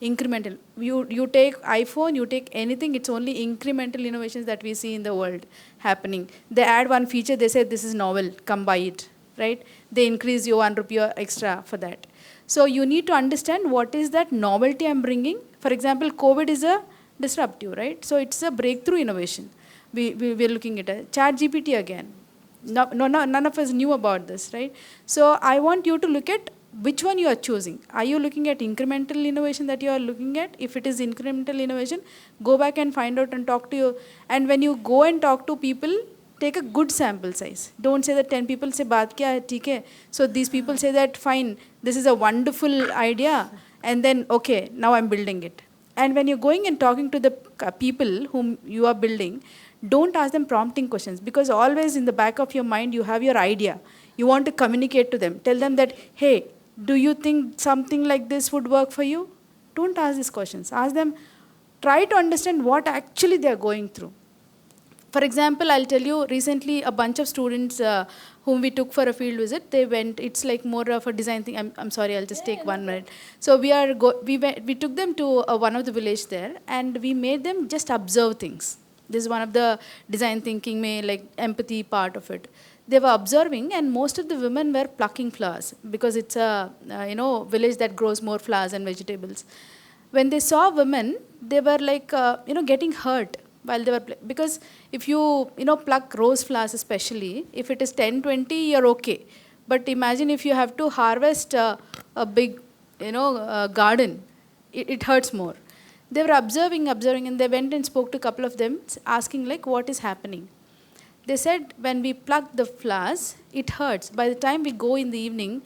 Incremental. You take iPhone, you take anything, it's only incremental innovations that we see in the world happening. They add one feature, they say this is novel, come buy it, right? They increase you 1 rupee extra for that. So you need to understand what is that novelty I'm bringing. For example, COVID is a disruptive, right? So it's a breakthrough innovation. We're looking at a ChatGPT again. No, none of us knew about this, right? So I want you to look at which one you are choosing. Are you looking at incremental innovation that you are looking at? If it is incremental innovation, go back and find out and talk to you. And when you go and talk to people, take a good sample size. Don't say that 10 people say, baat kya hai, theek hai. So these people say that, fine, this is a wonderful idea. And then, okay, now I'm building it. And when you're going and talking to the people whom you are building, don't ask them prompting questions, because always in the back of your mind, you have your idea. You want to communicate to them. Tell them that, hey, do you think something like this would work for you? Don't ask these questions. Ask them, try to understand what actually they are going through. for example, I'll tell you, recently a bunch of students whom we took for a field visit, they went, it's like more of a design thing. I'm sorry, I'll just take 1 minute. So we took them to one of the village there, and we made them just observe things. This is one of the design thinking, like empathy part of it. They were observing, and most of the women were plucking flowers because it's a village that grows more flowers and vegetables. When they saw women, they were like getting hurt while they were because if you pluck rose flowers especially, if it is 10-20, you're okay. But imagine if you have to harvest a big garden, it hurts more. They were observing, and they went and spoke to a couple of them, asking like, what is happening? They said, when we pluck the flowers, it hurts. By the time we go in the evening,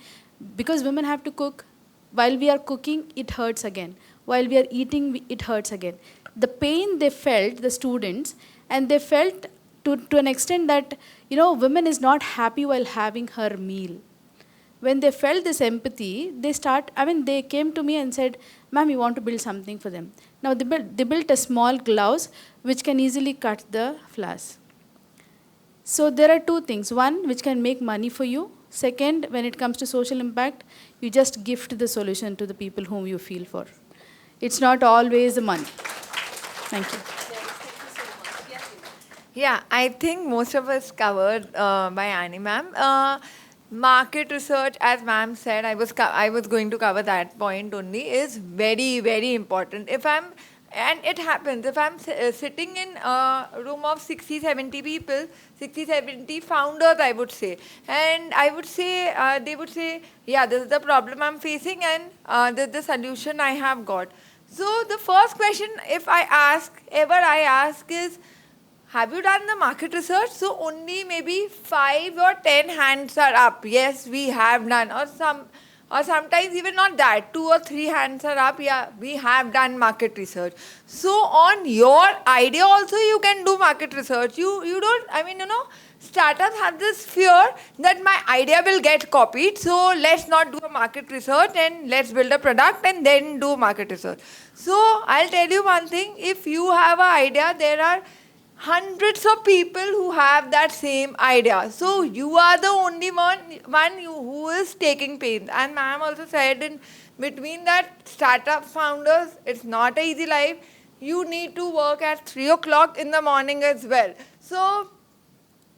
because women have to cook, while we are cooking, it hurts again. While we are eating, it hurts again. The pain they felt, the students, and they felt to an extent that, women is not happy while having her meal. When they felt this empathy, they came to me and said, ma'am, we want to build something for them. Now, they built a small gloves which can easily cut the flowers. So there are two things. One, which can make money for you. Second, when it comes to social impact, you just gift the solution to the people whom you feel for. It's not always the money. Thank you. Yeah, I think most of us covered by Annie ma'am. Market research, as ma'am said, I was going to cover that point only, is very, very important. And it happens, if I'm sitting in a room of 60, 70 people, 60, 70 founders, I would say, and I would say, they would say, yeah, this is the problem I'm facing, and this is the solution I have got. So the first question I ask is, have you done the market research? So only maybe 5 or 10 hands are up. Yes, we have done. Or sometimes even not that. 2 or 3 hands are up. Yeah, we have done market research. So on your idea also you can do market research. You don't, startups have this fear that my idea will get copied. So let's not do a market research and let's build a product and then do market research. So I'll tell you one thing. If you have an idea, there are hundreds of people who have that same idea. So you are the only one who is taking pain. And ma'am also said, in between that startup founders, it's not an easy life. You need to work at 3 o'clock in the morning as well. So,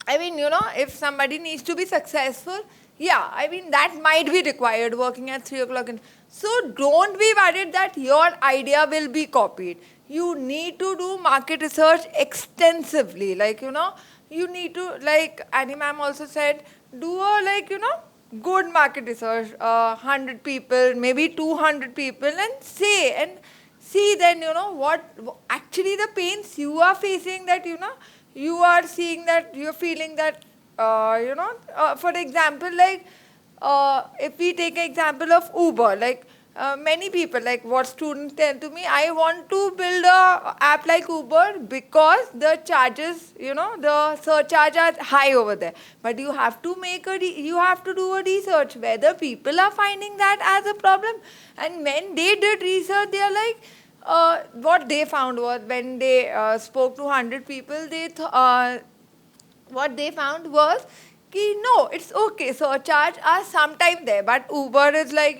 if somebody needs to be successful, that might be required, working at 3 o'clock. So don't be worried that your idea will be copied. You need to do market research extensively. You need to, like Annie ma'am also said, do a, good market research, 100 people, maybe 200 people, and see then, what actually the pains you are facing, that, you are seeing that, you're feeling that, for example, if we take an example of Uber, many people, like what students tell to me, I want to build a app like Uber because the charges, the surcharge are high over there. But you have to do a research whether people are finding that as a problem. And when they did research, they are like, what they found was, when they spoke to 100 people, what they found was, no, it's okay, surcharge are sometime there, but Uber is like,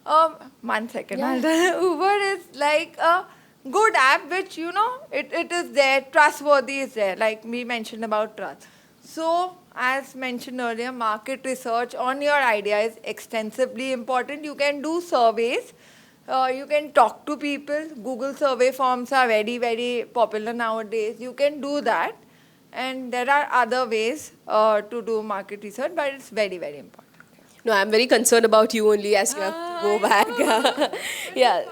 1 second. Yeah. Uber is like a good app which, it is there, trustworthy is there, like we mentioned about trust. So, as mentioned earlier, market research on your idea is extensively important. You can do surveys, you can talk to people. Google survey forms are very, very popular nowadays. You can do that. And there are other ways to do market research, but it's very, very important. No, I'm very concerned about you only as you have to go back. Yeah.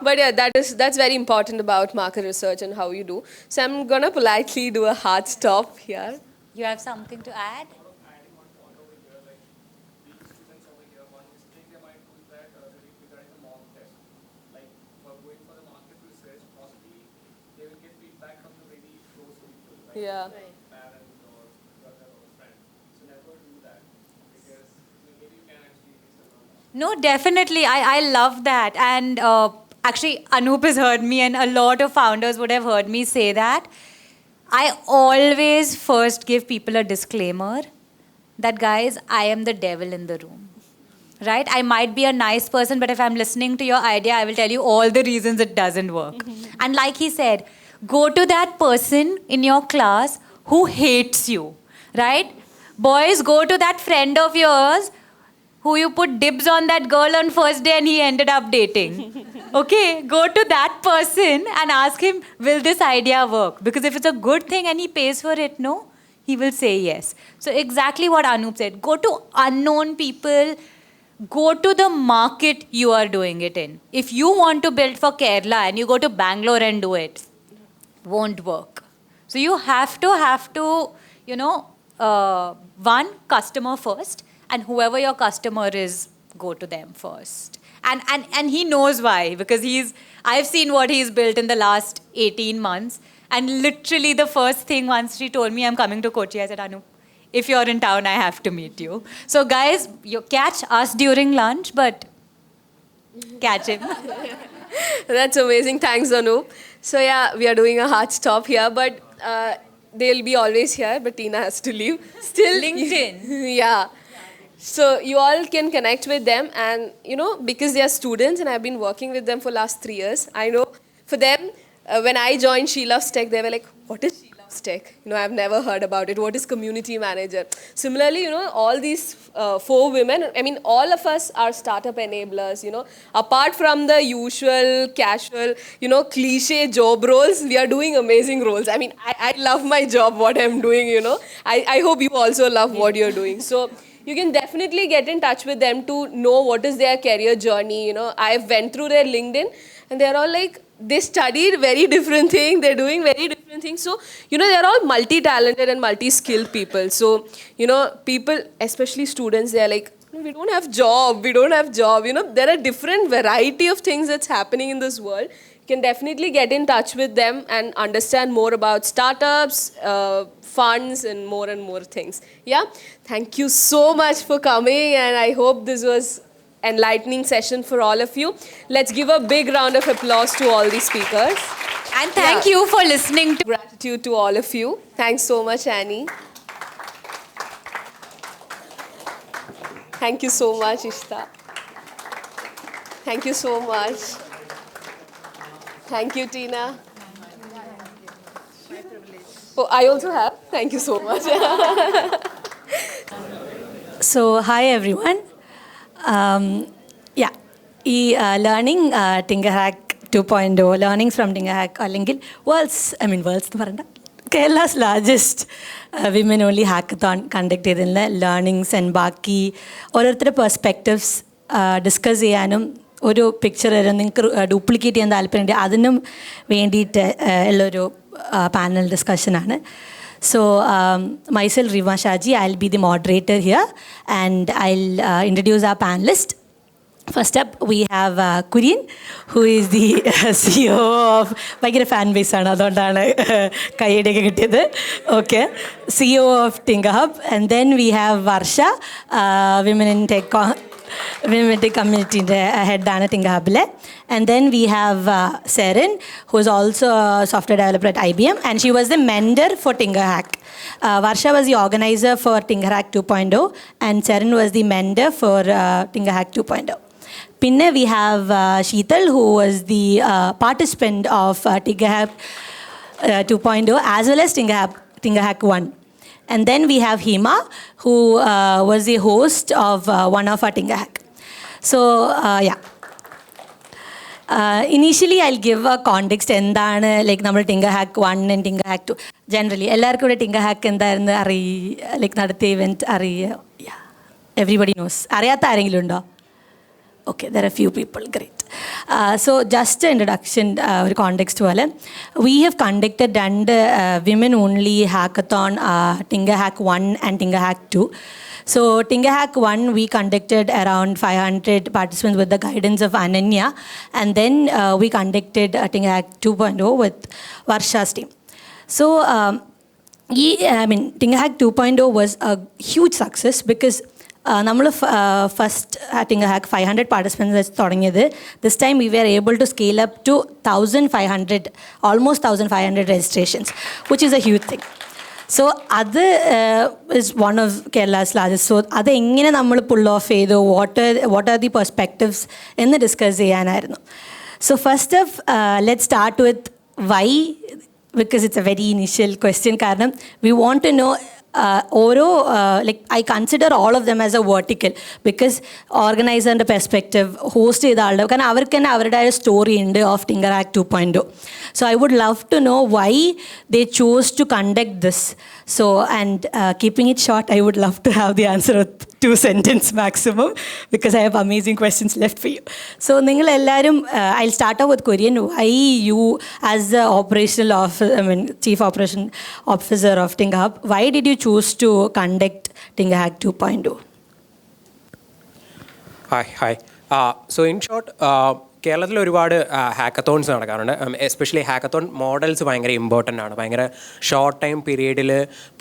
But yeah, that's very important about market research and how you do. So I'm going to politely do a hard stop here. You have something to add? Yeah. No, definitely. I love that. And actually, Anup has heard me, and a lot of founders would have heard me say that. I always first give people a disclaimer that, guys, I am the devil in the room. Right? I might be a nice person, but if I'm listening to your idea, I will tell you all the reasons it doesn't work. And like he said, go to that person in your class who hates you. Right? Boys, go to that friend of yours who you put dibs on that girl on first day and he ended up dating. Okay, go to that person and ask him, will this idea work? Because if it's a good thing and he pays for it, no, he will say yes. So exactly what Anup said. Go to unknown people. Go to the market you are doing it in. If you want to build for Kerala and you go to Bangalore and do it, won't work. So you have to, one, customer first, and whoever your customer is, go to them first. And he knows why, because I've seen what he's built in the last 18 months. And literally the first thing, once she told me I'm coming to Kochi, I said, Anu, if you're in town, I have to meet you. So guys, you catch us during lunch, but catch him. That's amazing. Thanks, Anu. So yeah, we are doing a hard stop here, but they'll be always here, but Tina has to leave. Still, LinkedIn. Yeah. So you all can connect with them, and because they are students and I've been working with them for last 3 years, I know for them, when I joined She Loves Tech, they were like, what is She Loves Tech? I've never heard about it. What is community manager? Similarly, all these 4 women, all of us are startup enablers, apart from the usual, casual, cliche job roles, we are doing amazing roles. I love my job, what I'm doing, I hope you also love what you're doing. So you can definitely get in touch with them to know what is their career journey. I went through their LinkedIn and they're all like, they studied very different things, they're doing very different things. So, they're all multi-talented and multi-skilled people. So, people, especially students, they're like, we don't have job. There are different variety of things that's happening in this world. You can definitely get in touch with them and understand more about startups, funds, and more things. Yeah, thank you so much for coming, and I hope this was enlightening session for all of you. Let's give a big round of applause to all the speakers. And thank you for listening. Gratitude to all of you. Thanks so much, Annie. Thank you so much, Ishta. Thank you so much. Thank you, Tina. Oh, I also have. Thank you so much. So, hi everyone. Learning Tinkerhack 2.0, learnings from Tinkerhack, world's Kerala's largest women-only hackathon conducted in learnings and baki ഓരോരുത്തരുടെ perspectives discuss ചെയ്യാനും ഒരു picture നിങ്ങൾക്ക് duplicate ചെയ്യാൻ താല്പര്യമുണ്ട് അതിനും വേണ്ടിയിട്ട് ഉള്ളൊരു panel ഡിസ്കഷനാണ്. So, myself, Riva Shaji, I'll be the moderator here, and I'll introduce our panelists. First up, we have Kurian, who is the CEO of Baggira fan base. Okay, CEO of Tinkerhub, and then we have Varsha, Women in Tech community head dana Tinkerhub, and then we have Seren, who is also a software developer at IBM, and she was the mentor for Tinkerhack. Varsha was the organizer for Tinkerhack 2.0, and Seren was the mentor for Tinkerhack 2.0. Pinne, we have Sheetal, who was the participant of Tinkerhack 2.0 as well as Tinkerhack 1. And then we have Hema, who was the host of one of our Tinkerhack. So, initially, I'll give a context like number Tinkerhack 1 and Tinkerhack 2. Generally, everyone knows Tinkerhack like event. Yeah, everybody knows. Okay, there are a few people. Great. So, just an introduction, context. We have conducted women-only hackathon, Tinkerhack 1 and Tinkerhack 2. So, Tinkerhack 1, we conducted around 500 participants with the guidance of Ananya. And then we conducted Tinkerhack 2.0 with Varsha's team. So, Tinkerhack 2.0 was a huge success because നമ്മൾ first Tinkerhack 500 participants വെച്ച് തുടങ്ങിയത്. This time we are able to scale up to 1500, almost 1500 registrations, which is a huge thing. So അത് is one of Kerala's largest. So അതെങ്ങനെ നമ്മൾ pull off ചെയ്തു, what are the perspectives എന്ന് discuss ചെയ്യാനായിരുന്നു. So first of let start with why, because it's a very initial question. കാരണം we want to know ഓരോ I consider all of them as a vertical, because ഓർഗനൈസറിൻ്റെ perspective, host ചെയ്ത ആളുടെ, കാരണം അവർക്ക് തന്നെ അവരുടെ സ്റ്റോറി ഉണ്ട് of Tinkerhack 2.0. So I would love to know why they chose to conduct this. So, and keeping it short, I would love to have the answer with 2 sentences maximum, because I have amazing questions left for you. So ningal ellarum, I'll start off with Korean. Why you, as the chief operation officer of Tinkerhub, why did you choose to conduct Tinkerhack 2.0? Hi. So in short, കേരളത്തിൽ ഒരുപാട് ഹാക്കത്തോൺസ് നടക്കാറുണ്ട്. Especially hackathon models ഭയങ്കര important ആണ്. ഭയങ്കര short time പീരീഡിൽ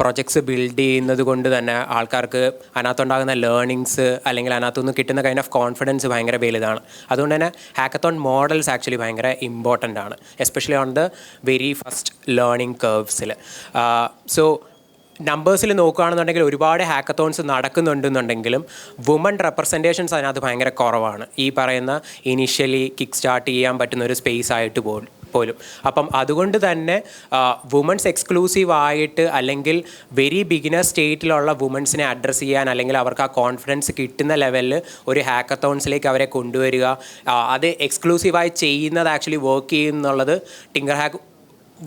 projects build ചെയ്യുന്നത് കൊണ്ട് തന്നെ ആൾക്കാർക്ക് അതിനകത്തുണ്ടാകുന്ന ലേണിങ്സ് അല്ലെങ്കിൽ അതിനകത്തുനിന്ന് കിട്ടുന്ന കൈൻഡ് ഓഫ് കോൺഫിഡൻസ് ഭയങ്കര വലുതാണ്. അതുകൊണ്ട് തന്നെ ഹാക്കത്തോൺ മോഡൽസ് ആക്ച്വലി ഭയങ്കര ഇമ്പോർട്ടൻ്റ് ആണ്, especially on the very first learning കർവ്സിൽ. സോ നമ്പേഴ്സിൽ നോക്കുകയാണെന്നുണ്ടെങ്കിൽ ഒരുപാട് ഹാക്കത്തോൺസ് നടക്കുന്നുണ്ടെന്നുണ്ടെങ്കിലും വുമൺ റെപ്രസെൻറ്റേഷൻസ് അതിനകത്ത് ഭയങ്കര കുറവാണ്. ഈ പറയുന്ന ഇനീഷ്യലി കിക്ക് സ്റ്റാർട്ട് ചെയ്യാൻ പറ്റുന്ന ഒരു സ്പേസ് ആയിട്ട് പോലും. അപ്പം അതുകൊണ്ട് തന്നെ വുമൺസ് എക്സ്ക്ലൂസീവ് ആയിട്ട് അല്ലെങ്കിൽ വെരി ബിഗിനർ സ്റ്റേറ്റിലുള്ള വുമൺസിനെ അഡ്രസ്സ് ചെയ്യാൻ അല്ലെങ്കിൽ അവർക്ക് ആ കോൺഫിഡൻസ് കിട്ടുന്ന ലെവലിൽ ഒരു ഹാക്കത്തോൺസിലേക്ക് അവരെ കൊണ്ടുവരിക, അത് എക്സ്ക്ലൂസീവായി ചെയ്യുന്നത് ആക്ച്വലി വർക്ക് ചെയ്യുന്നുള്ളത് Tinkerhack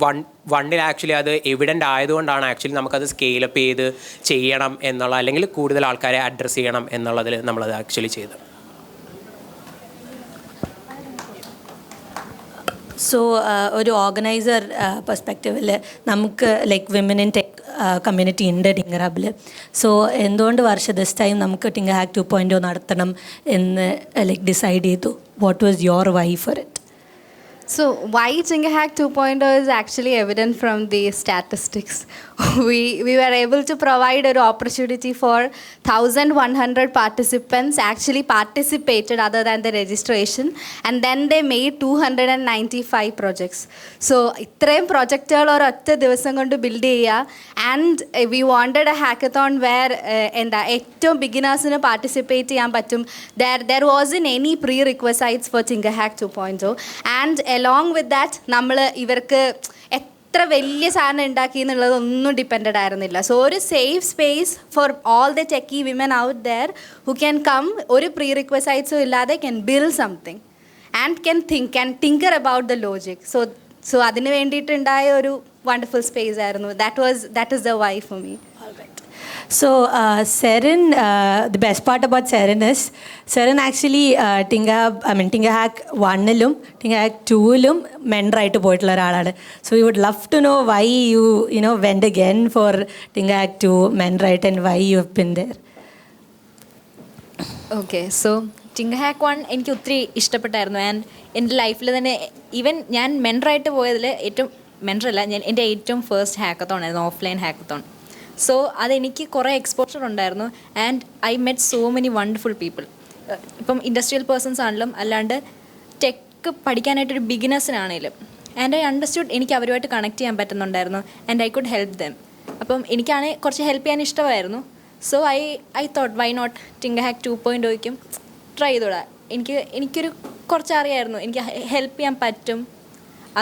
1 ആക്ച്വലി അത് എവിഡൻ്റ് ആയതുകൊണ്ടാണ് ആക്ച്വലി നമുക്കത് സ്കെയിലപ്പ് ചെയ്ത് ചെയ്യണം എന്നുള്ള, അല്ലെങ്കിൽ കൂടുതൽ ആൾക്കാരെ അഡ്രസ്സ് ചെയ്യണം എന്നുള്ളതിൽ നമ്മളത് ആക്ച്വലി ചെയ്തു. സോ ഒരു ഓർഗനൈസർ പെർസ്പെക്റ്റീവിൽ നമുക്ക് വിമൻ ഇൻ ടെക് കമ്മ്യൂണിറ്റി ഉണ്ട് Tinkerhubൽ. സോ എന്തുകൊണ്ട് ദിസ് ടൈം നമുക്ക് Tinkerhack 2.0 നടത്തണം എന്ന് ഡിസൈഡ് ചെയ്തു? What was your why for it? So why Tinkerhack 2.0 is actually evident from the statistics. We were able to provide an opportunity for 1,100 participants actually participated other than the registration, and then they made 295 projects. So ഇത്രയും പ്രൊജക്റ്റുകൾ ഒരൊറ്റ ദിവസം കൊണ്ട് build ചെയ്യുക. And we wanted a hackathon where ഏറ്റവും ബിഗിനേഴ്സിന് participate ചെയ്യാൻ പറ്റും. There was in any prerequisites for Tinkerhack 2.0. And along with that നമ്മൾ ഇവർക്ക് എത്ര വലിയ സാധനം ഉണ്ടാക്കി എന്നുള്ളതൊന്നും ഡിപ്പെൻഡഡ് ആയിരുന്നില്ല. സോ ഒരു safe space for all the techie women out there who can come, ഒരു പ്രീ റിക്വസൈറ്റ്സും ഇല്ലാതെ can build something and can tinker about the logic. So അതിന് വേണ്ടിയിട്ടുണ്ടായ ഒരു വണ്ടർഫുൾ സ്പേസ് ആയിരുന്നു. That is the why for me. So Seren, the best part about Seren is Seren actually Tinkerhack 1-ലും Tinkerhack 2-ലും മെൻറ്ററായിട്ട് പോയിട്ടുള്ള ഒരാളാണ്. So you would love to know why you went again for Tinkerhack 2 മെൻറ്ററായിട്ട്, and why you have been there. Okay, so Tinkerhack 1 എനിക്ക് ഒത്തിരി ഇഷ്ടപ്പെട്ടായിരുന്നു. And എൻ്റെ ലൈഫിൽ തന്നെ ഈവൻ ഞാൻ മെൻറ്ററായിട്ട് പോയതിൽ എൻ്റെ ഏറ്റവും ഫസ്റ്റ് ഹാക്കത്തോൺ ആയിരുന്നു, ഓഫ്ലൈൻ ഹാക്കത്തോൺ. സോ അതെനിക്ക് കുറേ എക്സ്പോഷർ ഉണ്ടായിരുന്നു. And I met so many wonderful people. ഇപ്പം ഇൻഡസ്ട്രിയൽ പേഴ്സൺസ് ആണെങ്കിലും അല്ലാണ്ട് ടെക്ക് പഠിക്കാനായിട്ടൊരു ബിഗിനേഴ്സിനാണെങ്കിലും. ആൻഡ് ഐ അണ്ടർസ്റ്റുഡ് എനിക്ക് അവരുമായിട്ട് കണക്ട് ചെയ്യാൻ പറ്റുന്നുണ്ടായിരുന്നു. And I could help them. അപ്പം എനിക്കാണെങ്കിൽ കുറച്ച് ഹെൽപ്പ് ചെയ്യാൻ ഇഷ്ടമായിരുന്നു. So I thought why not Tinkerhack 2.0യ്ക്കും ട്രൈ ചെയ്തോടാ. എനിക്കൊരു കുറച്ച് അറിയായിരുന്നു, എനിക്ക് ഹെൽപ്പ് ചെയ്യാൻ പറ്റും.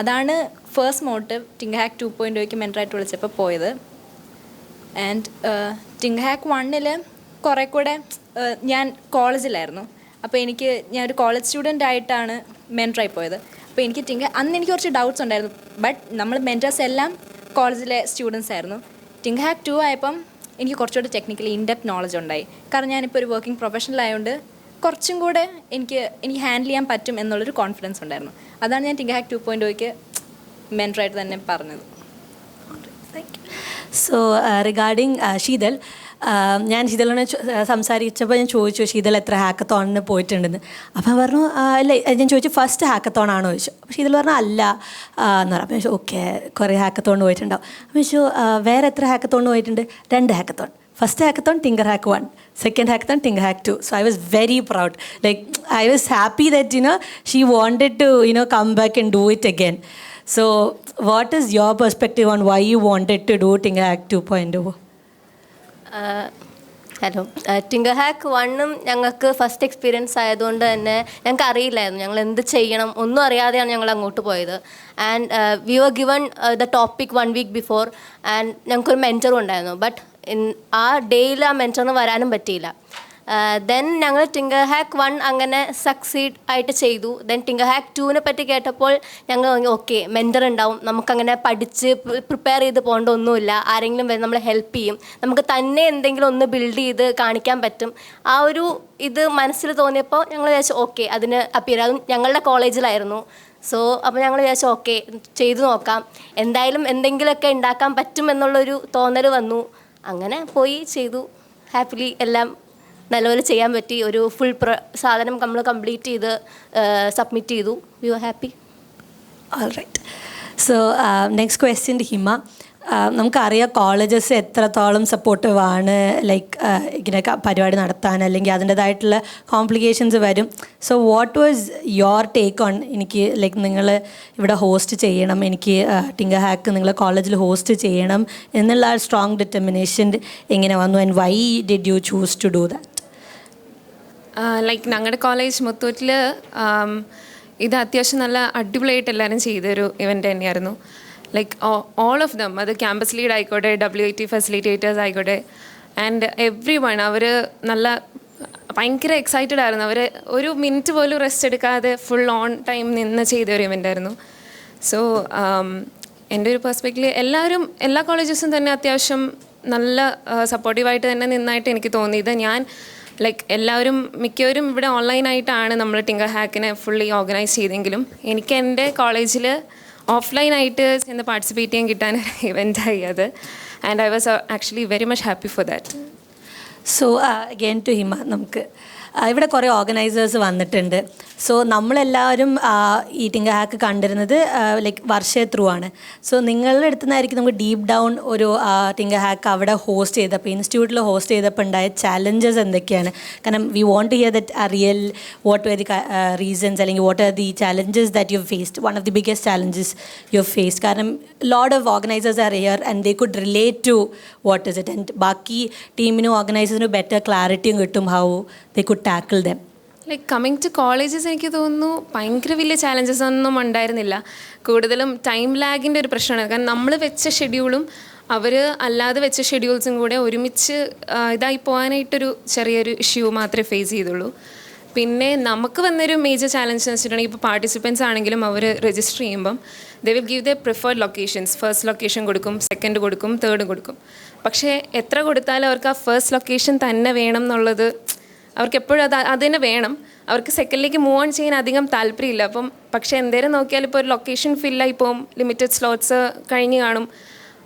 അതാണ് ഫസ്റ്റ് മോട്ടീവ് Tinkerhack 2.0യ്ക്ക് മെൻറ്ററായിട്ട് വിളിച്ചപ്പോൾ പോയത്. ആൻഡ് Tinkerhack 1-ൽ കുറേ കൂടെ ഞാൻ കോളേജിലായിരുന്നു. അപ്പോൾ ഞാൻ ഒരു കോളേജ് സ്റ്റുഡൻ്റ് ആയിട്ടാണ് മെൻറ്ററായി പോയത്. അപ്പോൾ അന്ന് എനിക്ക് കുറച്ച് ഡൗട്ട്സ് ഉണ്ടായിരുന്നു. ബട്ട് നമ്മൾ മെൻറ്റേഴ്സ് എല്ലാം കോളേജിലെ സ്റ്റുഡൻസ് ആയിരുന്നു. Tinkerhack 2 ആയപ്പം എനിക്ക് കുറച്ചുകൂടെ ടെക്നിക്കലി ഇൻഡെപ്ത് നോളജ് ഉണ്ടായി. കാരണം ഞാനിപ്പോൾ ഒരു വർക്കിംഗ് പ്രൊഫഷണൽ ആയതുകൊണ്ട് കുറച്ചും കൂടെ എനിക്ക് ഹാൻഡിൽ ചെയ്യാൻ പറ്റും എന്നുള്ളൊരു കോൺഫിഡൻസ് ഉണ്ടായിരുന്നു. അതാണ് ഞാൻ Tinkerhack 2.0യ്ക്ക് മെൻറ്ററായിട്ട് തന്നെ പറഞ്ഞത്. സോ റിഗാർഡിങ് ശീതൽ, ഞാൻ ശീതളിനെ സംസാരിച്ചപ്പോൾ ഞാൻ ചോദിച്ചു ശീതൽ എത്ര ഹാക്കത്തോണിന് പോയിട്ടുണ്ടെന്ന്. അപ്പോൾ പറഞ്ഞു അല്ല, ഞാൻ ചോദിച്ചു ഫസ്റ്റ് ഹാക്കത്തോൺ ആണോ ചോദിച്ചു. അപ്പോൾ ശീതൽ പറഞ്ഞു അല്ല എന്ന് പറഞ്ഞു. അപ്പോൾ ചോദിച്ചു ഓക്കെ, കുറേ ഹാക്കത്തോണിന് പോയിട്ടുണ്ടാവും. അപ്പോൾ ചോദിച്ചു വേറെ എത്ര ഹാക്കത്തോണിന് പോയിട്ടുണ്ട്? 2 hackathon. First hackathon, Tinkerhack won. Second hackathon, Tinkerhack 2. So I was very proud. Like, I was happy that, she wanted to, come back and do it again. So what is your perspective on why you wanted to do Tinkerhack 2.0? Hello ടിങ്കർഹാക്ക് വണ്ണും ഞങ്ങൾക്ക് first experience ആയതുകൊണ്ട് തന്നെ ഞങ്ങൾക്ക് അറിയില്ലായിരുന്നു ഞങ്ങൾ എന്ത് ചെയ്യണം ഒന്നും അറിയാതെയാണ് ഞങ്ങൾ അങ്ങോട്ട് പോയത്. And we were given the topic 1 week before and ഞങ്ങൾക്കൊരു മെൻറ്ററും ഉണ്ടായിരുന്നു. ബട്ട് ആ ഡേയിൽ ആ മെൻറ്ററിന് വരാനും പറ്റിയില്ല. ദെൻ ഞങ്ങൾ ടിങ്കർഹാക്ക് 1 അങ്ങനെ സക്സീഡ് ആയിട്ട് ചെയ്തു. ദെൻ ടിങ്കർഹാക്ക് 2നെ പറ്റി കേട്ടപ്പോൾ ഞങ്ങൾ ഓക്കെ മെൻറ്റർ ഉണ്ടാവും, നമുക്കങ്ങനെ പഠിച്ച് പ്രിപ്പയർ ചെയ്ത് പോകേണ്ട ഒന്നുമില്ല, ആരെങ്കിലും വരും നമ്മളെ ഹെൽപ്പ് ചെയ്യും, നമുക്ക് തന്നെ എന്തെങ്കിലും ഒന്ന് ബിൽഡ് ചെയ്ത് കാണിക്കാൻ പറ്റും. ആ ഒരു ഇത് മനസ്സിൽ തോന്നിയപ്പോൾ ഞങ്ങൾ വിചാരിച്ചു ഓക്കെ അതിന് അപ്പിയർ. അതും ഞങ്ങളുടെ കോളേജിലായിരുന്നു. സോ അപ്പോൾ ഞങ്ങൾ വിചാരിച്ചു ഓക്കെ ചെയ്തു നോക്കാം, എന്തായാലും എന്തെങ്കിലുമൊക്കെ ഉണ്ടാക്കാൻ പറ്റും എന്നുള്ളൊരു തോന്നൽ വന്നു. അങ്ങനെ പോയി ചെയ്തു. ഹാപ്പിലി എല്ലാം നല്ലപോലെ ചെയ്യാൻ പറ്റി. ഒരു ഫുൾ സാധനം നമ്മൾ കംപ്ലീറ്റ് ചെയ്ത് സബ്മിറ്റ് ചെയ്തു. We are happy. All right. So next question to Hima. നമുക്കറിയാം കോളേജസ് എത്രത്തോളം സപ്പോർട്ടീവ് ആണ് ലൈക്ക് ഇങ്ങനെ പരിപാടി നടത്താൻ, അല്ലെങ്കിൽ അതിൻ്റെതായിട്ടുള്ള കോംപ്ലിക്കേഷൻസ് വരും. So what was your take on എനിക്ക് ലൈക്ക് നിങ്ങൾ ഇവിടെ ഹോസ്റ്റ് ചെയ്യണം, എനിക്ക് ടിങ്കർഹാക്ക് നിങ്ങൾ കോളേജിൽ ഹോസ്റ്റ് ചെയ്യണം എന്നുള്ള ആ സ്ട്രോങ് ഡിറ്റർമിനേഷൻ എങ്ങനെ വന്നു, and why did you choose to do that? Like ഞങ്ങളുടെ കോളേജ് മൊത്തത്തിൽ ഇത് അത്യാവശ്യം നല്ല അടിപൊളിയായിട്ട് എല്ലാവരും ചെയ്തൊരു ഇവൻ്റ് തന്നെയായിരുന്നു. ലൈക്ക് ഓൾ ഓഫ് ദം, അത് ക്യാമ്പസ് ലീഡ് ആയിക്കോട്ടെ, WIT ഫെസിലിറ്റേറ്റേഴ്സ് ആയിക്കോട്ടെ, ആൻഡ് എവ്രി വൺ അവർ നല്ല ഭയങ്കര എക്സൈറ്റഡ് ആയിരുന്നു. അവർ ഒരു മിനിറ്റ് പോലും റെസ്റ്റ് എടുക്കാതെ ഫുൾ ഓൺ ടൈം നിന്ന് ചെയ്തൊരു ഇവൻ്റ് ആയിരുന്നു. സോ എൻ്റെ ഒരു പെർസ്പെക്റ്റീവ് എല്ലാവരും എല്ലാ കോളേജസും തന്നെ അത്യാവശ്യം നല്ല സപ്പോർട്ടീവായിട്ട് തന്നെ നിന്നായിട്ട് എനിക്ക് തോന്നിയത്. ഞാൻ ലൈക്ക് എല്ലാവരും മിക്കവരും ഇവിടെ ഓൺലൈനായിട്ടാണ് നമ്മൾ ടിങ്കർഹാക്കിനെ ഫുള്ളി ഓർഗനൈസ് ചെയ്തെങ്കിലും എനിക്ക് എൻ്റെ കോളേജിൽ ഓഫ്ലൈനായിട്ട് ചെന്ന് പാർട്ടിസിപ്പേറ്റ് ചെയ്യാൻ കിട്ടാൻ ഇവൻ്റായി അത്. And I was actually very much happy for that. So again to Hima, നമുക്ക് ഇവിടെ കുറേ ഓർഗനൈസേഴ്സ് വന്നിട്ടുണ്ട്. സോ നമ്മളെല്ലാവരും ഈ ടിങ്കർഹാക്ക് കണ്ടിരുന്നത് ലൈക്ക് വർഷ ത്രൂ ആണ്. സോ നിങ്ങളുടെ അടുത്ത് നിന്നായിരിക്കും നമുക്ക് ഡീപ്പ് ഡൗൺ ഒരു ടിങ്കർഹാക്ക് അവിടെ ഹോസ്റ്റ് ചെയ്തപ്പോൾ, ഇൻസ്റ്റിറ്റ്യൂട്ടിൽ ഹോസ്റ്റ് ചെയ്തപ്പോൾ ഉണ്ടായ ചാലഞ്ചസ് എന്തൊക്കെയാണ്? കാരണം we want to hear that real what were the reasons, അല്ലെങ്കിൽ what are the challenges that you faced, one of the biggest challenges you faced. കാരണം lot of organizers are here and they could relate to what is it, and ബാക്കി ടീമിനും ഓർഗനൈസേഴ്സിനും better ക്ലാരിറ്റിയും കിട്ടും how they could tackle them. Like coming to colleges എനിക്ക് തോന്നുന്നു ഭയങ്കര വലിയ ചാലഞ്ചസ് ഒന്നും ഉണ്ടായിരുന്നില്ല. കൂടുതലും ടൈം ലാഗിൻ്റെ ഒരു പ്രശ്നമാണ്. കാരണം നമ്മൾ വെച്ച ഷെഡ്യൂളും അവർ അല്ലാതെ വെച്ച ഷെഡ്യൂൾസും കൂടെ ഒരുമിച്ച് ഇതായി പോകാനായിട്ടൊരു ചെറിയൊരു ഇഷ്യൂ മാത്രമേ ഫേസ് ചെയ്തുള്ളൂ. പിന്നെ നമുക്ക് വന്നൊരു മേജർ ചാലഞ്ച് എന്ന് വെച്ചിട്ടുണ്ടെങ്കിൽ ഇപ്പോൾ പാർട്ടിസിപ്പൻസ് ആണെങ്കിലും അവർ രജിസ്റ്റർ ചെയ്യുമ്പം they will give the preferred locations. First location കൊടുക്കും, സെക്കൻഡ് കൊടുക്കും, തേർഡ് കൊടുക്കും. പക്ഷേ എത്ര കൊടുത്താലും അവർക്ക് ആ ഫസ്റ്റ് ലൊക്കേഷൻ തന്നെ വേണം എന്നുള്ളത് അവർക്ക് എപ്പോഴും അത് തന്നെ വേണം. അവർക്ക് സെക്കൻഡിലേക്ക് മൂവ് ഓൺ ചെയ്യാൻ അധികം താല്പര്യമില്ല. അപ്പം പക്ഷേ എന്തേലും നോക്കിയാൽ ഇപ്പോൾ ഒരു ലൊക്കേഷൻ ഫില്ലായി പോകും, ലിമിറ്റഡ് സ്ലോട്ട്സ് കഴിഞ്ഞ് കാണും.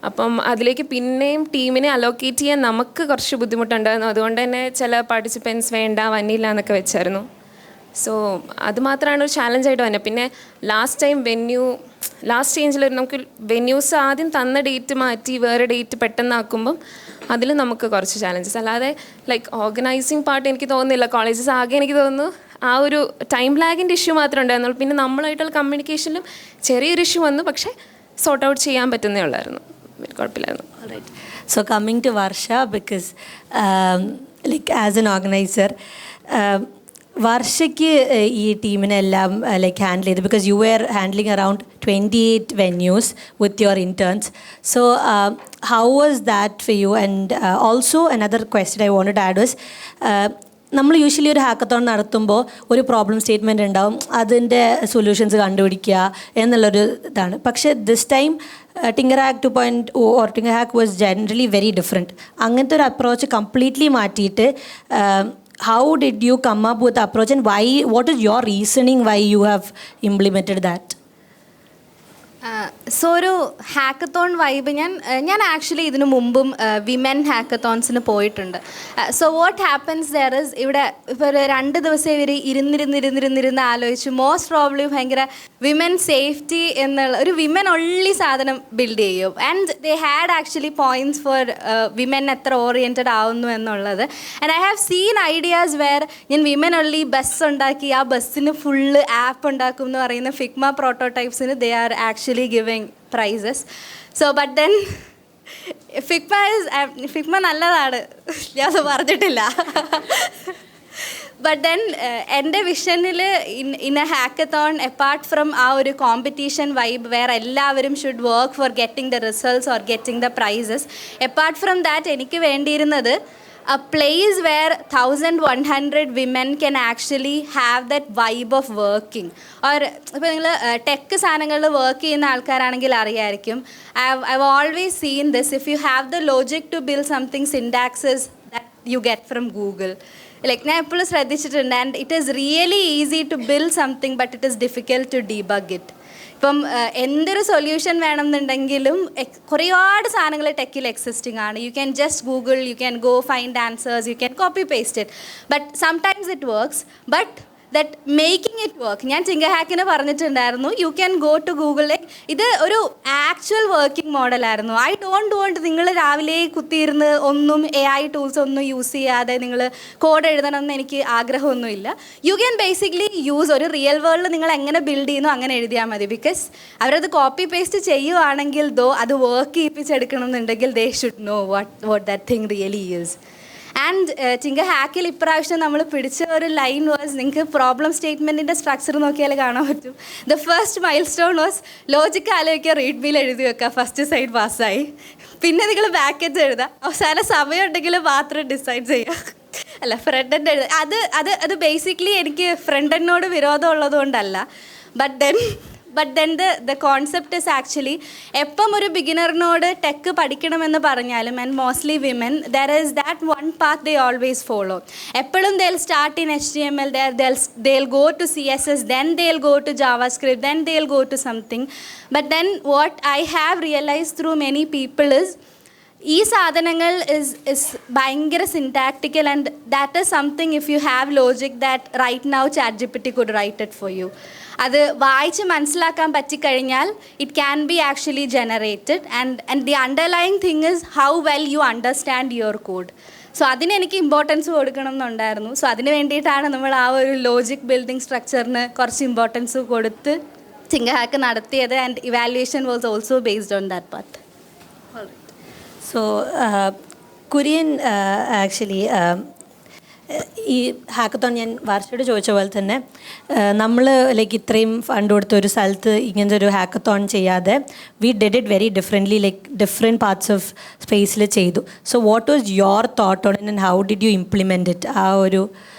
അപ്പം അതിലേക്ക് പിന്നെയും ടീമിനെ അലോക്കേറ്റ് ചെയ്യാൻ നമുക്ക് കുറച്ച് ബുദ്ധിമുട്ടുണ്ടായിരുന്നു. അതുകൊണ്ട് തന്നെ ചില പാർട്ടിസിപ്പൻസ് വേണ്ട വന്നില്ല എന്നൊക്കെ വെച്ചായിരുന്നു. സോ അത് മാത്രമാണ് ഒരു ചാലഞ്ചായിട്ട് വന്നത്. പിന്നെ ലാസ്റ്റ് ചേഞ്ചിൽ നമുക്ക് വെന്യൂസ് ആദ്യം തന്ന ഡേറ്റ് മാറ്റി വേറെ ഡേറ്റ് പെട്ടെന്നാക്കുമ്പം അതിൽ നമുക്ക് കുറച്ച് ചാലഞ്ചസ്. അല്ലാതെ ലൈക്ക് ഓർഗനൈസിങ് പാർട്ട് എനിക്ക് തോന്നുന്നില്ല. കോളേജസ് ആകെ എനിക്ക് തോന്നുന്നു ആ ഒരു ടൈം ലാഗിൻ്റെ ഇഷ്യൂ മാത്രമേ ഉണ്ടായിരുന്നുള്ളൂ. പിന്നെ നമ്മളായിട്ടുള്ള കമ്മ്യൂണിക്കേഷനിലും ചെറിയൊരു ഇഷ്യൂ വന്നു, പക്ഷേ സോർട്ട് ഔട്ട് ചെയ്യാൻ പറ്റുന്നേ ഉള്ളായിരുന്നു, കുഴപ്പമില്ലായിരുന്നു. So coming to Varsha, because like as an organizer, വർഷയ്ക്ക് ഈ ടീമിനെല്ലാം ലൈക്ക് ഹാൻഡിൽ ചെയ്ത്, because you were handling around 28 venues with your interns. So how was that for you? And also another question I wanted to add was, നമ്മൾ usually ഒരു hackathon നടത്തുമ്പോൾ ഒരു problem statement ഉണ്ടാവും, അതിൻ്റെ സൊല്യൂഷൻസ് കണ്ടുപിടിക്കുക എന്നുള്ളൊരു ഇതാണ്. പക്ഷേ this time Tinkerhack 2.0 or Tinkerhack was generally very different. അങ്ങനത്തെ ഒരു അപ്രോച്ച് കംപ്ലീറ്റ്ലി മാറ്റിയിട്ട് how did you come up with the approach, and what is your reasoning why you have implemented that? So ഒരു hackathon vibe ഞാൻ actually ഇതിനു മുമ്പും women ഹാക്കത്തോൺസിന് പോയിട്ടുണ്ട്. So what happens there is ഇവിടെ ഇപ്പോൾ ഒരു 2 ദിവസം ഇവർ ഇരുന്നിരുന്ന് ആലോചിച്ചു മോസ്റ്റ് പ്രോബ്ലി ഭയങ്കര വിമൻ സേഫ്റ്റി എന്നുള്ള ഒരു വിമൻ ഒള്ളി സാധനം ബിൽഡ് ചെയ്യും. And they had actually points for women എത്ര ഓറിയൻറ്റഡ് ആവുന്നു എന്നുള്ളത്. And I have seen ideas where ഞാൻ വിമൻ ഒള്ളി ബസ് ഉണ്ടാക്കി ആ ബസ്സിന് ഫുള്ള് ആപ്പ് ഉണ്ടാക്കും എന്ന് പറയുന്ന Figma പ്രോട്ടോടൈപ്സിന് they are actually giving prizes. So but then Figma നല്ലതാണ്, ഞാൻ അത് പറഞ്ഞിട്ടില്ല. But then എൻ്റെ വിഷനിൽ in a hackathon apart from ആ ഒരു competition vibe where എല്ലാവരും should work for getting the results or getting the prizes, apart from that എനിക്ക് വേണ്ടിയിരുന്നത് a place where 1100 women can actually have that vibe of working. Or ഇപ്പോൾ നിങ്ങൾ tech സാധനങ്ങളിൽ work ചെയ്യുന്ന ആൾക്കാരാണെങ്കിൽ അറിയായിരിക്കും, I've always seen this, if you have the logic to build something, syntaxes that you get from Google. Like ഞാൻ എപ്പോഴും ശ്രദ്ധിച്ചിട്ടുണ്ട്, and it is really easy to build something but it is difficult to debug it. ഇപ്പം എന്തൊരു solution വേണമെന്നുണ്ടെങ്കിലും ഒരുപാട് സാധനങ്ങൾ ടെക്കിൽ existing ആണ്. You can just Google, you can go find answers, you can copy paste it, but sometimes it works. But that making it work, ഞാൻ ടിങ്കർഹാക്കിന് പറഞ്ഞിട്ടുണ്ടായിരുന്നു, you can go to Google. ഇത് ഒരു ആക്ച്വൽ വർക്കിംഗ് മോഡലായിരുന്നു. I don't want നിങ്ങൾ രാവിലെ കുത്തിയിരുന്ന് ഒന്നും AI ടൂൾസ് ഒന്നും യൂസ് ചെയ്യാതെ നിങ്ങൾ കോഡ് എഴുതണം എന്ന് എനിക്ക് ആഗ്രഹമൊന്നുമില്ല. യു ക്യാൻ ബേസിക്കലി യൂസ് ഒരു റിയൽ വേൾഡിൽ നിങ്ങൾ എങ്ങനെ ബിൽഡ് ചെയ്യുന്നു അങ്ങനെ എഴുതിയാൽ മതി. ബിക്കോസ് അവരത് കോപ്പി പേസ്റ്റ് ചെയ്യുവാണെങ്കിൽ അത് വർക്ക് ചെയ്യിപ്പിച്ചെടുക്കണം എന്നുണ്ടെങ്കിൽ they should know what that thing really is. And ടിങ്കർഹാക്കിൽ ഇപ്രാവശ്യം നമ്മൾ പിടിച്ച ഒരു ലൈൻ വാസ്, നിങ്ങൾക്ക് പ്രോബ്ലം സ്റ്റേറ്റ്മെൻറ്റിൻ്റെ സ്ട്രക്ചർ നോക്കിയാൽ കാണാൻ പറ്റും. The first milestone was logic ആലോചിക്കുക, റീഡ് മീൽ എഴുതി വെക്കുക, ഫസ്റ്റ് സൈഡ് പാസ്സായി. പിന്നെ നിങ്ങൾ ബാക്കറ്റ് എഴുതുക, അവസാനം സമയം ഉണ്ടെങ്കിൽ മാത്രം ഡിസൈഡ് ചെയ്യുക, അല്ല ഫ്രണ്ട് എൻഡ് എഴുതുക. അത് ബേസിക്കലി എനിക്ക് ഫ്രണ്ട് എൻഡിനോട് വിരോധം ഉള്ളത് കൊണ്ടല്ല. But then the concept is actually, എപ്പം ഒരു ബിഗിനറിനോട് ടെക്ക് പഠിക്കണമെന്ന് പറഞ്ഞാലും, and mostly women, there is that one path they always follow. എപ്പോഴും they'll start in HTML, they'll go to CSS, then they'll go to JavaScript, then they'll go to something. But then what I have realized through many people is, ഈ സാധനങ്ങൾ is ഭയങ്കര syntactical, and that is something if you have logic that right now ChatGPT could write it for you. അത് വായിച്ച് മനസ്സിലാക്കാൻ പറ്റിക്കഴിഞ്ഞാൽ it can be actually generated, and the underlying thing is how well you understand your code. So അതിനെനിക്ക് importance കൊടുക്കണം എന്നുണ്ടായിരുന്നു. So അതിന് വേണ്ടിയിട്ടാണ് നമ്മൾ ആ ഒരു ലോജിക് ബിൽഡിംഗ് സ്ട്രക്ചറിന് കുറച്ച് ഇമ്പോർട്ടൻസ് കൊടുത്ത് ടിങ്കർഹാക്ക് നടത്തിയത്, and evaluation was also based on that part. So, Korean actually, ഈ ഹാക്കത്തോൺ ഞാൻ വർഷയോട് ചോദിച്ച പോലെ തന്നെ നമ്മൾ ലൈക്ക് ഇത്രയും ഫണ്ട് കൊടുത്ത ഒരു സ്ഥലത്ത് ഇങ്ങനത്തെ ഒരു ഹാക്കത്തോൺ ചെയ്യാതെ we did it very differently, like different parts of സ്പേസിൽ ചെയ്തു. So what was your thought on it and how did you implement it, ആ ഒരു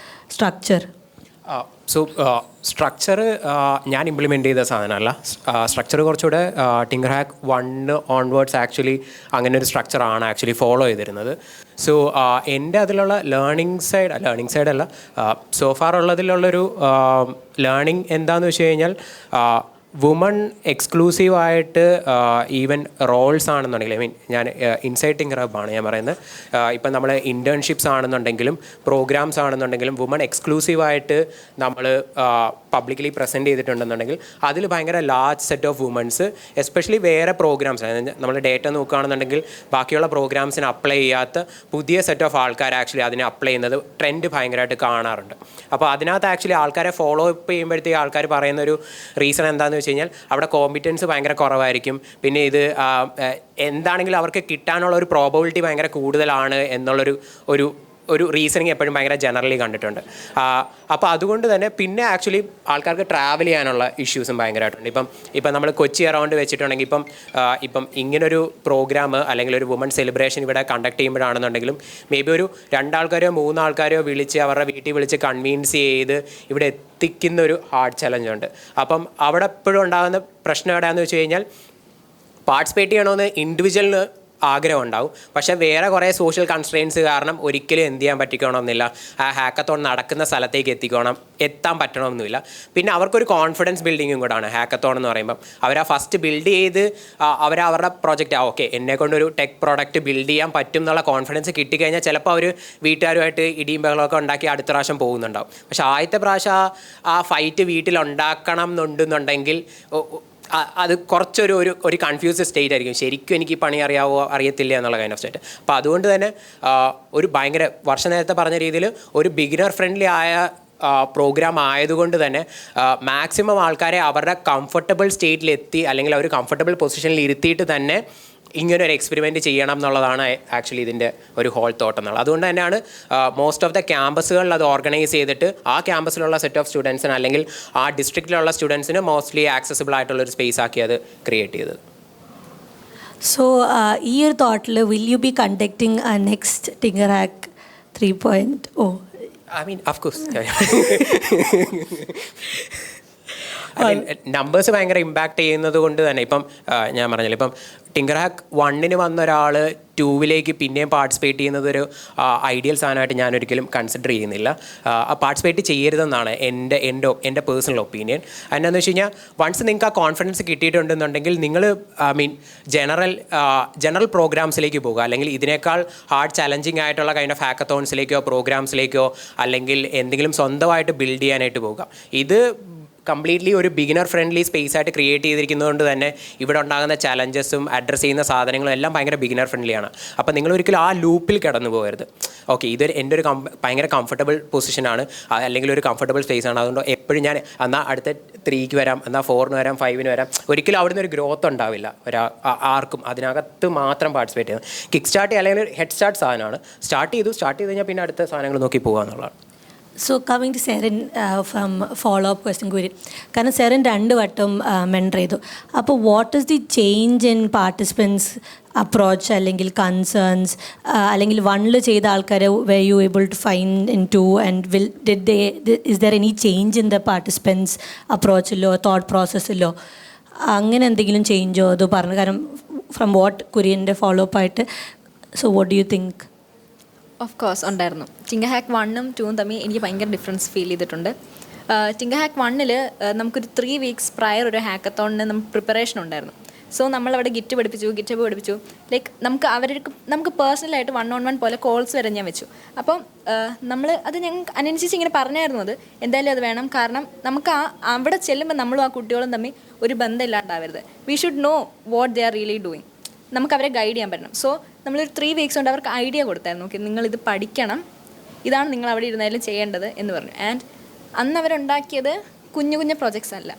സ്ട്രക്ചർ? സോ സ്ട്രക്ചർ ഞാൻ ഇംപ്ലിമെൻറ്റ് ചെയ്ത സാധനമല്ല. സ്ട്രക്ചർ കുറച്ചുകൂടെ ടിങ്കർഹാക്ക് 1 ഓൺവേർഡ്സ് ആക്ച്വലി അങ്ങനെ ഒരു സ്ട്രക്ചറാണ് ആക്ച്വലി ഫോളോ ചെയ്തിരുന്നത്. സോ എൻ്റെ അതിലുള്ള ലേണിംഗ് സൈഡല്ല, സോഫാർ ഉള്ളതിലുള്ളൊരു ലേണിംഗ് എന്താണെന്ന് വെച്ച് കഴിഞ്ഞാൽ, വുമൺ എക്സ്ക്ലൂസീവായിട്ട് ഈവൻ റോൾസ് ആണെന്നുണ്ടെങ്കിൽ, ഐ മീൻ ഞാൻ ഇൻസൈഡ് ടിങ്കർഹബാണ് ഞാൻ പറയുന്നത്, ഇപ്പം നമ്മൾ ഇൻറ്റേൺഷിപ്സ് ആണെന്നുണ്ടെങ്കിലും പ്രോഗ്രാംസ് ആണെന്നുണ്ടെങ്കിലും വുമൺ എക്സ്ക്ലൂസീവായിട്ട് നമ്മൾ പബ്ലിക്കലി പ്രസൻറ്റ് ചെയ്തിട്ടുണ്ടെന്നുണ്ടെങ്കിൽ അതിൽ ഭയങ്കര large set of womens, especially വേറെ പ്രോഗ്രാംസ്, നമ്മൾ ഡേറ്റ നോക്കുകയാണെന്നുണ്ടെങ്കിൽ ബാക്കിയുള്ള പ്രോഗ്രാംസിന് അപ്ലൈ ചെയ്യാത്ത പുതിയ സെറ്റ് ഓഫ് ആൾക്കാർ ആക്ച്വലി അതിനെ അപ്ലൈ ചെയ്യുന്നത് ട്രെൻഡ് ഭയങ്കരമായിട്ട് കാണാറുണ്ട്. അപ്പോൾ അതിനകത്ത് ആക്ച്വലി ആൾക്കാരെ ഫോളോ അപ്പ് ചെയ്യുമ്പോഴത്തേക്ക് ആൾക്കാർ പറയുന്നൊരു റീസൺ എന്താണെന്ന് വെച്ച് കഴിഞ്ഞാൽ, അവിടെ കോമ്പിറ്റൻസ് ഭയങ്കര കുറവായിരിക്കും, പിന്നെ ഇത് എന്താണെങ്കിലും അവർക്ക് കിട്ടാനുള്ള ഒരു പ്രോബബിലിറ്റി ഭയങ്കര കൂടുതലാണ് എന്നുള്ളൊരു ഒരു റീസണിങ് എപ്പോഴും ഭയങ്കര ജനറലി കണ്ടിട്ടുണ്ട്. അപ്പോൾ അതുകൊണ്ട് തന്നെ പിന്നെ ആക്ച്വലി ആൾക്കാർക്ക് ട്രാവൽ ചെയ്യാനുള്ള ഇഷ്യൂസും ഭയങ്കരമായിട്ടുണ്ട്. ഇപ്പം നമ്മൾ കൊച്ചി അറൗണ്ട് വെച്ചിട്ടുണ്ടെങ്കിൽ ഇപ്പം ഇങ്ങനൊരു പ്രോഗ്രാം അല്ലെങ്കിൽ ഒരു വുമൺ സെലിബ്രേഷൻ ഇവിടെ കണ്ടക്ട് ചെയ്യുമ്പോഴാണെന്നുണ്ടെങ്കിലും മേ ബി ഒരു 2 ആൾക്കാരോ 3 ആൾക്കാരോ വിളിച്ച് അവരുടെ വീട്ടിൽ വിളിച്ച് കൺവീൻസ് ചെയ്ത് ഇവിടെ എത്തിക്കുന്ന ഒരു ഹാർഡ് ചലഞ്ചുണ്ട്. അപ്പം അവിടെ എപ്പോഴും ഉണ്ടാകുന്ന പ്രശ്നം എവിടെയാണെന്ന് വെച്ച് കഴിഞ്ഞാൽ, പാർട്ടിസിപ്പേറ്റ് ചെയ്യണമെന്ന് ഇൻഡിവിജ്വലിന് ആഗ്രഹം ഉണ്ടാവും. പക്ഷേ വേറെ കുറേ സോഷ്യൽ കൺസ്ട്രെയിൻസ് കാരണം ഒരിക്കലും എന്ത് ചെയ്യാൻ പറ്റിക്കണമെന്നില്ല, ആ ഹാക്കത്തോൺ നടക്കുന്ന സ്ഥലത്തേക്ക് എത്താൻ പറ്റണമെന്നില്ല. പിന്നെ അവർക്കൊരു കോൺഫിഡൻസ് ബിൽഡിങ്ങും കൂടാണ് ഹാക്കത്തോൺ എന്ന് പറയുമ്പം. അവർ ആ ഫസ്റ്റ് ബിൽഡ് ചെയ്ത് അവരുടെ പ്രോജക്റ്റ് ഓക്കെ എന്നെക്കൊണ്ടൊരു ടെക് പ്രോഡക്റ്റ് ബിൽഡ് ചെയ്യാൻ പറ്റും എന്നുള്ള കോൺഫിഡൻസ് കിട്ടിക്കഴിഞ്ഞാൽ ചിലപ്പോൾ അവർ വീട്ടുകാരുമായിട്ട് ഇടിയും ബഹളമൊക്കെ ഉണ്ടാക്കി അടുത്ത പ്രാവശ്യം പോകുന്നുണ്ടാവും. പക്ഷേ ആദ്യത്തെ പ്രാവശ്യം ആ ഫൈറ്റ് വീട്ടിലുണ്ടാക്കണം എന്നുണ്ടെന്നുണ്ടെങ്കിൽ അത് കുറച്ചൊരു ഒരു കൺഫ്യൂസ്ഡ് സ്റ്റേറ്റ് ആയിരിക്കും. ശരിക്കും എനിക്ക് ഈ പണി അറിയാവോ അറിയത്തില്ല എന്നുള്ള കൈൻഡ് ഓഫ് സ്റ്റേറ്റ്. അപ്പോൾ അതുകൊണ്ട് തന്നെ ഒരു ഭയങ്കര വർഷം നേരത്തെ പറഞ്ഞ രീതിയിൽ ഒരു ബിഗിനർ ഫ്രണ്ട്ലി ആയ പ്രോഗ്രാം ആയതുകൊണ്ട് തന്നെ മാക്സിമം ആൾക്കാരെ അവരുടെ കംഫർട്ടബിൾ സ്റ്റേറ്റിലെത്തി അല്ലെങ്കിൽ അവർ കംഫർട്ടബിൾ പൊസിഷനിൽ ഇരുത്തിയിട്ട് തന്നെ ഇങ്ങനെ ഒരു എക്സ്പെരിമെൻറ്റ് ചെയ്യണം എന്നുള്ളതാണ് ആക്ച്വലി ഇതിൻ്റെ ഒരു ഹോൾ തോട്ട് എന്നുള്ളത്. അതുകൊണ്ട് തന്നെയാണ് മോസ്റ്റ് ഓഫ് ദ ക്യാമ്പസുകളിൽ അത് ഓർഗനൈസ് ചെയ്തിട്ട് ആ ക്യാമ്പസിലുള്ള സെറ്റ് ഓഫ് സ്റ്റുഡൻസിന് അല്ലെങ്കിൽ ആ ഡിസ്ട്രിക്റ്റിലുള്ള സ്റ്റുഡൻസിന് മോസ്റ്റ്ലി ആക്സസിബിൾ ആയിട്ടുള്ളൊരു സ്പേസ് ആക്കി അത് ക്രിയേറ്റ് ചെയ്തത്. സോ ഈ ഒരു തോട്ടിൽ will you be conducting next Tinkerhack 3.0? I mean, of course. Numbers ഭയങ്കര ഇമ്പാക്റ്റ് ചെയ്യുന്നത് കൊണ്ട് തന്നെ ഇപ്പം ഞാൻ പറഞ്ഞില്ല, ഇപ്പം ടിങ്കർഹാക്ക് 1 വന്ന ഒരാൾ 2 പിന്നെയും പാർട്ടിസിപ്പേറ്റ് ചെയ്യുന്നത് ഒരു ഐഡിയൽ സാധനമായിട്ട് ഞാൻ ഒരിക്കലും കൺസിഡർ ചെയ്യുന്നില്ല. പാർട്ടിസിപ്പേറ്റ് ചെയ്യരുതെന്നാണ് എൻ്റെ പേഴ്സണൽ ഒപ്പീനിയൻ. എന്നാന്ന് വെച്ച് കഴിഞ്ഞാൽ വൺസ് നിങ്ങൾക്ക് ആ കോൺഫിഡൻസ് കിട്ടിയിട്ടുണ്ടെന്നുണ്ടെങ്കിൽ നിങ്ങൾ ജനറൽ പ്രോഗ്രാംസിലേക്ക് പോകുക, അല്ലെങ്കിൽ ഇതിനേക്കാൾ ഹാർഡ് ചലഞ്ചിങ് ആയിട്ടുള്ള കൈൻഡ് ഓഫ് ഹാക്കത്തോൺസിലേക്കോ പ്രോഗ്രാംസിലേക്കോ അല്ലെങ്കിൽ എന്തെങ്കിലും സ്വന്തമായിട്ട് ബിൽഡ് ചെയ്യാനായിട്ട് പോകുക. ഇത് കംപ്ലീറ്റ്ലി ഒരു ബിഗിനർ ഫ്രണ്ട്ലി സ്പേസ് ആയിട്ട് ക്രിയേറ്റ് ചെയ്തിരിക്കുന്നതുകൊണ്ട് തന്നെ ഇവിടെ ഉണ്ടാകുന്ന ചലഞ്ചസും അഡ്രസ്സ് ചെയ്യുന്ന സാധനങ്ങളും എല്ലാം ഭയങ്കര ബിഗിനർ ഫ്രണ്ട്ലിയാണ്. അപ്പോൾ നിങ്ങൾ ഒരിക്കലും ആ ലൂപ്പിൽ കടന്നു പോകരുത്. ഓക്കെ, ഇതൊരു എൻ്റെ ഒരു ഭയങ്കര കംഫർട്ടബിൾ പൊസിഷനാണ് അല്ലെങ്കിൽ ഒരു കംഫർട്ടബിൾ സ്പേസ് ആണ്, അതുകൊണ്ട് എപ്പോഴും ഞാൻ എന്നാൽ അടുത്ത 3 വരാം, എന്നാൽ 4 വരാം, 5 വരാം, ഒരിക്കലും അവിടുന്ന് ഒരു ഗ്രോത്ത് ഉണ്ടാവില്ല ആർക്കും. അതിനകത്ത് മാത്രം പാർട്ടിസിപ്പേറ്റ് ചെയ്യുന്നത് കിക്ക് സ്റ്റാർട്ട് ചെയ്യുക അല്ലെങ്കിൽ ഒരു ഹെഡ് സ്റ്റാർട്ട് സാധനമാണ്. സ്റ്റാർട്ട് ചെയ്ത് കഴിഞ്ഞാൽ പിന്നെ അടുത്ത സാധനങ്ങൾ നോക്കി പോകുക എന്നുള്ളതാണ്. So coming to Serin from follow up question കൂടി, കാരണം സെറിൻ 2 വട്ടം മെൻറ്റർ ചെയ്തു. അപ്പോൾ what is the change in participants approach അല്ലെങ്കിൽ കൺസേൺസ്, അല്ലെങ്കിൽ 1 ചെയ്ത ആൾക്കാരെ were you able to find in 2 and is there any change in the participants അപ്രോച്ചിലോ തോട്ട് പ്രോസസ്സിലോ അങ്ങനെ എന്തെങ്കിലും ചേഞ്ചോ അത് പറഞ്ഞു? കാരണം ഫ്രം വാട്ട് കുര്യൻ്റെ ഫോളോ അപ്പ് ആയിട്ട്, so what do you think? Of course ഉണ്ടായിരുന്നു. ടിങ്കർഹാക്ക് 1ഉം 2ഉം തമ്മിൽ എനിക്ക് ഭയങ്കര ഡിഫറൻസ് ഫീൽ ചെയ്തിട്ടുണ്ട്. ടിങ്കർഹാക്ക് 1 നമുക്കൊരു 3 വീക്സ് പ്രയർ ഒരു ഹാക്കത്തോണിന് നമുക്ക് പ്രിപ്പറേഷൻ ഉണ്ടായിരുന്നു. സോ നമ്മളവിടെ ഗിറ്റ് പഠിപ്പിച്ചു. ലൈക്ക് നമുക്ക് പേഴ്സണലായിട്ട് 1-on-1 പോലെ കോൾസ് വരെ ഞാൻ വെച്ചു. അപ്പം നമ്മൾ അത് ഞങ്ങൾക്ക് അതിനനുസരിച്ച് ഇങ്ങനെ പറഞ്ഞായിരുന്നു അത് എന്തായാലും അത് വേണം. കാരണം നമുക്ക് അവിടെ ചെല്ലുമ്പോൾ നമ്മളും ആ കുട്ടികളും തമ്മിൽ ഒരു ബന്ധം ഇല്ലാണ്ടാവരുത്. We should know what they are really doing. നമുക്ക് അവരെ ഗൈഡ് ചെയ്യാൻ പറ്റണം. സോ നമ്മളൊരു 3 വീക്സ് കൊണ്ട് അവർക്ക് ഐഡിയ കൊടുത്തായിരുന്നു. ഓക്കെ, നിങ്ങളിത് പഠിക്കണം, ഇതാണ് നിങ്ങൾ അവിടെ ഇരുന്നാലും ചെയ്യേണ്ടത് എന്ന് പറഞ്ഞു. ആൻഡ് അന്ന് അവരുണ്ടാക്കിയത് കുഞ്ഞു പ്രോജക്ട്സ് അല്ല,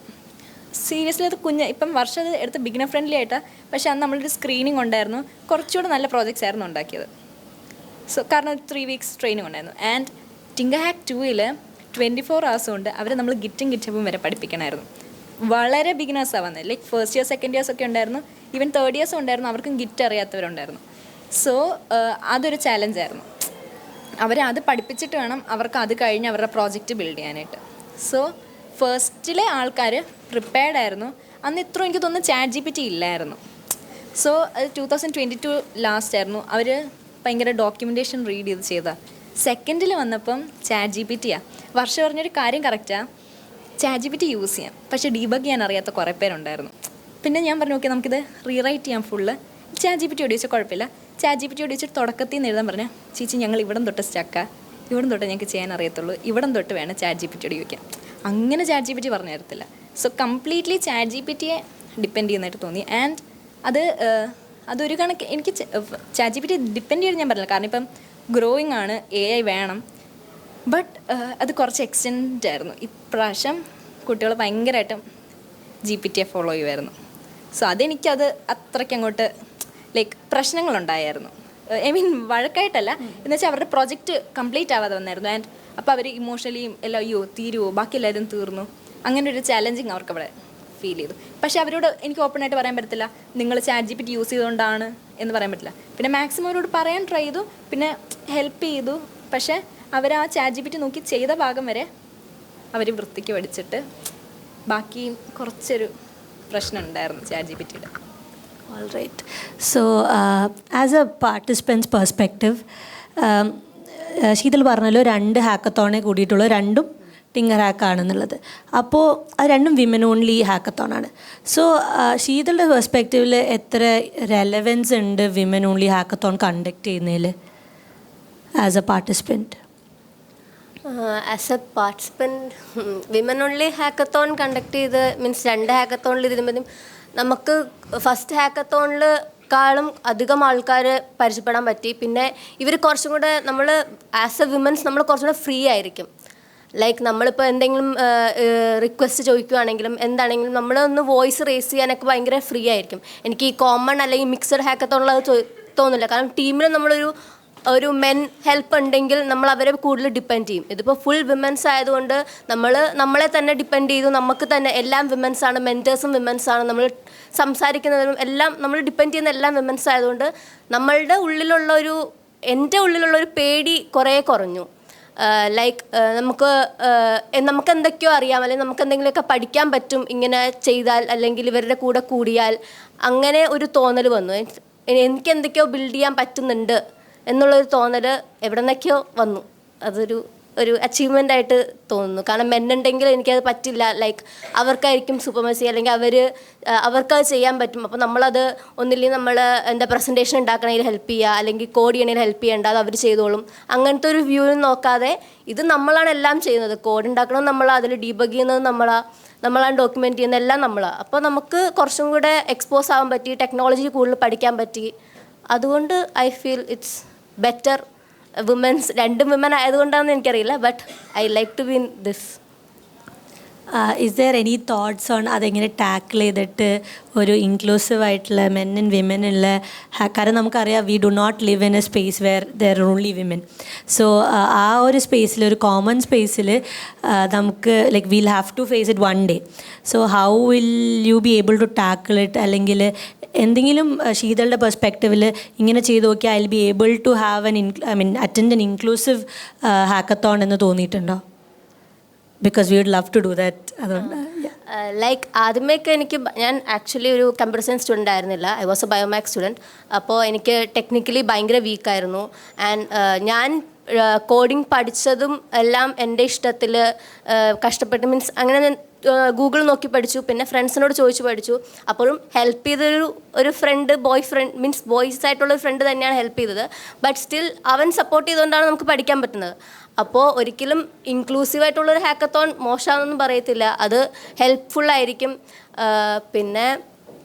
സീരിയസ്ലി അത് ഇപ്പം വർഷം അത് എടുത്ത് ബിഗിനർ ഫ്രണ്ട്ലി ആയിട്ടാണ്. പക്ഷേ അന്ന് നമ്മളൊരു സ്ക്രീനിങ് ഉണ്ടായിരുന്നു, കുറച്ചുകൂടെ നല്ല പ്രോജക്ട്സ് ആയിരുന്നു ഉണ്ടാക്കിയത്. സോ കാരണം 3 വീക്സ് ട്രെയിനിങ് ഉണ്ടായിരുന്നു. ആൻഡ് ടിങ്കർഹാക്ക് 2 24 hours കൊണ്ട് അവർ നമ്മൾ ഗിറ്റപ്പും വരെ പഠിപ്പിക്കണമായിരുന്നു. വളരെ ബിഗിനേഴ്സാണ് വന്നത്. Like first year second years ഒക്കെ ഉണ്ടായിരുന്നു, ഈവൻ തേർഡ് ഇയേഴ്സും ഉണ്ടായിരുന്നു. അവർക്കും ഗിറ്റ് അറിയാത്തവരുണ്ടായിരുന്നു. സോ അതൊരു ചാലഞ്ചായിരുന്നു. അവരെ അത് പഠിപ്പിച്ചിട്ട് വേണം അവർക്ക് അത് കഴിഞ്ഞ് അവരുടെ പ്രോജക്റ്റ് ബിൽഡ് ചെയ്യാനായിട്ട്. സോ ഫസ്റ്റിലെ ആൾക്കാർ പ്രിപ്പയർഡ് ആയിരുന്നു. അന്ന് ഇത്രയും എനിക്ക് തോന്നുന്നു ChatGPT ഇല്ലായിരുന്നു. സോ അത് 2022 ലാസ്റ്റ് ആയിരുന്നു. അവർ ഭയങ്കര ഡോക്യുമെൻറ്റേഷൻ റീഡ് ചെയ്താൽ. സെക്കൻഡിൽ വന്നപ്പം ChatGPTയാണ്. വർഷം പറഞ്ഞൊരു കാര്യം കറക്റ്റാണ്, ChatGPT യൂസ് ചെയ്യാം, പക്ഷേ ഡീബഗ് ചെയ്യാൻ അറിയാത്ത കുറേ പേരുണ്ടായിരുന്നു. പിന്നെ ഞാൻ പറഞ്ഞു ഓക്കെ നമുക്കിത് റീറൈറ്റ് ചെയ്യാം ഫുള്ള്. ChatGPT ചോദിച്ചാൽ കുഴപ്പമില്ല. ChatGPT ചോദിച്ചിട്ട് തുടക്കത്തിൽ നിന്ന് എഴുതാൻ പറഞ്ഞാൽ ചേച്ചി ഞങ്ങൾ ഇവിടം തൊട്ട് ഇവിടം തൊട്ട് ഞങ്ങൾക്ക് ചെയ്യാൻ അറിയത്തുള്ളൂ, ഇവിടം തൊട്ട് വേണം ChatGPT ചോദിക്കാം. അങ്ങനെ ChatGPT പറഞ്ഞു തരത്തില്ല. സോ കംപ്ലീറ്റ്ലി ChatGPTയെ ഡിപ്പെൻഡ് ചെയ്യുന്നതായിട്ട് തോന്നി. ആൻഡ് അതൊരു കണക്ക് എനിക്ക് ChatGPT ഡിപ്പെൻഡ് ചെയ്ത് ഞാൻ പറഞ്ഞില്ല, കാരണം ഇപ്പം ഗ്രോയിങ് ആണ്, AI വേണം. ബട്ട് അത് കുറച്ച് എക്സ്റ്റെൻഡ് ആയിരുന്നു. ഇപ്രാവശ്യം കുട്ടികൾ ഭയങ്കരമായിട്ടും GPT ഫോളോ ചെയ്യുമായിരുന്നു. സോ അതെനിക്കത് അത്രയ്ക്ക് അങ്ങോട്ട് ലൈക്ക് പ്രശ്നങ്ങളുണ്ടായിരുന്നു. ഐ മീൻ വഴക്കായിട്ടല്ല, എന്ന് വെച്ചാൽ അവരുടെ പ്രൊജക്റ്റ് കംപ്ലീറ്റ് ആവാതെ വന്നായിരുന്നു. ആൻഡ് അപ്പോൾ അവർ ഇമോഷണലിയും എല്ലാം തീരുമോ, ബാക്കി എല്ലാവരും തീർന്നു, അങ്ങനെ ഒരു ചാലഞ്ചിങ് അവർക്ക് അവിടെ ഫീൽ ചെയ്തു. പക്ഷേ അവരോട് എനിക്ക് ഓപ്പണായിട്ട് പറയാൻ പറ്റത്തില്ല നിങ്ങൾ ChatGPT യൂസ് ചെയ്തുകൊണ്ടാണ് എന്ന് പറയാൻ പറ്റില്ല. പിന്നെ മാക്സിമം അവരോട് പറയാൻ ട്രൈ ചെയ്തു, പിന്നെ ഹെൽപ്പ് ചെയ്തു. പക്ഷേ അവർ ആ ChatGPT നോക്കി ചെയ്ത ഭാഗം വരെ അവർ വൃത്തിക്ക് പഠിച്ചിട്ട് ബാക്കി കുറച്ചൊരു പ്രശ്നം ഉണ്ടായിരുന്നു ChatGPTയുടെ. All right. So, as a participant's perspective, Sheetal പറഞ്ഞല്ലോ 2 ഹാക്കത്തോണെ കൂടിയിട്ടുള്ള രണ്ടും ടിങ്കർ ഹാക്കാണെന്നുള്ളത്. അപ്പോൾ അത് രണ്ടും വിമൻ ഓൺലി ഹാക്കത്തോണാണ്. സോ ശീതളുടെ പെർസ്പെക്റ്റീവിൽ എത്ര റെലവൻസ് ഉണ്ട് വിമൻ ഓൺലി ഹാക്കത്തോൺ കണ്ടക്ട് ചെയ്യുന്നതിൽ as A participant? As A participant women only hackathon conduct ചെയ്ത് മീൻസ് 2 ഹാക്കത്തോണിൽ ഇരുന്നതും നമുക്ക് ഫസ്റ്റ് ഹാക്കത്തോണിൽ അധികം ആൾക്കാർ പരിചയപ്പെടാൻ പറ്റി. പിന്നെ ഇവർ കുറച്ചും കൂടെ നമ്മൾ ആസ് എ വിമൻസ് നമ്മൾ കുറച്ചും കൂടെ ഫ്രീ ആയിരിക്കും. ലൈക്ക് നമ്മളിപ്പോൾ എന്തെങ്കിലും റിക്വസ്റ്റ് ചോദിക്കുകയാണെങ്കിലും എന്താണെങ്കിലും നമ്മളൊന്ന് വോയിസ് റേസ് ചെയ്യാനൊക്കെ ഭയങ്കര ഫ്രീ ആയിരിക്കും. എനിക്ക് ഈ കോമൺ അല്ലെങ്കിൽ മിക്സഡ് ഹാക്കത്തോണുള്ളത് തോന്നില്ല. കാരണം ടീമിൽ ഒരു മെൻ ഹെൽപ്പ് ഉണ്ടെങ്കിൽ നമ്മൾ അവരെ കൂടുതൽ ഡിപ്പെൻഡ് ചെയ്യും. ഇതിപ്പോൾ ഫുൾ വിമൻസ് ആയതുകൊണ്ട് നമ്മളെ തന്നെ ഡിപ്പെൻഡ് ചെയ്തു. നമുക്ക് തന്നെ എല്ലാം വിമൻസാണ്, മെൻറ്റേഴ്സും വിമൻസാണ്, നമ്മൾ സംസാരിക്കുന്നതിനും എല്ലാം നമ്മൾ ഡിപ്പെൻഡ് ചെയ്യുന്ന എല്ലാം വിമൻസ് ആയതുകൊണ്ട് എൻ്റെ ഉള്ളിലുള്ള ഒരു പേടി കുറേ കുറഞ്ഞു. ലൈക്ക് നമുക്ക് എന്തൊക്കെയോ അറിയാം, അല്ലെങ്കിൽ നമുക്ക് എന്തെങ്കിലുമൊക്കെ പഠിക്കാൻ പറ്റും ഇങ്ങനെ ചെയ്താൽ, അല്ലെങ്കിൽ ഇവരുടെ കൂടെ കൂടിയാൽ, അങ്ങനെ ഒരു തോന്നൽ വന്നു. എനിക്ക് എന്തൊക്കെയോ ബിൽഡ് ചെയ്യാൻ പറ്റുന്നുണ്ട് എന്നുള്ളൊരു തോന്നൽ എവിടെ നിന്നൊക്കെയോ വന്നു. അതൊരു അച്ചീവ്മെൻ്റ് ആയിട്ട് തോന്നുന്നു. കാരണം മെന്നുണ്ടെങ്കിൽ എനിക്കത് പറ്റില്ല. ലൈക്ക് അവർക്കായിരിക്കും സൂപ്പർമസി, അല്ലെങ്കിൽ അവർക്കത് ചെയ്യാൻ പറ്റും. അപ്പോൾ നമ്മളത് ഒന്നില്ലെങ്കിൽ നമ്മൾ പ്രസൻറ്റേഷൻ ഉണ്ടാക്കണമെങ്കിൽ ഹെൽപ്പ് ചെയ്യുക, അല്ലെങ്കിൽ കോഡ് ചെയ്യണമെങ്കിൽ ഹെൽപ്പ് ചെയ്യേണ്ട, അത് അവർ ചെയ്തോളും. അങ്ങനത്തെ ഒരു വ്യൂവിൽ നോക്കാതെ ഇത് നമ്മളാണ് എല്ലാം ചെയ്യുന്നത്. കോഡ് ഉണ്ടാക്കണം നമ്മളാണ്, അതിൽ ഡീബഗ് ചെയ്യുന്നത് നമ്മളാണ് ഡോക്യുമെൻറ്റ് ചെയ്യുന്നത് എല്ലാം നമ്മളാണ്. അപ്പോൾ നമുക്ക് കുറച്ചും കൂടെ എക്സ്പോസ് ആവാൻ പറ്റി, ടെക്നോളജി കൂടുതൽ പഠിക്കാൻ പറ്റി. അതുകൊണ്ട് I feel it's better women's. 2 women ആയതുകൊണ്ടാണെന്ന് എനിക്കറിയില്ല, but I like to be in this. Is there any thoughts on അതെങ്ങനെ ടാക്കിൾ ചെയ്തിട്ട് ഒരു ഇൻക്ലൂസീവ് ആയിട്ടുള്ള മെൻ ആൻഡ് വിമൻ ഉള്ള കാരണം നമുക്കറിയാം we do not live in a space where there only women. So ആ ഒരു സ്പേസിൽ, ഒരു കോമൺ സ്പേസിൽ നമുക്ക് like will have to face it one day. So how will you be able to tackle it? അല്ലെങ്കിൽ എന്തെങ്കിലും ശീതളുടെ പെർസ്പെക്റ്റീവിൽ ഇങ്ങനെ ചെയ്ത് നോക്കിയാൽ I will be able to have attend an inclusive hackathon എന്ന് തോന്നിയിട്ടുണ്ടോ? Because we would love to do that. അതുകൊണ്ട് ലൈക്ക് ആദ്യമേയൊക്കെ ഞാൻ ആക്ച്വലി ഒരു കമ്പ്യൂട്ടർ സയൻസ് സ്റ്റുഡൻ്റ് ആയിരുന്നില്ല. I was a biomax student. അപ്പോൾ എനിക്ക് ടെക്നിക്കലി ഭയങ്കര വീക്കായിരുന്നു. ആൻഡ് ഞാൻ കോഡിങ് പഠിച്ചതും എല്ലാം എൻ്റെ ഇഷ്ടത്തിൽ കഷ്ടപ്പെട്ട് മീൻസ് അങ്ങനെ ഞാൻ ഗൂഗിൾ നോക്കി പഠിച്ചു, പിന്നെ ഫ്രണ്ട്സിനോട് ചോദിച്ചു പഠിച്ചു. അപ്പോഴും ഹെൽപ്പ് ചെയ്തൊരു ഫ്രണ്ട്, ബോയ്സ് ആയിട്ടുള്ളൊരു ഫ്രണ്ട് തന്നെയാണ് ഹെൽപ്പ് ചെയ്തത്. ബട്ട് സ്റ്റിൽ അവൻ സപ്പോർട്ട് ചെയ്തുകൊണ്ടാണ് നമുക്ക് പഠിക്കാൻ പറ്റുന്നത്. അപ്പോൾ ഒരിക്കലും ഇൻക്ലൂസീവായിട്ടുള്ളൊരു ഹാക്കത്തോൺ മോശമാണെന്നൊന്നും പറയത്തില്ല, അത് ഹെൽപ്ഫുള്ളായിരിക്കും. പിന്നെ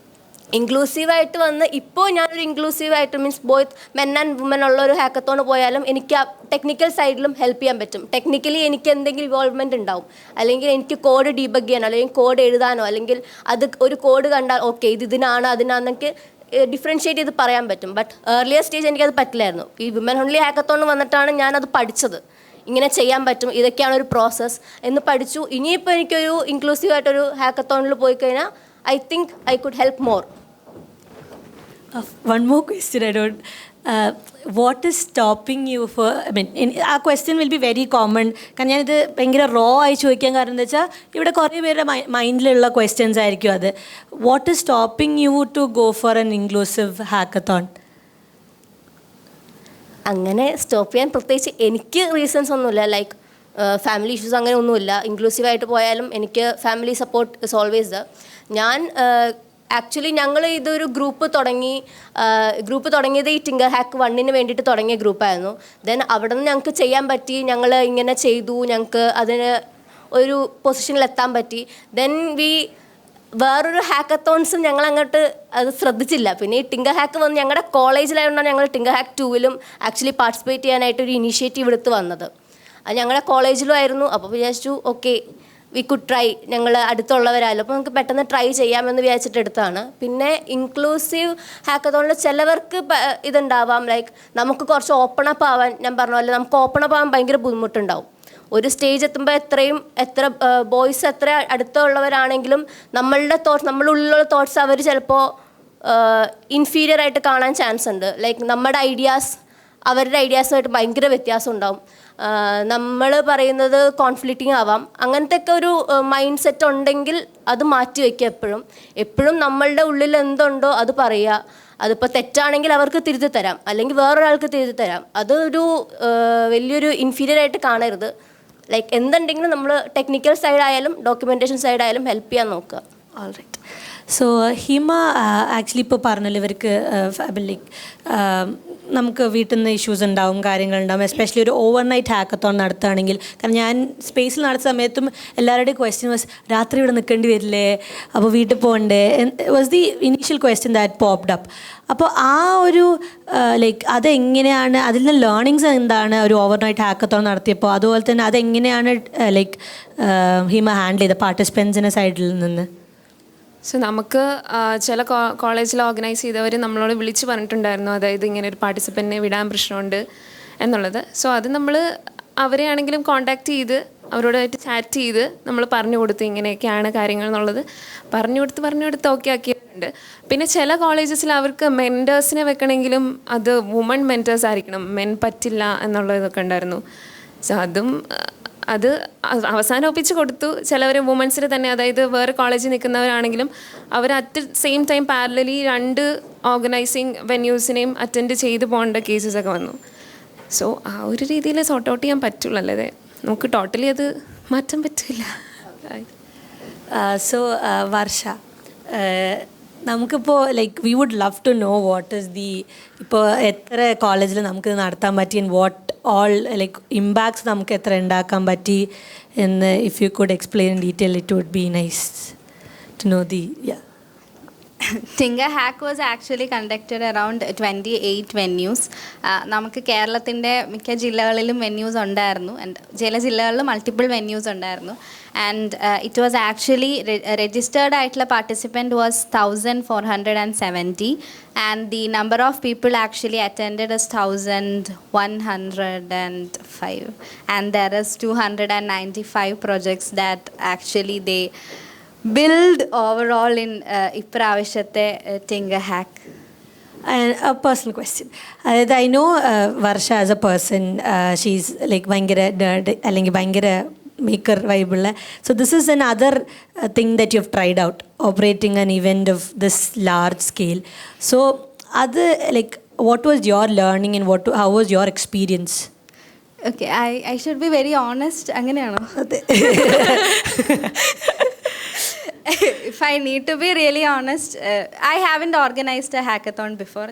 ഇൻക്ലൂസീവായിട്ട് ഇപ്പോൾ ഞാനൊരു ഇൻക്ലൂസീവായിട്ട് means both men and women ഉള്ള ഒരു ഹാക്കത്തോൺ പോയാലും എനിക്ക് ആ ടെക്നിക്കൽ സൈഡിലും ഹെൽപ്പ് ചെയ്യാൻ പറ്റും. ടെക്നിക്കലി എനിക്ക് എന്തെങ്കിലും ഇൻവോൾവ്മെൻറ്റ് ഉണ്ടാവും, അല്ലെങ്കിൽ എനിക്ക് കോഡ് ഡീബഗ് ചെയ്യാനോ അല്ലെങ്കിൽ കോഡ് എഴുതാനോ, അല്ലെങ്കിൽ അത് ഒരു കോഡ് കണ്ടാൽ ഓക്കെ ഇതിനാണ് അതിനാന്നൊക്കെ ഡിഫറൻഷ്യേറ്റ് ചെയ്ത് പറയാൻ പറ്റും. ബട്ട് ഏർലിയർ സ്റ്റേജ് എനിക്കത് പറ്റില്ലായിരുന്നു. ഈ വിമൻ ഓൺലി ഹാക്കത്തോൺ വന്നിട്ടാണ് ഞാനത് പഠിച്ചത്. ഇങ്ങനെ ചെയ്യാൻ പറ്റും, ഇതൊക്കെയാണ് ഒരു പ്രോസസ്സ് എന്ന് പഠിച്ചു. ഇനിയിപ്പോൾ എനിക്കൊരു ഇൻക്ലൂസീവായിട്ടൊരു ഹാക്കത്തോണിൽ പോയി കഴിഞ്ഞാൽ I think I could help more. One more question I don't. What is stopping you for? Our question will be very common. കാരണം ഞാനിത് ഭയങ്കര റോ ആയി ചോദിക്കാൻ കാരണം എന്താ വെച്ചാൽ ഇവിടെ കുറേ പേരുടെ മൈൻഡിലുള്ള ക്വസ്റ്റ്യൻസ് ആയിരിക്കും അത്. What is stopping you to go for an inclusive hackathon? അങ്ങനെ സ്റ്റോപ്പ് ചെയ്യാൻ പ്രത്യേകിച്ച് എനിക്ക് റീസൺസ് ഒന്നുമില്ല. ലൈക്ക് ഫാമിലി ഇഷ്യൂസ് അങ്ങനെ ഒന്നുമില്ല. ഇൻക്ലൂസീവായിട്ട് പോയാലും എനിക്ക് family support is always the. ഞാൻ ആക്ച്വലി ഞങ്ങൾ ഇതൊരു ഗ്രൂപ്പ് തുടങ്ങിയത് ഈ ടിങ്കർഹാക്ക് 1 വേണ്ടിയിട്ട് തുടങ്ങിയ ഗ്രൂപ്പായിരുന്നു. ദെൻ അവിടെ നിന്ന് ഞങ്ങൾക്ക് ചെയ്യാൻ പറ്റി, ഞങ്ങൾ ഇങ്ങനെ ചെയ്തു, ഞങ്ങൾക്ക് അതിന് ഒരു പൊസിഷനിൽ എത്താൻ പറ്റി. ദെൻ വേറൊരു ഹാക്കത്തോൺസും ഞങ്ങൾ അങ്ങോട്ട് അത് ശ്രദ്ധിച്ചില്ല. പിന്നെ ഈ ടിങ്കർഹാക്ക് വന്ന് ഞങ്ങളുടെ കോളേജിലായതുകൊണ്ടാണ് ഞങ്ങൾ ടിങ്കർഹാക്ക് 2 ആക്ച്വലി പാർട്ടിസിപ്പേറ്റ് ചെയ്യാനായിട്ട് ഒരു ഇനീഷ്യേറ്റീവ് എടുത്ത് വന്നത്. അത് ഞങ്ങളുടെ കോളേജിലും ആയിരുന്നു. അപ്പോൾ വിചാരിച്ചു ഓക്കെ വി കുഡ് ട്രൈ, ഞങ്ങൾ അടുത്തുള്ളവരായാലും അപ്പോൾ നമുക്ക് പെട്ടെന്ന് ട്രൈ ചെയ്യാമെന്ന് വിചാരിച്ചിട്ട് എടുത്താണ്. പിന്നെ ഇൻക്ലൂസീവ് ഹാക്കത്തോണിൽ ചിലവർക്ക് ഇതുണ്ടാവാം, ലൈക്ക് നമുക്ക് കുറച്ച് ഓപ്പൺ അപ്പ് ആവാൻ, ഞാൻ പറഞ്ഞ പോലെ നമുക്ക് ഓപ്പൺ അപ്പ് ആവാൻ ഭയങ്കര ബുദ്ധിമുട്ടുണ്ടാവും. ഒരു സ്റ്റേജ് എത്തുമ്പോൾ എത്ര ബോയ്സ് എത്ര അടുത്തുള്ളവരാണെങ്കിലും നമ്മളുടെ ഉള്ളിലുള്ള തോട്ട്സ് അവർ ചിലപ്പോൾ ഇൻഫീരിയർ ആയിട്ട് കാണാൻ ചാൻസ് ഉണ്ട്. ലൈക്ക് നമ്മുടെ ഐഡിയാസ് അവരുടെ ഐഡിയാസുമായിട്ട് ഭയങ്കര വ്യത്യാസം ഉണ്ടാവും. നമ്മൾ പറയുന്നത് കോൺഫ്ലിക്റ്റിംഗ് ആവാം. അങ്ങനത്തെ ഒക്കെ ഒരു മൈൻഡ് സെറ്റ് ഉണ്ടെങ്കിൽ അത് മാറ്റി വയ്ക്കുക. എപ്പോഴും നമ്മളുടെ ഉള്ളിൽ എന്തുണ്ടോ അത് പറയുക. അതിപ്പോൾ തെറ്റാണെങ്കിൽ അവർക്ക് തിരുത്തി തരാം, അല്ലെങ്കിൽ വേറൊരാൾക്ക് തിരുത്തി തരാം. അതൊരു വലിയൊരു ഇൻഫീരിയർ ആയിട്ട് കാണരുത്. ലൈക്ക് എന്തുണ്ടെങ്കിലും നമ്മൾ ടെക്നിക്കൽ സൈഡായാലും ഡോക്യുമെൻറ്റേഷൻ സൈഡായാലും ഹെൽപ്പ് ചെയ്യാൻ നോക്കുക. All right. So Hima actually ഇപ്പോൾ പറഞ്ഞല്ലോ ഇവർക്ക് ലൈക്ക് നമുക്ക് വീട്ടിൽ നിന്ന് ഇഷ്യൂസ് ഉണ്ടാവും, കാര്യങ്ങളുണ്ടാവും. എസ്പെഷ്യലി ഒരു ഓവർനൈറ്റ് ഹാക്കത്തോൺ നടത്തുകയാണെങ്കിൽ, കാരണം ഞാൻ സ്പേസിൽ നടത്തുന്ന സമയത്തും എല്ലാവരുടെയും ക്വസ്റ്റ്യൻ വാസ് രാത്രി ഇവിടെ നിൽക്കേണ്ടി വരില്ലേ, അപ്പോൾ വീട്ടിൽ പോകണ്ടേ, was the initial question that popped up. അപ്പോൾ ആ ഒരു ലൈക്ക് അതെങ്ങനെയാണ്, അതിൽ നിന്ന് ലേണിങ്സ് എന്താണ് ഒരു ഓവർനൈറ്റ് ഹാക്കത്തോൺ നടത്തിയപ്പോൾ, അതുപോലെ തന്നെ അതെങ്ങനെയാണ് ലൈക്ക് ഹിമ ഹാൻഡിൽ ചെയ്ത പാർട്ടിസിപ്പൻസിൻ്റെ സൈഡിൽ നിന്ന്? സോ നമുക്ക് ചില കോളേജിൽ ഓർഗനൈസ് ചെയ്തവർ നമ്മളോട് വിളിച്ച് പറഞ്ഞിട്ടുണ്ടായിരുന്നു, അതായത് ഇങ്ങനെ ഒരു പാർട്ടിസിപ്പൻറ്റിനെ വിടാൻ പ്രശ്നമുണ്ട് എന്നുള്ളത്. സോ അത് നമ്മൾ അവരെ ആണെങ്കിലും കോൺടാക്റ്റ് ചെയ്ത് അവരോടായിട്ട് ചാറ്റ് ചെയ്ത് നമ്മൾ പറഞ്ഞു കൊടുത്തു ഇങ്ങനെയൊക്കെയാണ് കാര്യങ്ങൾ എന്നുള്ളത് പറഞ്ഞു കൊടുത്ത് ഓക്കെ ആക്കിയിട്ടുണ്ട്. പിന്നെ ചില കോളേജസിൽ അവർക്ക് മെൻറ്റേഴ്സിനെ വെക്കണമെങ്കിലും അത് വുമൺ മെൻറ്റേഴ്സ് ആയിരിക്കണം, മെൻ പറ്റില്ല എന്നുള്ളതൊക്കെ ഉണ്ടായിരുന്നു. സോ അത് അവസാനം ഒപ്പിച്ച് കൊടുത്തു. ചിലവർ വുമൻസിന് തന്നെ, അതായത് വേറെ കോളേജിൽ നിൽക്കുന്നവരാണെങ്കിലും അവർ at same time parallelly 2 organizing വെന്യൂസിനെയും അറ്റൻഡ് ചെയ്ത് പോകേണ്ട കേസസൊക്കെ വന്നു. സോ ആ ഒരു രീതിയിൽ സോർട്ട് ഔട്ട് ചെയ്യാൻ പറ്റുള്ളൂ, അല്ലാതെ നമുക്ക് ടോട്ടലി അത് മാറ്റാൻ പറ്റില്ല. സോ വർഷ, നമുക്കിപ്പോൾ like we would love to know what is the, ഇപ്പോൾ എത്ര കോളേജിൽ നമുക്ക് നടത്താൻ പറ്റി, and what all like impacts നമുക്ക് എത്ര ഉണ്ടാക്കാൻ പറ്റി എന്ന് if you could explain in detail it would be nice to know the. Tinkerhack was actually conducted around 28 venues. നമുക്ക് കേരളത്തിൻ്റെ മിക്ക ജില്ലകളിലും വെന്യൂസ് ഉണ്ടായിരുന്നു, ആൻഡ് ചില ജില്ലകളിൽ മൾട്ടിപ്പിൾ വെന്യൂസ് ഉണ്ടായിരുന്നു. And it was actually registered ആയിട്ടുള്ള participant was 1470, and the number of people actually attended is 1105, and there is 295 projects that actually they build overall in ഇപ്രാവശ്യത്തെ Tinkerhack. A personal question. I know Varsha as a person, she's like ഭയങ്കര nerd അല്ലെങ്കിൽ ഭയങ്കര maker vibe. So this is another thing that you've tried out, operating an event of this large scale. So other like what was your learning and how was your experience? Okay, I should be very honest. അങ്ങനെയാണോ? If I need to be really honest, I haven't organized a hackathon before.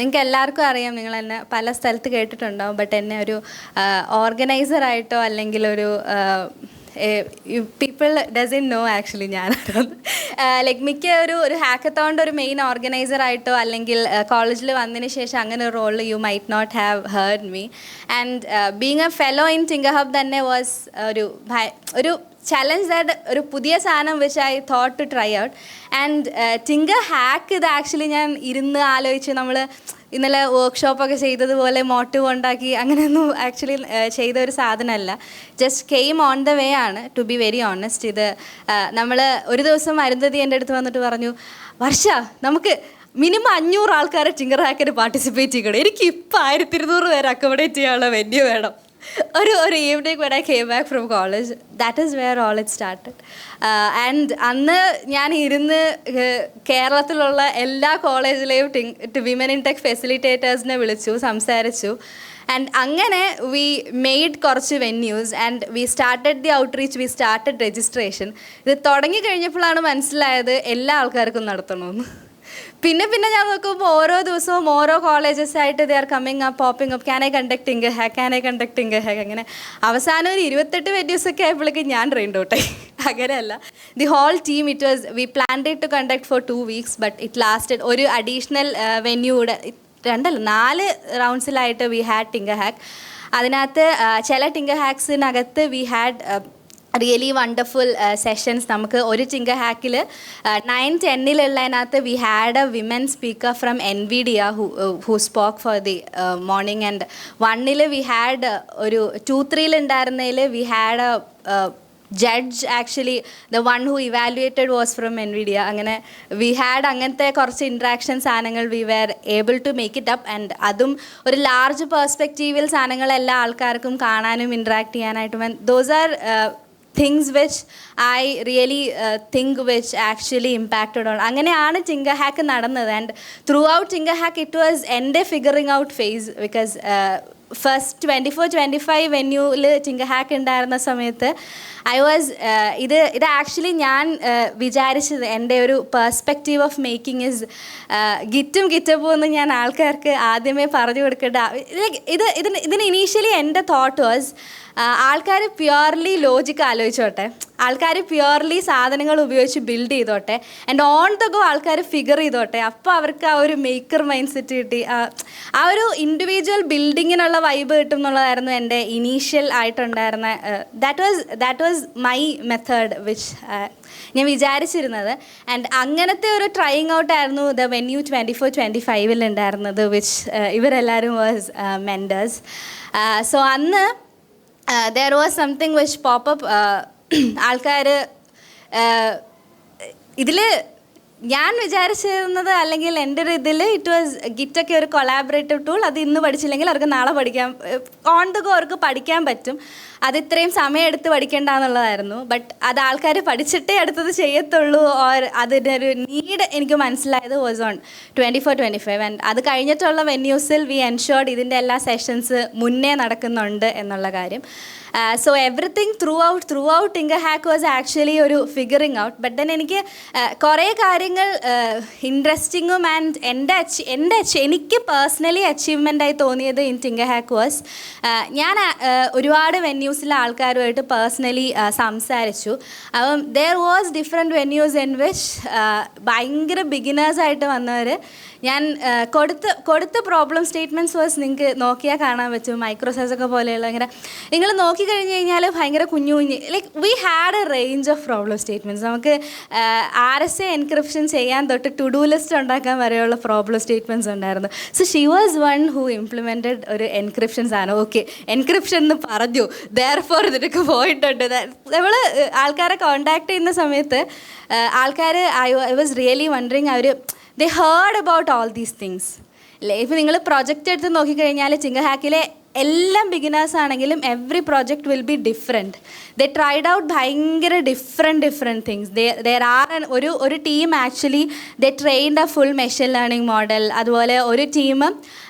നിങ്ങൾക്ക് എല്ലാവർക്കും അറിയാം, നിങ്ങൾ എന്നെ പല സ്ഥലത്ത് കേട്ടിട്ടുണ്ടാവും, but എന്നെ ഒരു ഓർഗനൈസറായിട്ടോ അല്ലെങ്കിൽ ഒരു പീപ്പിൾ ഡസൻ നോ ആക്ച്വലി ഞാൻ ലൈക്ക് മിക്ക ഒരു ഹാക്കത്തോണിൻ്റെ ഒരു മെയിൻ ഓർഗനൈസറായിട്ടോ അല്ലെങ്കിൽ കോളേജിൽ വന്നതിന് ശേഷം അങ്ങനെ ഒരു റോളിൽ you might not have heard me. And being a fellow in Tinkerhub തന്നെ വാസ് ഒരു challenge, that ഒരു പുതിയ സാധനം which I thought to try out. And Tinkerhack ഇത് ആക്ച്വലി ഞാൻ ഇരുന്ന് ആലോചിച്ച് നമ്മൾ ഇന്നലെ വർക്ക്ഷോപ്പൊക്കെ ചെയ്തതുപോലെ മോട്ടീവ് ഉണ്ടാക്കി അങ്ങനെയൊന്നും ആക്ച്വലി ചെയ്ത ഒരു സാധനമല്ല. Just came on the way ആണ്, ടു ബി വെരി ഓണസ്റ്റ്. ഇത് നമ്മൾ ഒരു ദിവസം അരുന്ധതി എൻ്റെ അടുത്ത് വന്നിട്ട് പറഞ്ഞു, വർഷ നമുക്ക് മിനിമം 500 ആൾക്കാരെ Tinkerhackന് പാർട്ടിസിപ്പേറ്റ് ചെയ്യണം, എനിക്ക് ഇപ്പോൾ 1200 പേരെ അക്കോമഡേറ്റ് ചെയ്യാനുള്ള വെന്യൂ വേണം. ഒരു evening when I came back from college, that is where all it started. And അന്ന് ഞാൻ ഇരുന്ന് കേരളത്തിലുള്ള എല്ലാ കോളേജിലെയും വിമൻ ഇൻ ടെക് ഫെസിലിറ്റേറ്റേഴ്സിനെ വിളിച്ചു, സംസാരിച്ചു. ആൻഡ് അങ്ങനെ വി മെയ്ഡ് കുറച്ച് venues and we started the outreach, we started registration. ഇത് തുടങ്ങി കഴിഞ്ഞപ്പോഴാണ് മനസ്സിലായത് എല്ലാ ആൾക്കാർക്കും നടത്തണമെന്ന്. പിന്നെ ഞാൻ നോക്കുമ്പോൾ ഓരോ ദിവസവും ഓരോ കോളേജസ് ആയിട്ട് they are coming up, popping up, can I conduct Tinkerhack. അങ്ങനെ അവസാനം ഒരു 28 വെന്യൂസൊക്കെ ആയപ്പോഴേക്കും ഞാൻ ട്രെയിൻഡ് ഔട്ടായി. അങ്ങനെയല്ല, the whole team it was, we planned it to conduct for 2 weeks, but it lasted. ഒരു അഡീഷണൽ വെന്യൂ കൂടെ 4 റൗണ്ട്സിലായിട്ട് വി ഹാഡ് Tinkerhack. അതിനകത്ത് ചില Tinkerhacksനകത്ത് we had really wonderful sessions. നമുക്ക് ഒരു Tinkerhackൽ 9-10 we had a women speaker from NVIDIA who spoke for the morning. And 1 we had ഒരു 2-3 ഉണ്ടായിരുന്നതിൽ we had a judge actually, the one who evaluated was from NVIDIA. അങ്ങനെ we had അങ്ങനത്തെ കുറച്ച് interaction സാധനങ്ങൾ we were able to make it up, and അതും ഒരു large പെർസ്പെക്റ്റീവിൽ സാധനങ്ങൾ എല്ലാ ആൾക്കാർക്കും കാണാനും ഇൻട്രാക്ട് ചെയ്യാനായിട്ടും, and those are things which I really think which actually impacted on. അങ്ങനെയാണ് Tinkerhack നടന്നത്. And throughout Tinkerhack it was എൻ്റെ figuring out phase, because first 24-25 വെന്യൂവിൽ Tinkerhack ഉണ്ടായിരുന്ന സമയത്ത് ഐ വാസ് ഇത് ആക്ച്വലി ഞാൻ വിചാരിച്ചത് എൻ്റെ ഒരു പെർസ്പെക്റ്റീവ് ഓഫ് മേക്കിംഗ് ഇസ് ഗിറ്റപ്പോ എന്ന് ഞാൻ ആൾക്കാർക്ക് ആദ്യമേ പറഞ്ഞു കൊടുക്കേണ്ട. ഇതിന് ഇനീഷ്യലി എൻ്റെ തോട്ട് വാസ് ആൾക്കാർ പ്യുവർലി ലോജിക്ക് ആലോചിച്ചോട്ടെ, ആൾക്കാർ പ്യുവർലി സാധനങ്ങൾ ഉപയോഗിച്ച് ബിൽഡ് ചെയ്തോട്ടെ, ആൻഡ് ഓൺ ദ ഗോ ആൾക്കാർ ഫിഗർ ചെയ്തോട്ടെ. അപ്പോൾ അവർക്ക് ആ ഒരു മേക്കർ മൈൻഡ് സെറ്റ് കിട്ടി, ആ ഒരു ഇൻഡിവിജ്വൽ ബിൽഡിങ്ങിനുള്ള വൈബ് കിട്ടും എന്നുള്ളതായിരുന്നു എൻ്റെ ഇനീഷ്യൽ ആയിട്ടുണ്ടായിരുന്ന that was my method which ഞാൻ വിചാരിച്ചിരുന്നത്. ആൻഡ് അങ്ങനത്തെ ഒരു ട്രൈയിങ് ഔട്ടായിരുന്നു ദ വെന്യൂ 24-25 ഉണ്ടായിരുന്നത്, വിച്ച് ഇവരെല്ലാവരും വാസ് മെൻറ്റേഴ്സ്. സോ അന്ന് there was something which pop up. ആൾക്കാർ ഇതിൽ ഞാൻ വിചാരിച്ചിരുന്നത്, അല്ലെങ്കിൽ എൻ്റെ ഒരു ഇതിൽ ഇറ്റ് വാസ് ഗിറ്റൊക്കെ ഒരു കൊളാബറേറ്റീവ് ടൂൾ. അത് ഇന്ന് പഠിച്ചില്ലെങ്കിൽ അവർക്ക് നാളെ പഠിക്കാം, ഓൺ ദ ഗോ അവർക്ക് പഠിക്കാൻ പറ്റും. അത് ഇത്രയും സമയം എടുത്ത് പഠിക്കേണ്ട എന്നുള്ളതായിരുന്നു. ബട്ട് അത് ആൾക്കാർ പഠിച്ചിട്ടേ അടുത്തത് ചെയ്യത്തുള്ളൂ, ഓർ അതിൻ്റെ ഒരു നീഡ് എനിക്ക് മനസ്സിലായത് വാസ് ഓൺ 24-25. ആൻഡ് അത് കഴിഞ്ഞിട്ടുള്ള വെന്യൂസിൽ വി എൻഷുർഡ് ഇതിൻ്റെ എല്ലാ സെഷൻസ് മുന്നേ നടക്കുന്നുണ്ട് എന്നുള്ള കാര്യം. So everything through out Tinkerhack was actually ഒരു ഫിഗറിങ് ഔട്ട്. ബട്ട് ദെൻ എനിക്ക് കുറേ കാര്യങ്ങൾ ഇൻട്രസ്റ്റിങ്ങും ആൻഡ് എനിക്ക് പേഴ്സണലി അച്ചീവ്മെൻ്റായി തോന്നിയത് ഇൻ Tinkerhack വാസ്, ഞാൻ ഒരുപാട് വെന്യൂസിലെ ആൾക്കാരുമായിട്ട് പേഴ്സണലി സംസാരിച്ചു. അപ്പം there was different venues in which ഭയങ്കര ബിഗിനേഴ്സായിട്ട് വന്നവർ, ഞാൻ കൊടുത്ത പ്രോബ്ലം സ്റ്റേറ്റ്മെൻറ്റ്സ് വാസ് നിങ്ങൾക്ക് നോക്കിയാൽ കാണാൻ പറ്റും. മൈക്രോസോഫ്റ്റ് ഒക്കെ പോലെയുള്ള ഇങ്ങനെ നിങ്ങൾ നോക്കിക്കഴിഞ്ഞ് കഴിഞ്ഞാൽ ഭയങ്കര കുഞ്ഞു like we had A range of problem statements. നമുക്ക് RSA എൻക്രിപ്ഷൻ ചെയ്യാൻ തൊട്ട് ടു ഡു ലിസ്റ്റ് ഉണ്ടാക്കാൻ വരെയുള്ള പ്രോബ്ലം സ്റ്റേറ്റ്മെൻറ്റ്സ് ഉണ്ടായിരുന്നു. So she was one who implemented ഒരു എൻക്രിപ്ഷൻ സാധനം. ഓക്കെ, എൻക്രിപ്ഷൻ എന്ന് പറഞ്ഞു, ദെയർഫോർ ഇതിനൊക്കെ പോയിട്ടുണ്ട്. നമ്മൾ ആൾക്കാരെ കോണ്ടാക്ട് ചെയ്യുന്ന സമയത്ത് ആൾക്കാർ ഐ വാസ് റിയലി വണ്ടറിങ്, അവർ they heard about all these things. ഇപ്പോൾ നിങ്ങൾ പ്രൊജക്റ്റ് എടുത്ത് നോക്കിക്കഴിഞ്ഞാൽ Tinkerhackലെ എല്ലാം ബിഗിനേഴ്സ് ആണെങ്കിലും every project will be different. They tried out ഭയങ്കര ഡിഫറെൻറ്റ് തിങ്സ്. ദർ ആർ ഒരു team actually they trained a full machine learning model. അതുപോലെ ഒരു ടീം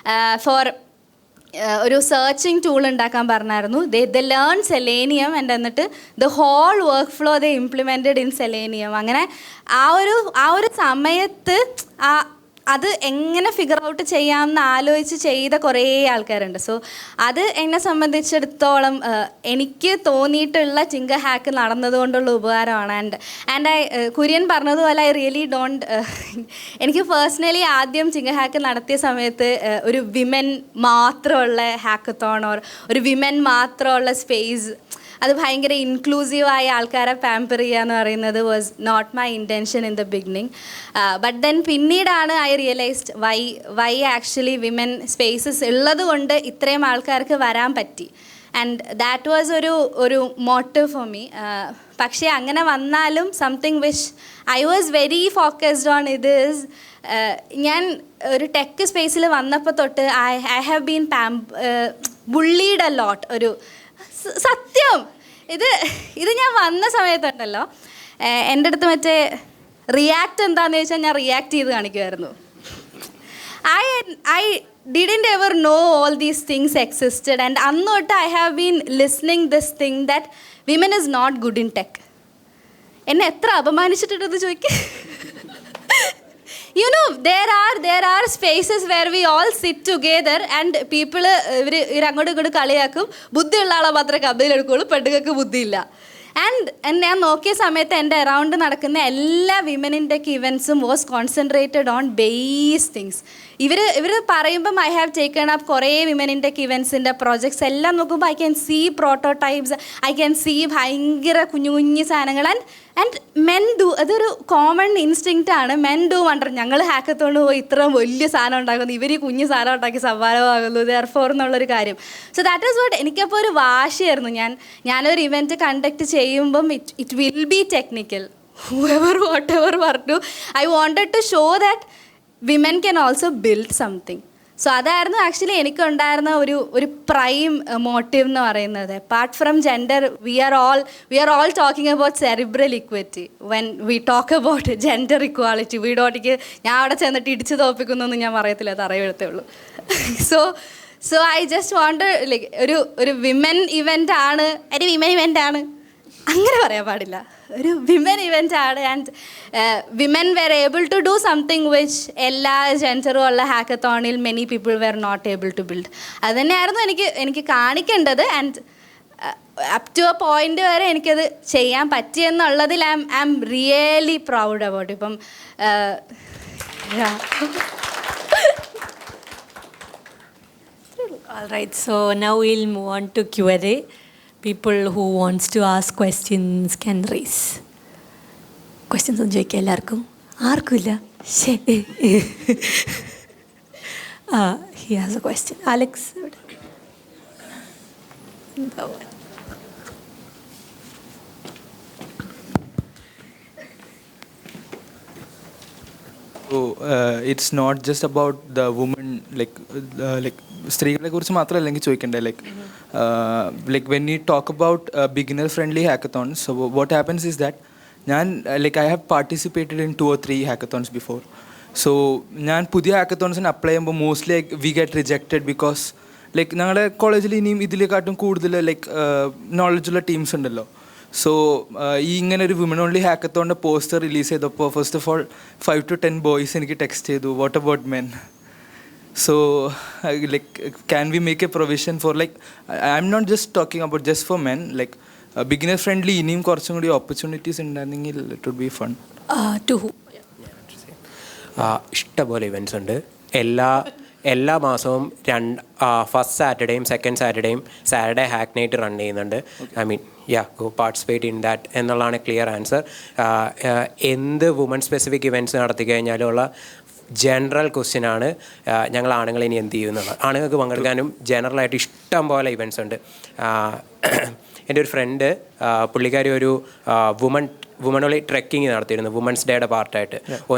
ഫോർ ഒരു സെർച്ചിങ് ടൂൾ ഉണ്ടാക്കാൻ പറഞ്ഞായിരുന്നു. ദേ ലേൺ സെലേനിയം ആൻഡ് എന്നിട്ട് the whole workflow they implemented in Selenium. അങ്ങനെ ആ ഒരു സമയത്ത് അത് എങ്ങനെ ഫിഗർ ഔട്ട് ചെയ്യാമെന്ന് ആലോചിച്ച് ചെയ്ത കുറേ ആൾക്കാരുണ്ട്. സോ അത് എന്നെ സംബന്ധിച്ചിടത്തോളം എനിക്ക് തോന്നിയിട്ടുള്ള Tinkerhack നടന്നതുകൊണ്ടുള്ള ഉപകാരമാണ്. ആൻഡ് കുര്യൻ പറഞ്ഞതുപോലെ ഐ റിയലി ഡോണ്ട്, എനിക്ക് പേഴ്സണലി ആദ്യം Tinkerhack നടത്തിയ സമയത്ത് ഒരു വിമൻ മാത്രമുള്ള ഹാക്കത്തോൺ ഓർ ഒരു വിമൻ മാത്രമുള്ള സ്പേസ്, അത് ഭയങ്കര ഇൻക്ലൂസീവായ ആൾക്കാരെ പാമ്പർ ചെയ്യുക എന്ന് പറയുന്നത് was not my intention in the beginning. But then പിന്നീടാണ് I realized why actually women spaces ഉള്ളത് കൊണ്ട് ഇത്രയും ആൾക്കാർക്ക് വരാൻ പറ്റി. ആൻഡ് ദാറ്റ് വാസ് ഒരു മോട്ടീവ് ഫോർ മീ. പക്ഷേ അങ്ങനെ വന്നാലും something which I was very focused on is, ഞാൻ ഒരു ടെക് സ്പേസിൽ വന്നപ്പോൾ തൊട്ട് I have been bullied a lot. ഒരു സത്യം, ഇത് ഞാൻ വന്ന സമയത്തുണ്ടല്ലോ, എൻ്റെ അടുത്ത് മറ്റേ റിയാക്ട് എന്താണെന്ന് ചോദിച്ചാൽ ഞാൻ റിയാക്ട് ചെയ്ത് കാണിക്കുമായിരുന്നു. I didn't ever know all these things existed, and അന്ന് തൊട്ട് I have been listening this thing that women is not good in tech. എന്നെ എത്ര അപമാനിച്ചിട്ടുണ്ടെന്ന് ചോദിക്കുക. You know, there are spaces where we all sit together and people അങ്ങോട്ടും ഇങ്ങോട്ടും കളിയാക്കും. ബുദ്ധിയുള്ള ആളെ മാത്രമേ കബയിലെടുക്കുള്ളൂ, പെണ്ണുങ്ങൾക്ക് ബുദ്ധിയില്ല. ആൻഡ് ഞാൻ നോക്കിയ സമയത്ത് എൻ്റെ അറൗണ്ട് നടക്കുന്ന എല്ലാ വിമൻ ഇൻ ടെക് ഇവൻറ്റ്സും was concentrated on base things. ഇവർ പറയുമ്പം ഐ ഹാവ് ടേക്കൺ അപ്പ് കുറേ വിമൻ ഇൻ ടെക് ഇവൻറ്റ്സിൻ്റെ പ്രോജക്ട്സ് എല്ലാം നോക്കുമ്പോൾ I can see prototypes, I can see ഭയങ്കര കുഞ്ഞു കുഞ്ഞു സാധനങ്ങൾ. ആൻഡ് ആൻഡ് മെൻ ഡു, അതൊരു കോമൺ ഇൻസ്റ്റിങ്ക്റ്റ് ആണ്. മെൻ ഡു വണ്ടർ, ഞങ്ങൾ ഹാക്കത്തോണ്ട് പോയി ഇത്ര വലിയ സാധനം ഉണ്ടാക്കുന്നു, ഇവർ ഈ കുഞ്ഞു സാധനം ഉണ്ടാക്കി സവാലമാകുന്നു, ദെയർഫോർ എന്നുള്ളൊരു കാര്യം. സോ ദാറ്റ് ഈസ് വാട്ട് എനിക്കപ്പോൾ ഒരു വാശിയായിരുന്നു. ഞാനൊരു ഇവൻറ്റ് കണ്ടക്ട് ചെയ്യുമ്പം it will be technical, whoever whatever പറഞ്ഞു. I wanted to show that women can also build something. So അതായിരുന്നു ആക്ച്വലി എനിക്കുണ്ടായിരുന്ന ഒരു പ്രൈം മോട്ടീവ് എന്ന് പറയുന്നത്. Apart from gender, we are all talking about cerebral equity. When we talk about gender equality, we ഡോട്ടിക്ക് ഞാൻ അവിടെ ചെന്നിട്ട് ഇടിച്ച് തോപ്പിക്കുന്നൊന്നും ഞാൻ പറയത്തില്ല, അത് അറിയത്തേ ഉള്ളൂ. So I just want like ഒരു വിമൻ ഇവൻ്റ് ആണ്, ഒരു വിമൻ ഇവൻ്റ് ആണ് അങ്ങനെ പറയാൻ പാടില്ല, ഒരു വിമൻ ഇവൻ്റ് ആണ്. And women were able to do something which എല്ലാ ജെൻഡറും ഉള്ള ഹാക്കത്തോണിൽ many people were not able to build. അത് തന്നെയായിരുന്നു എനിക്ക് കാണിക്കേണ്ടത്. And up to a point വരെ എനിക്കത് ചെയ്യാൻ പറ്റിയെന്നുള്ളതിൽ I am really proud about. ഇപ്പം All right, so now we'll move on to Q&A. People who wants to ask questions can raise. Questions on ചോദിക്കാം എല്ലാവർക്കും? ആർക്കുമില്ല? He has a question. Alex. So it's not just about the woman, like സ്ത്രീകളെ കുറിച്ച് മാത്രമല്ല എനിക്ക് ചോദിക്കണ്ടേ, like when you talk about beginner friendly hackathons, so what happens is that I have participated in 2 or 3 hackathons before. So ഞാൻ പുതിയ ഹാക്കത്തോൺസിന് apply ചെയ്യുമ്പോൾ mostly we get rejected because ഞങ്ങളുടെ കോളേജിൽ ഇനിയും ഇതിലേക്കാട്ടും കൂടുതൽ നോളജുള്ള ടീംസ് ഉണ്ടല്ലോ. സോ ഈ ഇങ്ങനെ ഒരു വിമൻ ഓൺലി ഹാക്കത്തോണിൻ്റെ പോസ്റ്റർ റിലീസ് ചെയ്തപ്പോൾ first of all 5 to 10 boys എനിക്ക് ടെക്സ്റ്റ് ചെയ്തു, what about men? So can we make a provision for I'm not just talking about just for men, beginner friendly ഇനിയും കുറച്ചും കൂടി opportunities ഉണ്ടായിരുന്നെങ്കിൽ it would be fun. To who? ഇഷ്ടംപോലെ events ഉണ്ട്. എല്ലാ മാസവും ഫസ്റ്റ് സാറ്റർഡേയും സെക്കൻഡ് സാറ്റർഡേയും സാറ്റർഡേ ഹാക്ക് നൈറ്റ് റൺ ചെയ്യുന്നുണ്ട്. I mean go participate in that എന്നുള്ളതാണ് ക്ലിയർ ആൻസർ. എന്ത് വുമൺ സ്പെസിഫിക് ഇവൻറ്റ്സ് നടത്തി കഴിഞ്ഞാലുള്ള ജനറൽ ക്വസ്റ്റ്യനാണ് ഞങ്ങൾ ആണുങ്ങൾ ഇനി എന്ത് ചെയ്യും എന്നുള്ളത്. ആണുങ്ങൾക്ക് പങ്കെടുക്കാനും ജനറലായിട്ട് ഇഷ്ടം പോലെ ഇവൻറ്റ്സ് ഉണ്ട്. എൻ്റെ ഒരു ഫ്രണ്ട് പുള്ളിക്കാരി ഒരു വുമണോളി ട്രെക്കിങ് നടത്തിയിരുന്നു വുമൻസ് ഡേയുടെ പാർട്ടായിട്ട്.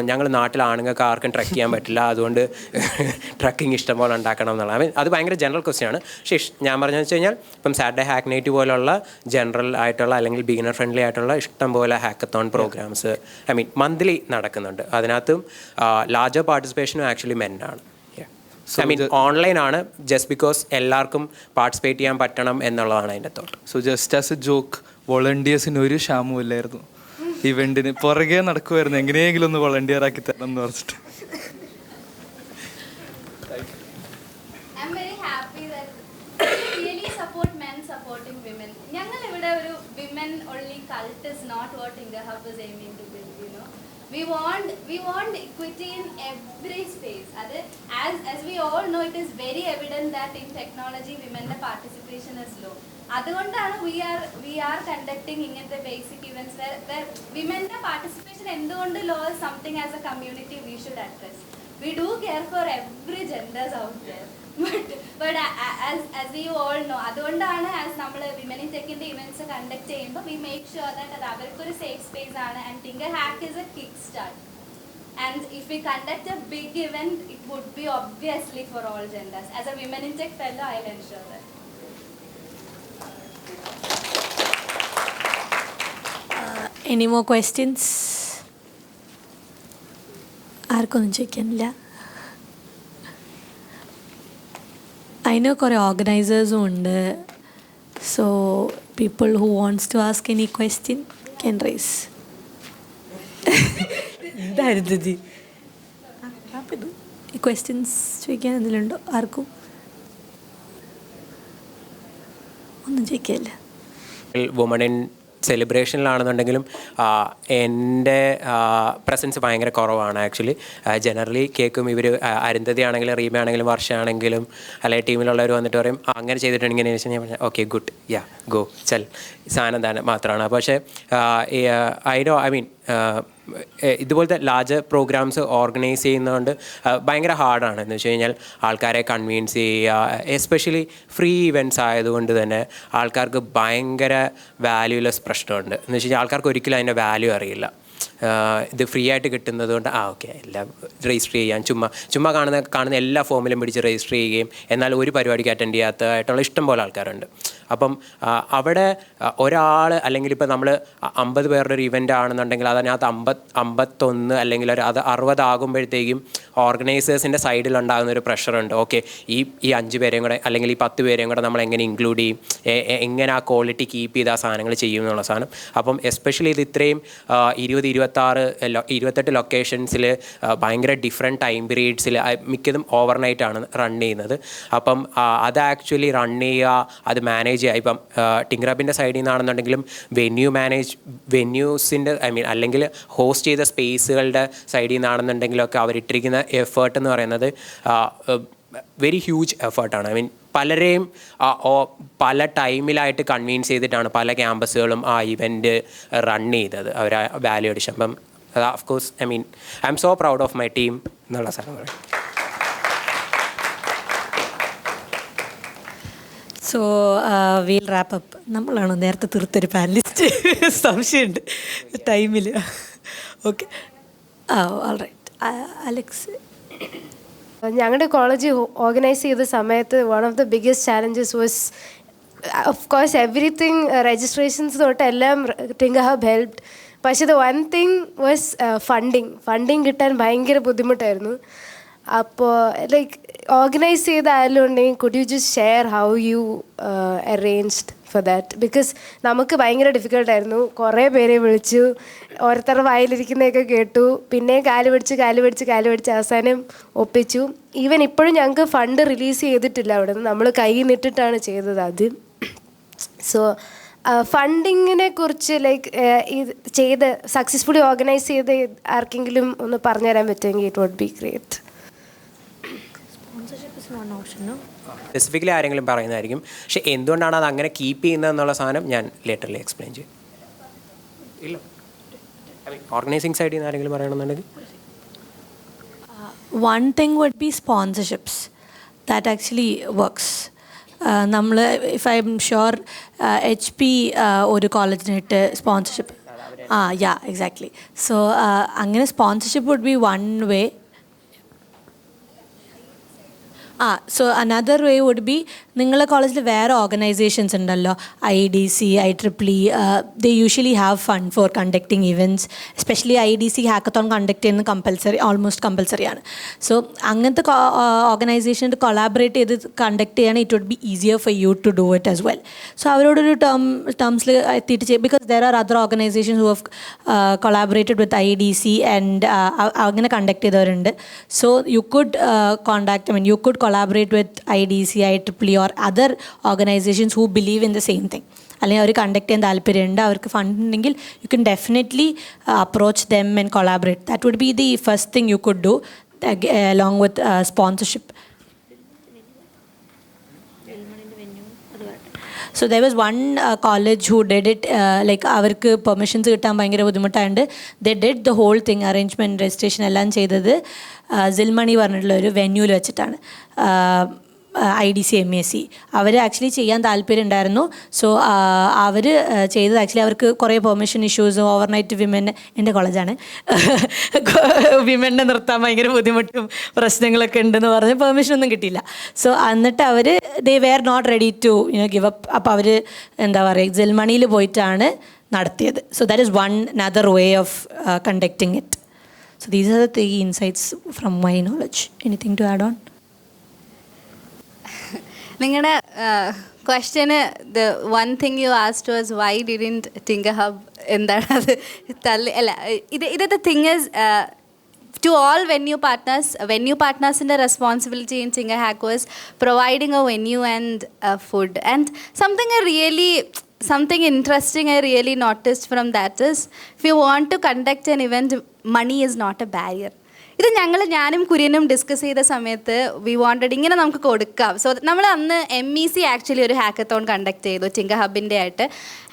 ഞങ്ങൾ നാട്ടിൽ ആണുങ്ങൾക്ക് ആർക്കും ട്രെക്ക് ചെയ്യാൻ പറ്റില്ല, അതുകൊണ്ട് ട്രക്കിങ് ഇഷ്ടംപോലെ ഉണ്ടാക്കണം എന്നുള്ളത്. അത് ഭയങ്കര ജനറൽ ക്വസ്റ്റ്യൻ ആണ്. പക്ഷേ ഞാൻ പറഞ്ഞതെന്ന് വെച്ച് കഴിഞ്ഞാൽ ഇപ്പം സാറ്റർഡേ ഹാക്ക് നൈറ്റ് പോലുള്ള ജനറൽ ആയിട്ടുള്ള അല്ലെങ്കിൽ ബിഗിനർ ഫ്രണ്ട്ലി ആയിട്ടുള്ള ഇഷ്ടംപോലെ ഹാക്കത്തോൺ പ്രോഗ്രാംസ് മന്ത്ലി നടക്കുന്നുണ്ട്. അതിനകത്തും ലാർജർ പാർട്ടിസിപ്പേഷനും ആക്ച്വലി മെന്നാണ്. ഓൺലൈൻ ആണ്, ജസ്റ്റ് ബിക്കോസ് എല്ലാവർക്കും പാർട്ടിസിപ്പേറ്റ് ചെയ്യാൻ പറ്റണം എന്നുള്ളതാണ് അതിൻ്റെ thought. So just as a joke, വോളണ്ടിയേഴ്സിന് ഒരു ക്ഷാമവും ഇല്ലായിരുന്നു. ഇവൻറ്റിന് പുറകെ നടക്കുമായിരുന്നു, എങ്ങനെയെങ്കിലും ഒന്ന് വോളണ്ടിയർ ആക്കി തരണം എന്ന് പറഞ്ഞിട്ട്. ഞങ്ങൾ ഇവിടെ ഒരു women only cult is not what Tinkerhub is aiming to build, you know. We want equity in every space. As we all know, it is very evident that in technology women's participation is low. അതുകൊണ്ടാണ് we are conducting ഇങ്ങനത്തെ basic events where women's participation എന്തുകൊണ്ട് low is something as a community we should address. We do care for every genders out there. But as you all know, അതുകൊണ്ടാണ് as നമ്മൾ women in ടെക്കിൻ്റെ events conduct ചെയ്യുമ്പോൾ we make sure that അത് അവർക്കൊരു safe space ആണ്. And Tinkerhack is a kick start. And if we conduct a big event, it would be obviously for all genders. As a women in tech fellow, I'll ensure that. Any more questions? ആർക്കൊന്നും ചോദിക്കാനില്ല? I know കുറേ ഓർഗനൈസേഴ്സും ഉണ്ട്. So people who wants to ask any question can raise. എന്തായിരുന്നു ഈ questions ചോദിക്കാൻ എന്തെങ്കിലും ഉണ്ടോ ആർക്കും? ഒന്നും ചോദിക്കില്ല. വുമൺ ഇൻ സെലിബ്രേഷനിലാണെന്നുണ്ടെങ്കിലും എൻ്റെ പ്രസൻസ് ഭയങ്കര കുറവാണ് ആക്ച്വലി. ജനറലി കേൾക്കും ഇവർ അരുന്ധതി ആണെങ്കിലും റീമ ആണെങ്കിലും വർഷമാണെങ്കിലും അല്ലെങ്കിൽ ടീമിലുള്ളവർ വന്നിട്ട് പറയും അങ്ങനെ ചെയ്തിട്ടുണ്ടെങ്കിൽ ഇങ്ങനെ വെച്ചാൽ ഞാൻ പറഞ്ഞാൽ ഓക്കെ ഗുഡ് യാ ഗോ ചൽ സാധനം തന്നെ മാത്രമാണ്. പക്ഷേ ഐ മീൻ ഇതുപോലത്തെ ലാർജ് പ്രോഗ്രാംസ് ഓർഗനൈസ് ചെയ്യുന്നതുകൊണ്ട് ഭയങ്കര ഹാർഡാണ്. എന്ന് വെച്ച് കഴിഞ്ഞാൽ ആൾക്കാരെ കൺവീൻസ് ചെയ്യുക, എസ്പെഷ്യലി ഫ്രീ ഇവൻറ്റ്സ് ആയതുകൊണ്ട് തന്നെ ആൾക്കാർക്ക് ഭയങ്കര വാല്യൂലെസ് പ്രശ്നമുണ്ട്. എന്ന് വെച്ച് കഴിഞ്ഞാൽ ആൾക്കാർക്ക് ഒരിക്കലും അതിൻ്റെ വാല്യൂ അറിയില്ല. ഇത് ഫ്രീ ആയിട്ട് കിട്ടുന്നത് കൊണ്ട് ഓക്കെ എല്ലാം രജിസ്റ്റർ ചെയ്യാൻ ചുമ്മാ കാണുന്ന എല്ലാ ഫോമിലും പിടിച്ച് രജിസ്റ്റർ ചെയ്യുകയും എന്നാൽ ഒരു പരിപാടിക്ക് അറ്റൻഡ് ചെയ്യാത്തതായിട്ടുള്ള ഇഷ്ടം പോലെ ആൾക്കാരുണ്ട്. അപ്പം അവിടെ ഒരാൾ അല്ലെങ്കിൽ ഇപ്പോൾ നമ്മൾ 50 പേരുടെ ഒരു ഇവൻ്റ് ആണെന്നുണ്ടെങ്കിൽ അതിനകത്ത് 51 അല്ലെങ്കിൽ ഒരു 60 ആകുമ്പോഴത്തേക്കും ഓർഗനൈസേഴ്സിൻ്റെ സൈഡിലുണ്ടാകുന്ന ഒരു പ്രഷറുണ്ട്. ഓക്കെ ഈ 5 പേരെയും കൂടെ അല്ലെങ്കിൽ ഈ 10 പേരെയും കൂടെ നമ്മൾ എങ്ങനെ ഇൻക്ലൂഡ് ചെയ്യും, എങ്ങനെ ആ ക്വാളിറ്റി കീപ്പ് ചെയ്ത് ആ സാധനങ്ങൾ ചെയ്യും എന്നുള്ള സാധനം. അപ്പം എസ്പെഷ്യലി ഇത് ഇത്രയും 28 ലൊക്കേഷൻസിൽ ഭയങ്കര ഡിഫറെൻറ്റ് ടൈം പീരീഡ്സിൽ മിക്കതും ഓവർനൈറ്റാണ് റൺ ചെയ്യുന്നത്. അപ്പം അത് ആക്ച്വലി റൺ ചെയ്യുക, അത് മാനേജ് ചെയ്യുക. ഇപ്പം ടിങ്കർഹബിൻ്റെ സൈഡിൽ നിന്നാണെന്നുണ്ടെങ്കിലും വെന്യൂസിൻ്റെ ഐ മീൻ അല്ലെങ്കിൽ ഹോസ്റ്റ് ചെയ്ത സ്പേസുകളുടെ സൈഡിൽ നിന്നാണെന്നുണ്ടെങ്കിലൊക്കെ അവരിട്ടിരിക്കുന്ന എഫേർട്ട് എന്ന് പറയുന്നത് വെരി ഹ്യൂജ് എഫേർട്ടാണ്. ഐ മീൻ പലരെയും പല ടൈമിലായിട്ട് കൺവീൻസ് ചെയ്തിട്ടാണ് പല ക്യാമ്പസുകളും ആ ഇവൻറ്റ് റൺ ചെയ്തത് അവർ വാല്യൂ അഡിഷൻ. അപ്പം of course I mean I am so proud of my team എന്നുള്ള സാധനം പറയും. So we'll wrap up. നമ്മളാണോ നേരത്തെ തീർത്തൊരു പാനലിസ്റ്റ്? സംശയമുണ്ട് ടൈമിൽ. Okay all right. അലക്സ്, ഞങ്ങളുടെ കോളേജ് ഓർഗനൈസ് ചെയ്ത സമയത്ത് one of the biggest challenges was of course everything registrations തൊട്ട് എല്ലാം ടിങ്കർഹബ് ഹെൽപ്ഡ്. പക്ഷേ the one thing was funding കിട്ടാൻ ഭയങ്കര ബുദ്ധിമുട്ടായിരുന്നു. അപ്പോൾ ലൈക്ക് ഓർഗനൈസ് ചെയ്ത ആരെങ്കിലും ഉണ്ടെങ്കിൽ could you just share how you arranged for that? Because നമുക്ക് ഭയങ്കര ഡിഫിക്കൽട്ടായിരുന്നു. കുറേ പേരെ വിളിച്ചു, ഓരോരുത്തരുടെ വായിലിരിക്കുന്നതൊക്കെ കേട്ടു, പിന്നെ കാല് പിടിച്ച് അവസാനം ഒപ്പിച്ചു. ഈവൻ ഇപ്പോഴും ഞങ്ങൾക്ക് ഫണ്ട് റിലീസ് ചെയ്തിട്ടില്ല അവിടെ നിന്ന്, നമ്മൾ കൈ നിട്ടിട്ടാണ് ചെയ്തത് ആദ്യം. സോ ഫണ്ടിങ്ങിനെ കുറിച്ച് ലൈക്ക് ഇത് ചെയ്ത് സക്സസ്ഫുള്ളി ഓർഗനൈസ് ചെയ്ത് ആർക്കെങ്കിലും ഒന്ന് പറഞ്ഞുതരാൻ പറ്റുമെങ്കിൽ it would be great. Specifically ആരെങ്കിലും പറയുന്നതായിരിക്കും. പക്ഷെ എന്തുകൊണ്ടാണ് അത് അങ്ങനെ കീപ്പ് ചെയ്യുന്നത് എന്നുള്ള സാധനം ഞാൻ ലേറ്റർലി എക്സ്പ്ലെയിൻ ചെയ്യും. ഇല്ല ഐ മീൻ ഓർഗനൈസിങ് സൈഡിൽ നിന്ന് ആരെങ്കിലും പറയണമെന്നുണ്ടെങ്കിൽ one thing would be sponsorships. That actually works. നമ്മൾ if I'm sure HP ഒരു കോളേജിനായിട്ട് സ്പോൺസർഷിപ്പ് യാ എക്സാക്ട്ലി. സോ അങ്ങനെ sponsorship would be one way. So another way would be നിങ്ങളുടെ കോളേജിൽ വേറെ ഓർഗനൈസേഷൻസ് ഉണ്ടല്ലോ, IDC, IEEE. They usually have fund for conducting events. Especially IDC hackathon conduct ചെയ്യുന്നത് almost compulsory ആണ്. So അങ്ങനത്തെ ഓർഗനൈസേഷനായിട്ട് collaborate ചെയ്ത് കണ്ടക്ട് ചെയ്യാൻ it would be easier for you to do it as well. So അവരോടൊരു ടേംസിൽ എത്തിയിട്ട് ചെയ്യും. Because there are other organizations who have collaborated with IDC and അങ്ങനെ കണ്ടക്ട് ചെയ്തവരുണ്ട്. So you could contact you could collaborate with IDC, IEEE or other organizations who believe in the same thing. അല്ലെങ്കിൽ അവർ conduct ചെയ്യാൻ താല്പര്യമുണ്ട്, അവർക്ക് fund ഉണ്ടെങ്കിൽ you can definitely approach them and collaborate. That would be the first thing you could do along with sponsorship. So there was one college who did it, like അവർക്ക് permissions കിട്ടാൻ ഭയങ്കര ബുദ്ധിമുട്ടായതുകൊണ്ട് they did the whole thing, arrangement, registration എല്ലാം ചെയ്തത് സിൽമണി പറഞ്ഞിട്ടുള്ളൊരു വെന്യൂവിൽ വെച്ചിട്ടാണ്. IDC MAC അവർ actually ചെയ്യാൻ താല്പര്യം ഉണ്ടായിരുന്നു. സോ അവർ ചെയ്തത് ആക്ച്വലി അവർക്ക് കുറേ പെർമിഷൻ ഇഷ്യൂസ്, ഓവർനൈറ്റ് വിമൻ, എൻ്റെ കോളേജാണ്, വിമനെ നിർത്താൻ ഭയങ്കര ബുദ്ധിമുട്ടും പ്രശ്നങ്ങളൊക്കെ ഉണ്ടെന്ന് പറഞ്ഞ് പെർമിഷനൊന്നും കിട്ടിയില്ല. സോ എന്നിട്ട് അവർ they were not ready to give up. അപ്പോൾ അവർ എന്താ പറയുക ജൽമണിയിൽ പോയിട്ടാണ് നടത്തിയത്. So that is one another way of conducting it. So these are the 3 insights from my knowledge. Anything to add on? നിങ്ങളുടെ ക്വസ്റ്റ്യന് the one thing you asked was why didn't TinkerHub എന്താണ് അത് തള്ളി അല്ല ഇത് the thing is to all venue partners in the responsibility in Tinkerhack was providing a venue and food and something I really something interesting I really noticed from that is, if you want to conduct an event, money is not a barrier. ഇത് ഞാനും കുര്യനും discuss ചെയ്ത സമയത്ത് V wanted ഇങ്ങനെ നമുക്ക് കൊടുക്കാം. So നമ്മൾ അന്ന് MEC actually ഒരു ഹാക്കത്തോൺ കണ്ടക്ട് ചെയ്തു ടിങ്കർഹബിൻ്റെ ആയിട്ട്.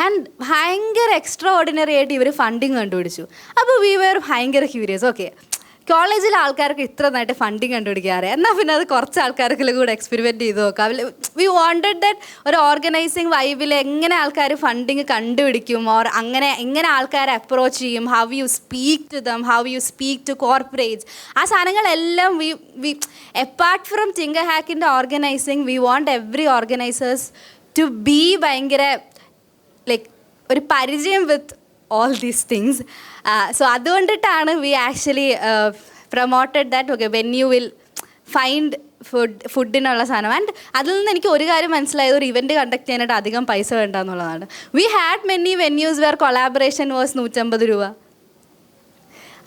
ആൻഡ് ഭയങ്കര എക്സ്ട്രാ ഓർഡിനറി ആയിട്ട് ഇവർ ഫണ്ടിങ് കണ്ടുപിടിച്ചു. അപ്പോൾ വി വെർ ഭയങ്കര ക്യൂരിയസ്. ഓക്കെ, കോളേജിലെ ആൾക്കാർക്ക് ഇത്ര നന്നായിട്ട് ഫണ്ടിങ് കണ്ടുപിടിക്കാറ്, എന്നാൽ പിന്നെ അത് കുറച്ച് ആൾക്കാർക്കെല്ലാം കൂടെ എക്സ്പെരിമെൻറ്റ് ചെയ്ത് നോക്കാം. വി വാണ്ടഡ് ദാറ്റ് ഒരു ഓർഗനൈസിങ് വൈബിൽ എങ്ങനെ ആൾക്കാർ ഫണ്ടിങ് കണ്ടുപിടിക്കും, ഓർ എങ്ങനെ ആൾക്കാരെ അപ്രോച്ച് ചെയ്യും, how you speak to them, how you speak to corporates, ആ സാധനങ്ങളെല്ലാം വി എപ്പാർട്ട് ഫ്രം ടിങ്കർഹാക്കിൻ്റെ organizing, we want every organizers to be ഭയങ്കര ലൈക്ക് ഒരു പരിചയം വിത്ത് all these things. So അതുകൊണ്ടിട്ടാണ് we actually promoted that. Okay, when you will find ഫുഡിനുള്ള സാധനം. And അതിൽ നിന്ന് എനിക്ക് ഒരു കാര്യം മനസ്സിലായത്, ഒരു ഇവൻറ്റ് കണ്ടക്ട് ചെയ്യാനായിട്ട് അധികം പൈസ വേണ്ട എന്നുള്ളതാണ്. We had many venues where collaboration was 150 രൂപ.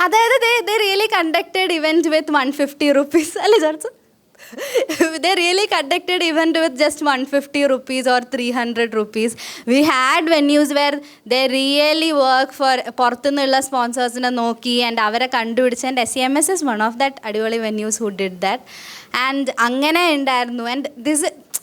അതായത് they really conducted event with 150 rupees. അല്ലേ George? They really conducted event with just 150 rupees or 300 rupees. We had venues where they really work for പുറത്തുനിന്നുള്ള സ്പോൺസേഴ്സിനെ നോക്കി and അവരെ കണ്ടുപിടിച്ച്. And SEMS is one of that അടിപൊളി venues who did that. And അങ്ങനെ ഉണ്ടായിരുന്നു. And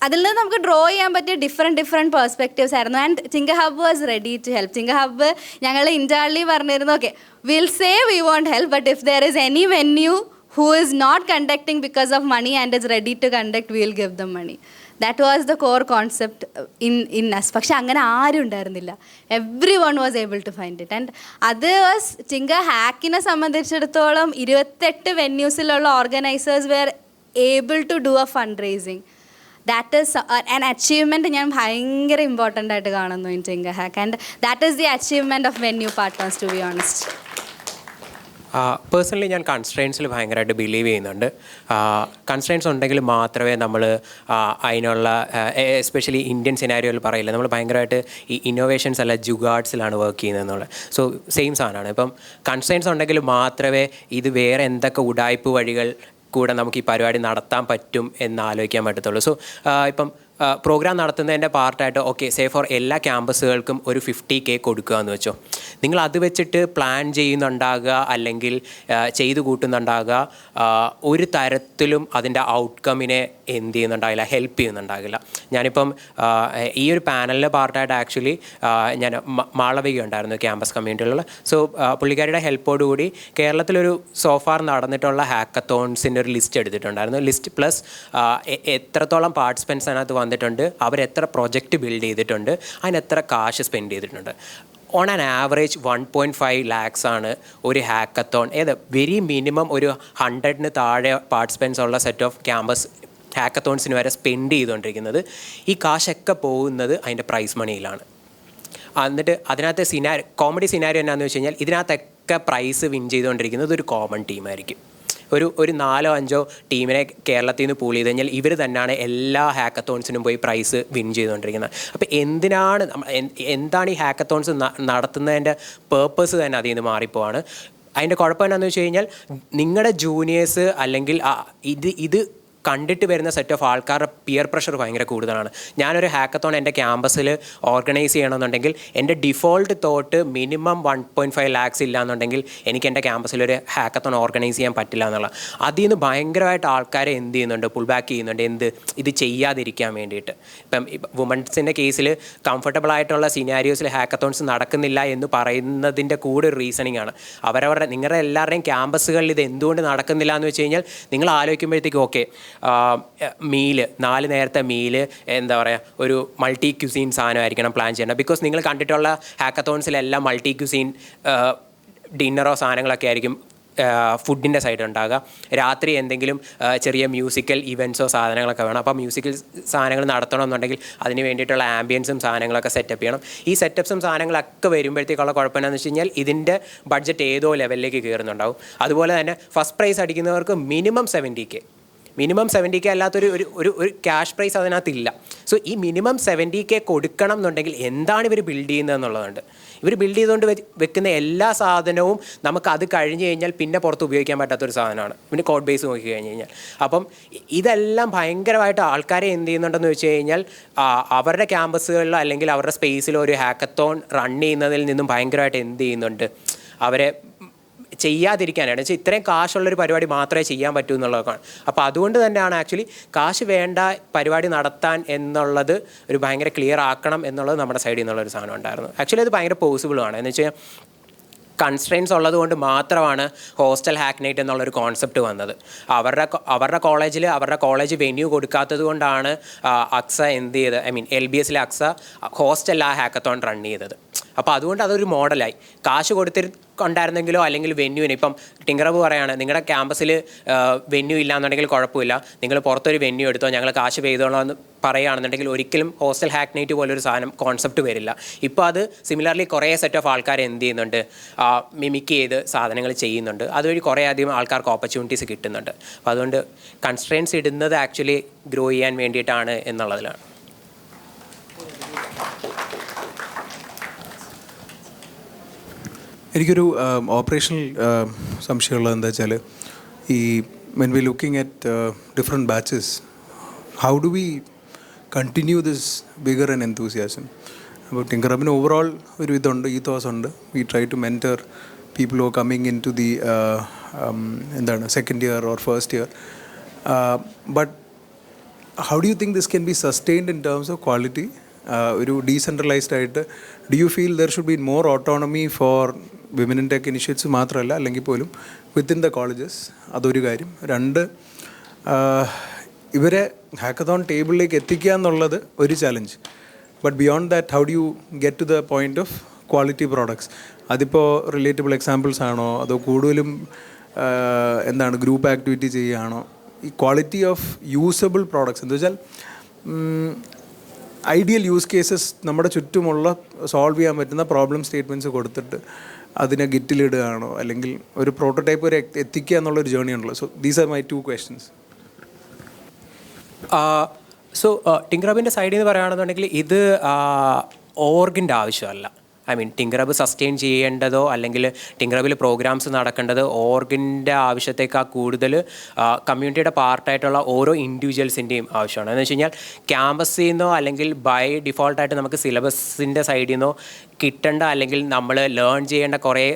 അതിൽ നിന്ന് നമുക്ക് ഡ്രോ ചെയ്യാൻ പറ്റിയ ഡിഫറെൻറ്റ് പെർസ്പെക്റ്റീവ്സ് ആയിരുന്നു. And TinkerHub was ready to help. TinkerHub ഞങ്ങൾ ഇൻറ്റേർണലി പറഞ്ഞിരുന്നു, okay will say we want help, but if there is any venue who is not conducting because of money and is ready to conduct, we will give them money. That was the core concept in us. പക്ഷെ അങ്ങനെ ആരും ഉണ്ടായിരുന്നില്ല. Everyone was able to find it. And അത് was ടിങ്കർഹാക്കിനെ സംബന്ധിച്ചിടത്തോളം 28 വെന്യൂസിലുള്ള organisers were able to do a fundraising. That is an achievement ഞാൻ ഭയങ്കര important ആയിട്ട് കാണുന്നു in Tinkerhack. And that is the achievement of venue partners, to be honest. Personally ഞാൻ കൺസ്ട്രെയിൻസിൽ ഭയങ്കരമായിട്ട് believe ചെയ്യുന്നുണ്ട്. Constraints ഉണ്ടെങ്കിൽ മാത്രമേ നമ്മൾ അതിനുള്ള, എസ്പെഷ്യലി ഇന്ത്യൻ സിനാരിയോയിൽ പറയില്ല, നമ്മൾ ഭയങ്കരമായിട്ട് ഈ ഇന്നോവേഷൻസ് അല്ല ജുഗാഡ്സിലാണ് വർക്ക് ചെയ്യുന്നതെന്നുള്ളത്. സോ സെയിം സാധനമാണ്. ഇപ്പം കൺസ്ട്രെയിൻസ് ഉണ്ടെങ്കിൽ മാത്രമേ ഇത് വേറെ എന്തൊക്കെ ഉഡായ്പ വഴികൾ കൂടെ നമുക്ക് ഈ പരിപാടി നടത്താൻ പറ്റും എന്ന് ആലോചിക്കാൻ പറ്റത്തുള്ളൂ. സോ ഇപ്പം പ്രോഗ്രാം നടത്തുന്നതിൻ്റെ പാർട്ടായിട്ട് ഓക്കെ സേ ഫോർ എല്ലാ ക്യാമ്പസുകൾക്കും ഒരു 50K കൊടുക്കുക എന്ന് വെച്ചോ. നിങ്ങൾ അത് വെച്ചിട്ട് പ്ലാൻ ചെയ്യുന്നുണ്ടാകുക അല്ലെങ്കിൽ ചെയ്തു കൂട്ടുന്നുണ്ടാകുക, ഒരു തരത്തിലും അതിൻ്റെ ഔട്ട്കമ്മിനെ എന്ത് ചെയ്യുന്നുണ്ടാകില്ല, ഹെൽപ്പ് ചെയ്യുന്നുണ്ടാകില്ല. ഞാനിപ്പം ഈ ഒരു പാനലിൻ്റെ പാർട്ടായിട്ട് ആക്ച്വലി ഞാൻ മാളവിക ഉണ്ടായിരുന്നു ക്യാമ്പസ് കമ്മ്യൂണിറ്റിയിലുള്ള. സോ പുള്ളിക്കാരിയുടെ ഹെൽപ്പോടുകൂടി കേരളത്തിലൊരു സോഫാർ നടന്നിട്ടുള്ള ഹാക്കത്തോൺസിൻ്റെ ഒരു ലിസ്റ്റ് എടുത്തിട്ടുണ്ടായിരുന്നു. ലിസ്റ്റ് പ്ലസ് എത്രത്തോളം പാർട്ടിസിപ്പൻസ് അതിനകത്ത് വന്നിട്ടുണ്ട്, അവരെത്ര പ്രൊജക്റ്റ് ബിൽഡ് ചെയ്തിട്ടുണ്ട്, അതിനെത്ര കാശ് സ്പെൻഡ് ചെയ്തിട്ടുണ്ട്. ഓൺ ആൻ ആവറേജ് 1.5 lakhs ആണ് ഒരു ഹാക്കത്തോൺ, വെരി മിനിമം ഒരു 100-ന് താഴെ പാർട്ടിസിപ്പൻസ് ഉള്ള സെറ്റ് ഓഫ് ക്യാമ്പസ് ഹാക്കത്തോൺസിന് വരെ സ്പെൻഡ് ചെയ്തുകൊണ്ടിരിക്കുന്നത്. ഈ കാശൊക്കെ പോകുന്നത് അതിൻ്റെ പ്രൈസ് മണിയിലാണ്. എന്നിട്ട് അതിനകത്ത് കോമഡി സിനാരിയോ എന്നാന്ന് വെച്ച് കഴിഞ്ഞാൽ ഇതിനകത്തൊക്കെ പ്രൈസ് വിൻ ചെയ്തുകൊണ്ടിരിക്കുന്നത് ഒരു കോമൺ ടീമായിരിക്കും. ഒരു 4-5 ടീമിനെ കേരളത്തിൽ നിന്ന് പൂൾ ചെയ്ത് കഴിഞ്ഞാൽ ഇവർ തന്നെയാണ് എല്ലാ ഹാക്കത്തോൺസിനും പോയി പ്രൈസ് വിൻ ചെയ്തുകൊണ്ടിരിക്കുന്നത്. അപ്പോൾ എന്താണ് ഈ ഹാക്കത്തോൺസ് നടത്തുന്നതിൻ്റെ പേർപ്പസ് തന്നെ അതിൽ നിന്ന് മാറിപ്പോവാണ്. അതിൻ്റെ കുഴപ്പം എന്നാന്ന് വെച്ച് കഴിഞ്ഞാൽ നിങ്ങളുടെ ജൂനിയേഴ്സ് അല്ലെങ്കിൽ ഇത് കണ്ടിട്ട് വരുന്ന സെറ്റ് ഓഫ് ആൾക്കാരുടെ പിയർ പ്രഷർ ഭയങ്കര കൂടുതലാണ്. ഞാനൊരു ഹാക്കത്തോൺ എൻ്റെ ക്യാമ്പസിൽ ഓർഗനൈസ് ചെയ്യണമെന്നുണ്ടെങ്കിൽ എൻ്റെ ഡിഫോൾട്ട് തോട്ട് മിനിമം 1.5 lakhs ഇല്ലയെന്നുണ്ടെങ്കിൽ എനിക്ക് എൻ്റെ ക്യാമ്പസിലൊരു ഹാക്കത്തോൺ ഓർഗനൈസ് ചെയ്യാൻ പറ്റില്ല എന്നുള്ള. അതിൽ നിന്ന് ഭയങ്കരമായിട്ട് ആൾക്കാരെ എന്ത് ചെയ്യുന്നുണ്ട്, പുൾ ബാക്ക് ചെയ്യുന്നുണ്ട്, ഇത് ചെയ്യാതിരിക്കാൻ വേണ്ടിയിട്ട്. ഇപ്പം വുമൻസിൻ്റെ കേസിൽ കംഫർട്ടബിൾ ആയിട്ടുള്ള സിനാരിയോസിൽ ഹാക്കത്തോൺസ് നടക്കുന്നില്ല എന്ന് പറയുന്നതിൻ്റെ കൂടെ ഒരു റീസണിങ് ആണ്. നിങ്ങളുടെ എല്ലാവരുടെയും ക്യാമ്പസുകളിൽ ഇത് എന്തുകൊണ്ട് നടക്കുന്നില്ല എന്ന് വെച്ച് കഴിഞ്ഞാൽ നിങ്ങൾ ആലോചിക്കുമ്പോഴത്തേക്കും ഓക്കെ മീല് 4 നേരത്തെ മീല് എന്താ പറയുക ഒരു മൾട്ടി ക്യൂസീൻ സാധനമായിരിക്കണം പ്ലാൻ ചെയ്യേണ്ടത്. ബിക്കോസ് നിങ്ങൾ കണ്ടിട്ടുള്ള ഹാക്കത്തോൺസിലെല്ലാം മൾട്ടി ക്യൂസീൻ ഡിന്നറോ സാധനങ്ങളൊക്കെ ആയിരിക്കും ഫുഡിൻ്റെ സൈഡ് ഉണ്ടാകുക. രാത്രി എന്തെങ്കിലും ചെറിയ മ്യൂസിക്കൽ ഇവൻറ്റ്സോ സാധനങ്ങളൊക്കെ വേണം. അപ്പോൾ മ്യൂസിക്കൽ സാധനങ്ങൾ നടത്തണമെന്നുണ്ടെങ്കിൽ അതിന് വേണ്ടിയിട്ടുള്ള ആംബിയൻസും സാധനങ്ങളൊക്കെ സെറ്റപ്പ് ചെയ്യണം. ഈ സെറ്റപ്സും സാധനങ്ങളൊക്കെ വരുമ്പോഴത്തേക്കുള്ള കുഴപ്പം എന്താണെന്ന് വെച്ച് കഴിഞ്ഞാൽ ഇതിൻ്റെ ബഡ്ജറ്റ് ഏതോ ലെവലിലേക്ക് കയറുന്നുണ്ടാവും. അതുപോലെ തന്നെ ഫസ്റ്റ് പ്രൈസ് അടിക്കുന്നവർക്ക് മിനിമം 70K മിനിമം 70K അല്ലാത്തൊരു ഒരു ക്യാഷ് പ്രൈസ് അതിനകത്തില്ല. സോ ഈ മിനിമം 70K കൊടുക്കണം എന്നുണ്ടെങ്കിൽ എന്താണ് ഇവർ ബിൽഡ് ചെയ്യുന്നത് എന്നുള്ളതുണ്ട്. ഇവർ ബിൽഡ് ചെയ്തുകൊണ്ട് വെക്കുന്ന എല്ലാ സാധനവും നമുക്ക് അത് കഴിഞ്ഞ് കഴിഞ്ഞാൽ പിന്നെ പുറത്ത് ഉപയോഗിക്കാൻ പറ്റാത്തൊരു സാധനമാണ്. പിന്നെ കോഡ് ബേസ് നോക്കി കഴിഞ്ഞ് കഴിഞ്ഞാൽ അപ്പം ഇതെല്ലാം ഭയങ്കരമായിട്ട് ആൾക്കാരെ എന്ത് ചെയ്യുന്നുണ്ടെന്ന് വെച്ച് കഴിഞ്ഞാൽ അവരുടെ ക്യാമ്പസുകളിലോ അല്ലെങ്കിൽ അവരുടെ സ്പേസിലോ ഒരു ഹാക്കത്തോൺ റൺ ചെയ്യുന്നതിൽ നിന്നും ഭയങ്കരമായിട്ട് എന്ത് ചെയ്യുന്നുണ്ട്, അവരെ ചെയ്യാതിരിക്കാനാണ്. വെച്ചാൽ ഇത്രയും കാശുള്ളൊരു പരിപാടി മാത്രമേ ചെയ്യാൻ പറ്റൂ എന്നുള്ളതാണ്. അപ്പോൾ അതുകൊണ്ട് തന്നെയാണ് ആക്ച്വലി കാശ് വേണ്ട പരിപാടി നടത്താൻ എന്നുള്ളത് ഒരു ഭയങ്കര ക്ലിയർ ആക്കണം എന്നുള്ളത് നമ്മുടെ സൈഡിൽ നിന്നുള്ളൊരു സാധനം ഉണ്ടായിരുന്നു. ആക്ച്വലി അത് ഭയങ്കര പോസിബിളുമാണ്. എന്ന് വെച്ചാൽ കൺസ്ട്രെയിൻസ് ഉള്ളത് കൊണ്ട് മാത്രമാണ് ഹോസ്റ്റൽ ഹാക്ക് നൈറ്റ് എന്നുള്ളൊരു കോൺസെപ്റ്റ് വന്നത്. അവരുടെ കോളേജിൽ അവരുടെ കോളേജ് വെന്യൂ കൊടുക്കാത്തത് കൊണ്ടാണ് അക്സ എന്ത് ചെയ്ത്, ഐ മീൻ LBSലെ അക്സ ഹോസ്റ്റൽ ആ ഹാക്കത്തോൺ റൺ ചെയ്തത്. അപ്പോൾ അതുകൊണ്ട് അതൊരു മോഡലായി. കാശ് കൊടുത്തിട്ടുണ്ടായിരുന്നെങ്കിലോ അല്ലെങ്കിൽ വെന്യൂവിന് ഇപ്പം ടിങ്കർഹബ് പറയാണ് നിങ്ങളുടെ ക്യാമ്പസിൽ വെന്യൂ ഇല്ലാന്നുണ്ടെങ്കിൽ കുഴപ്പമില്ല, നിങ്ങൾ പുറത്തൊരു വെന്യൂ എടുത്തോ, ഞങ്ങൾ കാശ് പെയ്തോളാം എന്ന് പറയുകയാണെന്നുണ്ടെങ്കിൽ ഒരിക്കലും ഹോസ്റ്റൽ ഹാക്ക് നൈറ്റ് പോലൊരു സാധനം കോൺസെപ്റ്റ് വരില്ല. ഇപ്പോൾ അത് സിമിലർലി കുറേ സെറ്റ് ഓഫ് ആൾക്കാർ എന്ത് ചെയ്യുന്നുണ്ട്, മിമിക് ചെയ്ത് സാധനങ്ങൾ ചെയ്യുന്നുണ്ട്. അതുവഴി കുറേ അധികം ആൾക്കാർക്ക് ഓപ്പർച്യൂണിറ്റീസ് കിട്ടുന്നുണ്ട്. അപ്പോൾ അതുകൊണ്ട് കൺസ്ട്രെയിൻസ് ഇടുന്നത് ആക്ച്വലി ഗ്രോ ചെയ്യാൻ വേണ്ടിയിട്ടാണ് എന്നുള്ളതിലാണ്. എനിക്കൊരു ഓപ്പറേഷണൽ സംശയമുള്ളത് എന്താ വെച്ചാൽ ഈ when we looking at different batches, how do we continue this bigger and enthusiasm? അപ്പോൾ ടിങ്കർഹബിന് ഓവറോൾ ഒരു ഇതുണ്ട്, ഈത്തോസ് ഉണ്ട്. We try to mentor people who coming in to the എന്താണ് second year or first year. But how do you think this can be sustained in terms of quality? ഒരു decentralized ആയിട്ട് do you feel there should be more autonomy for women in tech initiatives മാത്രമല്ല അല്ലെങ്കിൽ പോലും within the colleges? അതൊരു കാര്യം. രണ്ട്, ഇവരെ hackathon ടേബിളിലേക്ക് എത്തിക്കുക എന്നുള്ളത് ഒരു challenge. But beyond that how do you get to the point of quality products? അതിപ്പോൾ റിലേറ്റബിൾ എക്സാമ്പിൾസ് ആണോ അതോ കൂടുതലും എന്താണ് ഗ്രൂപ്പ് ആക്ടിവിറ്റി ചെയ്യുകയാണോ? ഈ ക്വാളിറ്റി ഓഫ് യൂസബിൾ പ്രോഡക്ട്സ് എന്താ വെച്ചാൽ ഐഡിയൽ യൂസ് കേസസ് നമ്മുടെ ചുറ്റുമുള്ള സോൾവ് ചെയ്യാൻ പറ്റുന്ന പ്രോബ്ലം സ്റ്റേറ്റ്മെൻറ്റ്സ് കൊടുത്തിട്ട് അതിനെ ഗിറ്റിലിടുകയാണോ അല്ലെങ്കിൽ ഒരു പ്രോട്ടോടൈപ്പ് വരെ എത്തിക്കുക എന്നുള്ളൊരു ജേർണി ഉണ്ടല്ലോ. So these are my 2 questions. So ടിങ്കർഹബിൻ്റെ സൈഡിൽ നിന്ന് പറയുകയാണെന്നുണ്ടെങ്കിൽ ഇത് ഓർഗിൻ്റെ ആവശ്യമല്ല. ഐ മീൻ ടിങ്കർഹബ് സസ്റ്റെയിൻ ചെയ്യേണ്ടതോ അല്ലെങ്കിൽ ടിങ്കർഹബിൽ പ്രോഗ്രാംസ് നടക്കേണ്ടത് ഓർഗിൻ്റെ ആവശ്യത്തേക്കാൾ കൂടുതൽ കമ്മ്യൂണിറ്റിയുടെ പാർട്ടായിട്ടുള്ള ഓരോ ഇൻഡിവിജ്വൽസിൻ്റെയും ആവശ്യമാണ്. എന്ന് വെച്ച് കഴിഞ്ഞാൽ ക്യാമ്പസിൽ നിന്നോ അല്ലെങ്കിൽ ബൈ ഡിഫോൾട്ടായിട്ട് നമുക്ക് സിലബസിൻ്റെ സൈഡിൽ നിന്നോ കിട്ടേണ്ട അല്ലെങ്കിൽ നമ്മൾ ലേൺ ചെയ്യേണ്ട കുറേ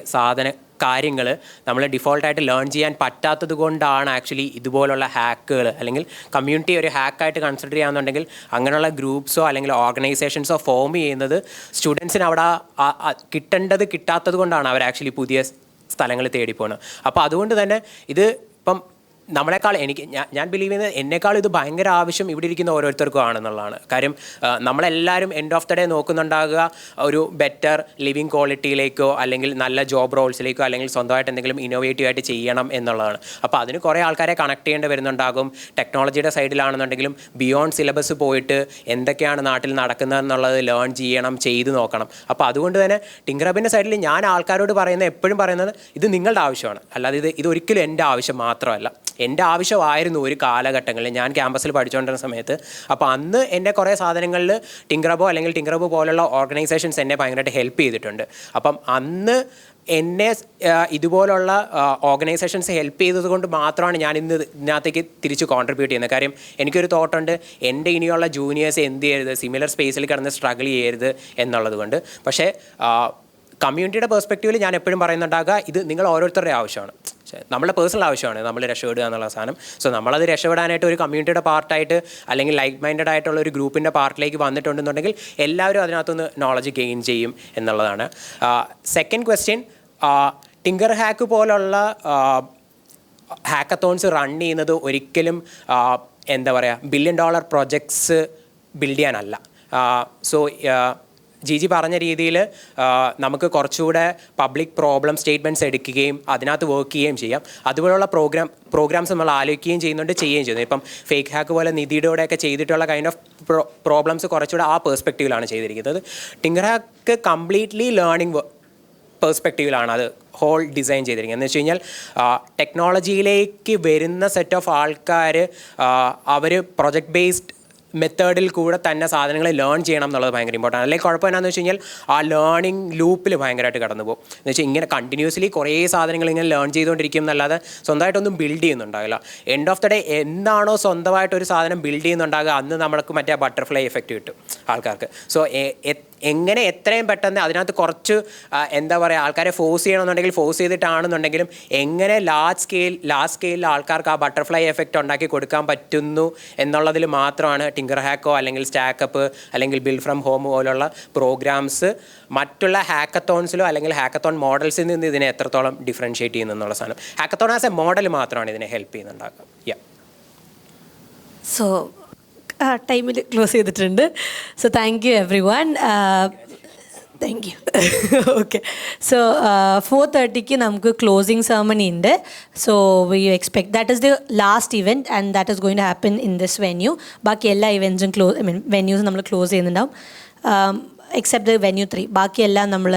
കാര്യങ്ങൾ നമ്മൾ ഡിഫോൾട്ടായിട്ട് ലേൺ ചെയ്യാൻ പറ്റാത്തത് കൊണ്ടാണ് ആക്ച്വലി ഇതുപോലുള്ള ഹാക്കുകൾ അല്ലെങ്കിൽ കമ്മ്യൂണിറ്റി ഒരു ഹാക്കായിട്ട് കൺസിഡർ ചെയ്യാമെന്നുണ്ടെങ്കിൽ അങ്ങനെയുള്ള ഗ്രൂപ്പ്സോ അല്ലെങ്കിൽ ഓർഗനൈസേഷൻസോ ഫോം ചെയ്യുന്നത് സ്റ്റുഡൻസിന് അവിടെ കിട്ടേണ്ടത് കിട്ടാത്തത് കൊണ്ടാണ് അവർ ആക്ച്വലി പുതിയ സ്ഥലങ്ങൾ തേടിപ്പോകുന്നത്. അപ്പോൾ അതുകൊണ്ട് തന്നെ ഇത് ഇപ്പം നമ്മളെക്കാൾ ഞാൻ ബിലീവ് ചെയ്യുന്നത് എന്നേക്കാൾ ഇത് ഭയങ്കര ആവശ്യം ഇവിടെ ഇരിക്കുന്ന ഓരോരുത്തർക്കും ആണെന്നുള്ളതാണ്. കാര്യം നമ്മളെല്ലാവരും എൻഡ് ഓഫ് ദ ഡേ നോക്കുന്നുണ്ടാകുക ഒരു ബെറ്റർ ലിവിങ് ക്വാളിറ്റിയിലേക്കോ അല്ലെങ്കിൽ നല്ല ജോബ് റോൾസിലേക്കോ അല്ലെങ്കിൽ സ്വന്തമായിട്ട് എന്തെങ്കിലും ഇന്നോവേറ്റീവ് ആയിട്ട് ചെയ്യണം എന്നുള്ളതാണ്. അപ്പോൾ അതിന് കുറേ ആൾക്കാരെ കണക്ട് ചെയ്യേണ്ടി വരുന്നുണ്ടാകും. ടെക്നോളജിയുടെ സൈഡിലാണെന്നുണ്ടെങ്കിലും ബിയോണ്ട് സിലബസ് പോയിട്ട് എന്തൊക്കെയാണ് നാട്ടിൽ നടക്കുന്നതെന്നുള്ളത് ലേൺ ചെയ്യണം, ചെയ്ത് നോക്കണം. അപ്പോൾ അതുകൊണ്ട് തന്നെ ടിങ്കർഹബിൻ്റെ സൈഡിൽ ഞാൻ ആൾക്കാരോട് എപ്പോഴും പറയുന്നത് ഇത് നിങ്ങളുടെ ആവശ്യമാണ്, അല്ലാതെ ഇതൊരിക്കലും എൻ്റെ ആവശ്യം മാത്രമല്ല. എൻ്റെ ആവശ്യമായിരുന്നു ഒരു കാലഘട്ടങ്ങളിൽ ഞാൻ ക്യാമ്പസിൽ പഠിച്ചുകൊണ്ടിരുന്ന സമയത്ത്. അപ്പോൾ അന്ന് എൻ്റെ കുറേ സാധനങ്ങളിൽ ടിങ്കർഹബോ അല്ലെങ്കിൽ ടിങ്കർഹബ് പോലുള്ള ഓർഗനൈസേഷൻസ് എന്നെ ഭയങ്കരമായിട്ട് ഹെൽപ്പ് ചെയ്തിട്ടുണ്ട്. അപ്പം അന്ന് എന്നെ ഇതുപോലുള്ള ഓർഗനൈസേഷൻസ് ഹെൽപ്പ് ചെയ്തത് കൊണ്ട് മാത്രമാണ് ഞാൻ ഇതിനകത്തേക്ക് തിരിച്ച് കോൺട്രിബ്യൂട്ട് ചെയ്യുന്നത്. കാര്യം എനിക്കൊരു തോട്ടുണ്ട് എൻ്റെ ഇനിയുള്ള ജൂനിയേഴ്സ് എന്ത് ചെയ്യരുത്, സിമിലർ സ്പേസിൽ കിടന്ന് സ്ട്രഗിൾ ചെയ്യരുത് എന്നുള്ളത് കൊണ്ട്. പക്ഷേ കമ്മ്യൂണിറ്റിയുടെ പെർസ്പെക്റ്റീവിൽ ഞാൻ എപ്പോഴും പറയുന്നുണ്ടാകുക ഇത് നിങ്ങൾ ഓരോരുത്തരുടെ ആവശ്യമാണ്, നമ്മളെ പേഴ്സണൽ ആവശ്യമാണ് നമ്മൾ രക്ഷപ്പെടുക എന്നുള്ള സാധനം. സോ നമ്മളത് രക്ഷപ്പെടാനായിട്ട് ഒരു കമ്മ്യൂണിറ്റിയുടെ പാർട്ടായിട്ട് അല്ലെങ്കിൽ ലൈക്ക് മൈൻഡഡ് ആയിട്ടുള്ള ഒരു ഗ്രൂപ്പിൻ്റെ പാർട്ടിലേക്ക് വന്നിട്ടുണ്ടെന്നുണ്ടെങ്കിൽ എല്ലാവരും അതിനകത്തുനിന്ന് നോളജ് ഗെയിൻ ചെയ്യും എന്നുള്ളതാണ്. സെക്കൻഡ് ക്വസ്റ്റ്യൻ, ടിങ്കർഹാക്ക് പോലുള്ള ഹാക്കത്തോൺസ് റൺ ചെയ്യുന്നത് ഒരിക്കലും എന്താ പറയുക $1 billion പ്രൊജക്ട്സ് ബിൽഡ് ചെയ്യാനല്ല. സോ ജിജി പറഞ്ഞ രീതിയിൽ നമുക്ക് കുറച്ചുകൂടെ പബ്ലിക് പ്രോബ്ലം സ്റ്റേറ്റ്മെൻറ്റ്സ് എടുക്കുകയും അതിനകത്ത് വർക്ക് ചെയ്യുകയും ചെയ്യാം. അതുപോലുള്ള പ്രോഗ്രാംസ് നമ്മൾ ആലോചിക്കുകയും ചെയ്യുകയും ചെയ്യുന്നു. ഇപ്പം ഫേക്ക് ഹാക്ക് പോലെ നിധിയുടെയൊക്കെ ചെയ്തിട്ടുള്ള കൈൻഡ് ഓഫ് പ്രോബ്ലംസ് കുറച്ചുകൂടെ ആ പേഴ്സ്പെക്റ്റീവിലാണ് ചെയ്തിരിക്കുന്നത്. ടിങ്കർഹാക്ക് കംപ്ലീറ്റ്ലി പെർസ്പെക്റ്റീവിലാണ് അത് ഹോൾ ഡിസൈൻ ചെയ്തിരിക്കുന്നത്. എന്ന് വെച്ച് കഴിഞ്ഞാൽ ടെക്നോളജിയിലേക്ക് വരുന്ന സെറ്റ് ഓഫ് ആൾക്കാർ അവർ പ്രൊജക്ട് ബേസ്ഡ് മെത്തേഡിൽ കൂടെ തന്നെ സാധനങ്ങൾ ലേൺ ചെയ്യണം എന്നുള്ളത് ഭയങ്കര ഇമ്പോർട്ടൻ്റ്. അല്ലെങ്കിൽ കുഴപ്പം എന്നാന്ന് വെച്ച് കഴിഞ്ഞാൽ ആ ലേണിംഗ് ലൂപ്പിൽ ഭയങ്കരമായിട്ട് കടന്നു പോകും. എന്ന് വെച്ചാൽ ഇങ്ങനെ കണ്ടിന്യൂസ്ലി കുറേ സാധനങ്ങൾ ഇങ്ങനെ ലേൺ ചെയ്തുകൊണ്ടിരിക്കും എന്നല്ലാതെ സ്വന്തമായിട്ടൊന്നും ബിൽഡ് ചെയ്യുന്നുണ്ടാവില്ല. എൻഡ് ഓഫ് ദ ഡേ എന്താണോ സ്വന്തമായിട്ടൊരു സാധനം ബിൽഡ് ചെയ്യുന്നുണ്ടാകുക അന്ന് നമ്മൾക്ക് മറ്റേ ബട്ടർഫ്ലൈ എഫക്റ്റ് കിട്ടും ആൾക്കാർക്ക്. സോ എങ്ങനെ എത്രയും പെട്ടെന്ന് അതിനകത്ത് കുറച്ച് എന്താ പറയുക ആൾക്കാരെ ഫോഴ്സ് ചെയ്യണമെന്നുണ്ടെങ്കിൽ ഫോഴ്സ് ചെയ്തിട്ടാണെന്നുണ്ടെങ്കിലും എങ്ങനെ ലാർജ് സ്കെയിലിൽ ആൾക്കാർക്ക് ആ ബട്ടർഫ്ലൈ എഫക്റ്റ് ഉണ്ടാക്കി കൊടുക്കാൻ പറ്റുന്നു എന്നുള്ളതിൽ മാത്രമാണ് ടിങ്കർ ഹാക്കോ അല്ലെങ്കിൽ സ്റ്റാക്കപ്പ് അല്ലെങ്കിൽ ബിൽഡ് ഫ്രം ഹോം പോലുള്ള പ്രോഗ്രാംസ് മറ്റുള്ള ഹാക്കത്തോൺസിലോ അല്ലെങ്കിൽ ഹാക്കത്തോൺ മോഡൽസിൽ നിന്ന് ഇതിനെ എത്രത്തോളം ഡിഫറൻഷ്യേറ്റ് ചെയ്യുന്നു എന്നുള്ള സാധനം. ഹാക്കത്തോൺ ആസ് എ മോഡൽ മാത്രമാണ് ഇതിനെ ഹെൽപ്പ് ചെയ്യുന്നുണ്ടാക്കുക. സോ ടൈമിൽ ക്ലോസ് ചെയ്തിട്ടുണ്ട്. So thank you everyone. Thank you. Okay, so 4:30 നമുക്ക് ക്ലോസിങ് സെറമണി ഉണ്ട്. So we expect that is the last event and that is going to happen in this venue. ബാക്കി എല്ലാ ഇവൻറ്റ്സും വെന്യൂസും നമ്മൾ close ചെയ്യുന്നുണ്ടാവും except venue 3. ബാക്കിയെല്ലാം നമ്മൾ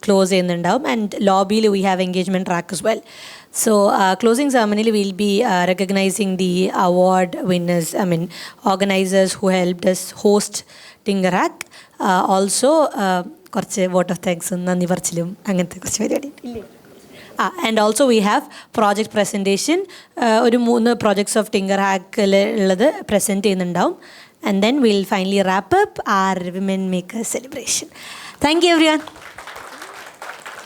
close ചെയ്യുന്നുണ്ടാവും. And ലോബിയിൽ we have engagement track as well. So closing ceremony we'll be recognizing the award winners, organizers who helped us host Tinkerhack. Also കുറച്ച് vote of താങ്ക്സും നന്ദി പറച്ചിലും അങ്ങനത്തെ കുറച്ച് പരിപാടി. And also we have project presentation. ഒരു 3 projects of Tinkerhackൽ ഉള്ളത് present ചെയ്യുന്നുണ്ടാവും. And then we'll finally wrap up our Women Maker celebration. Thank you everyone.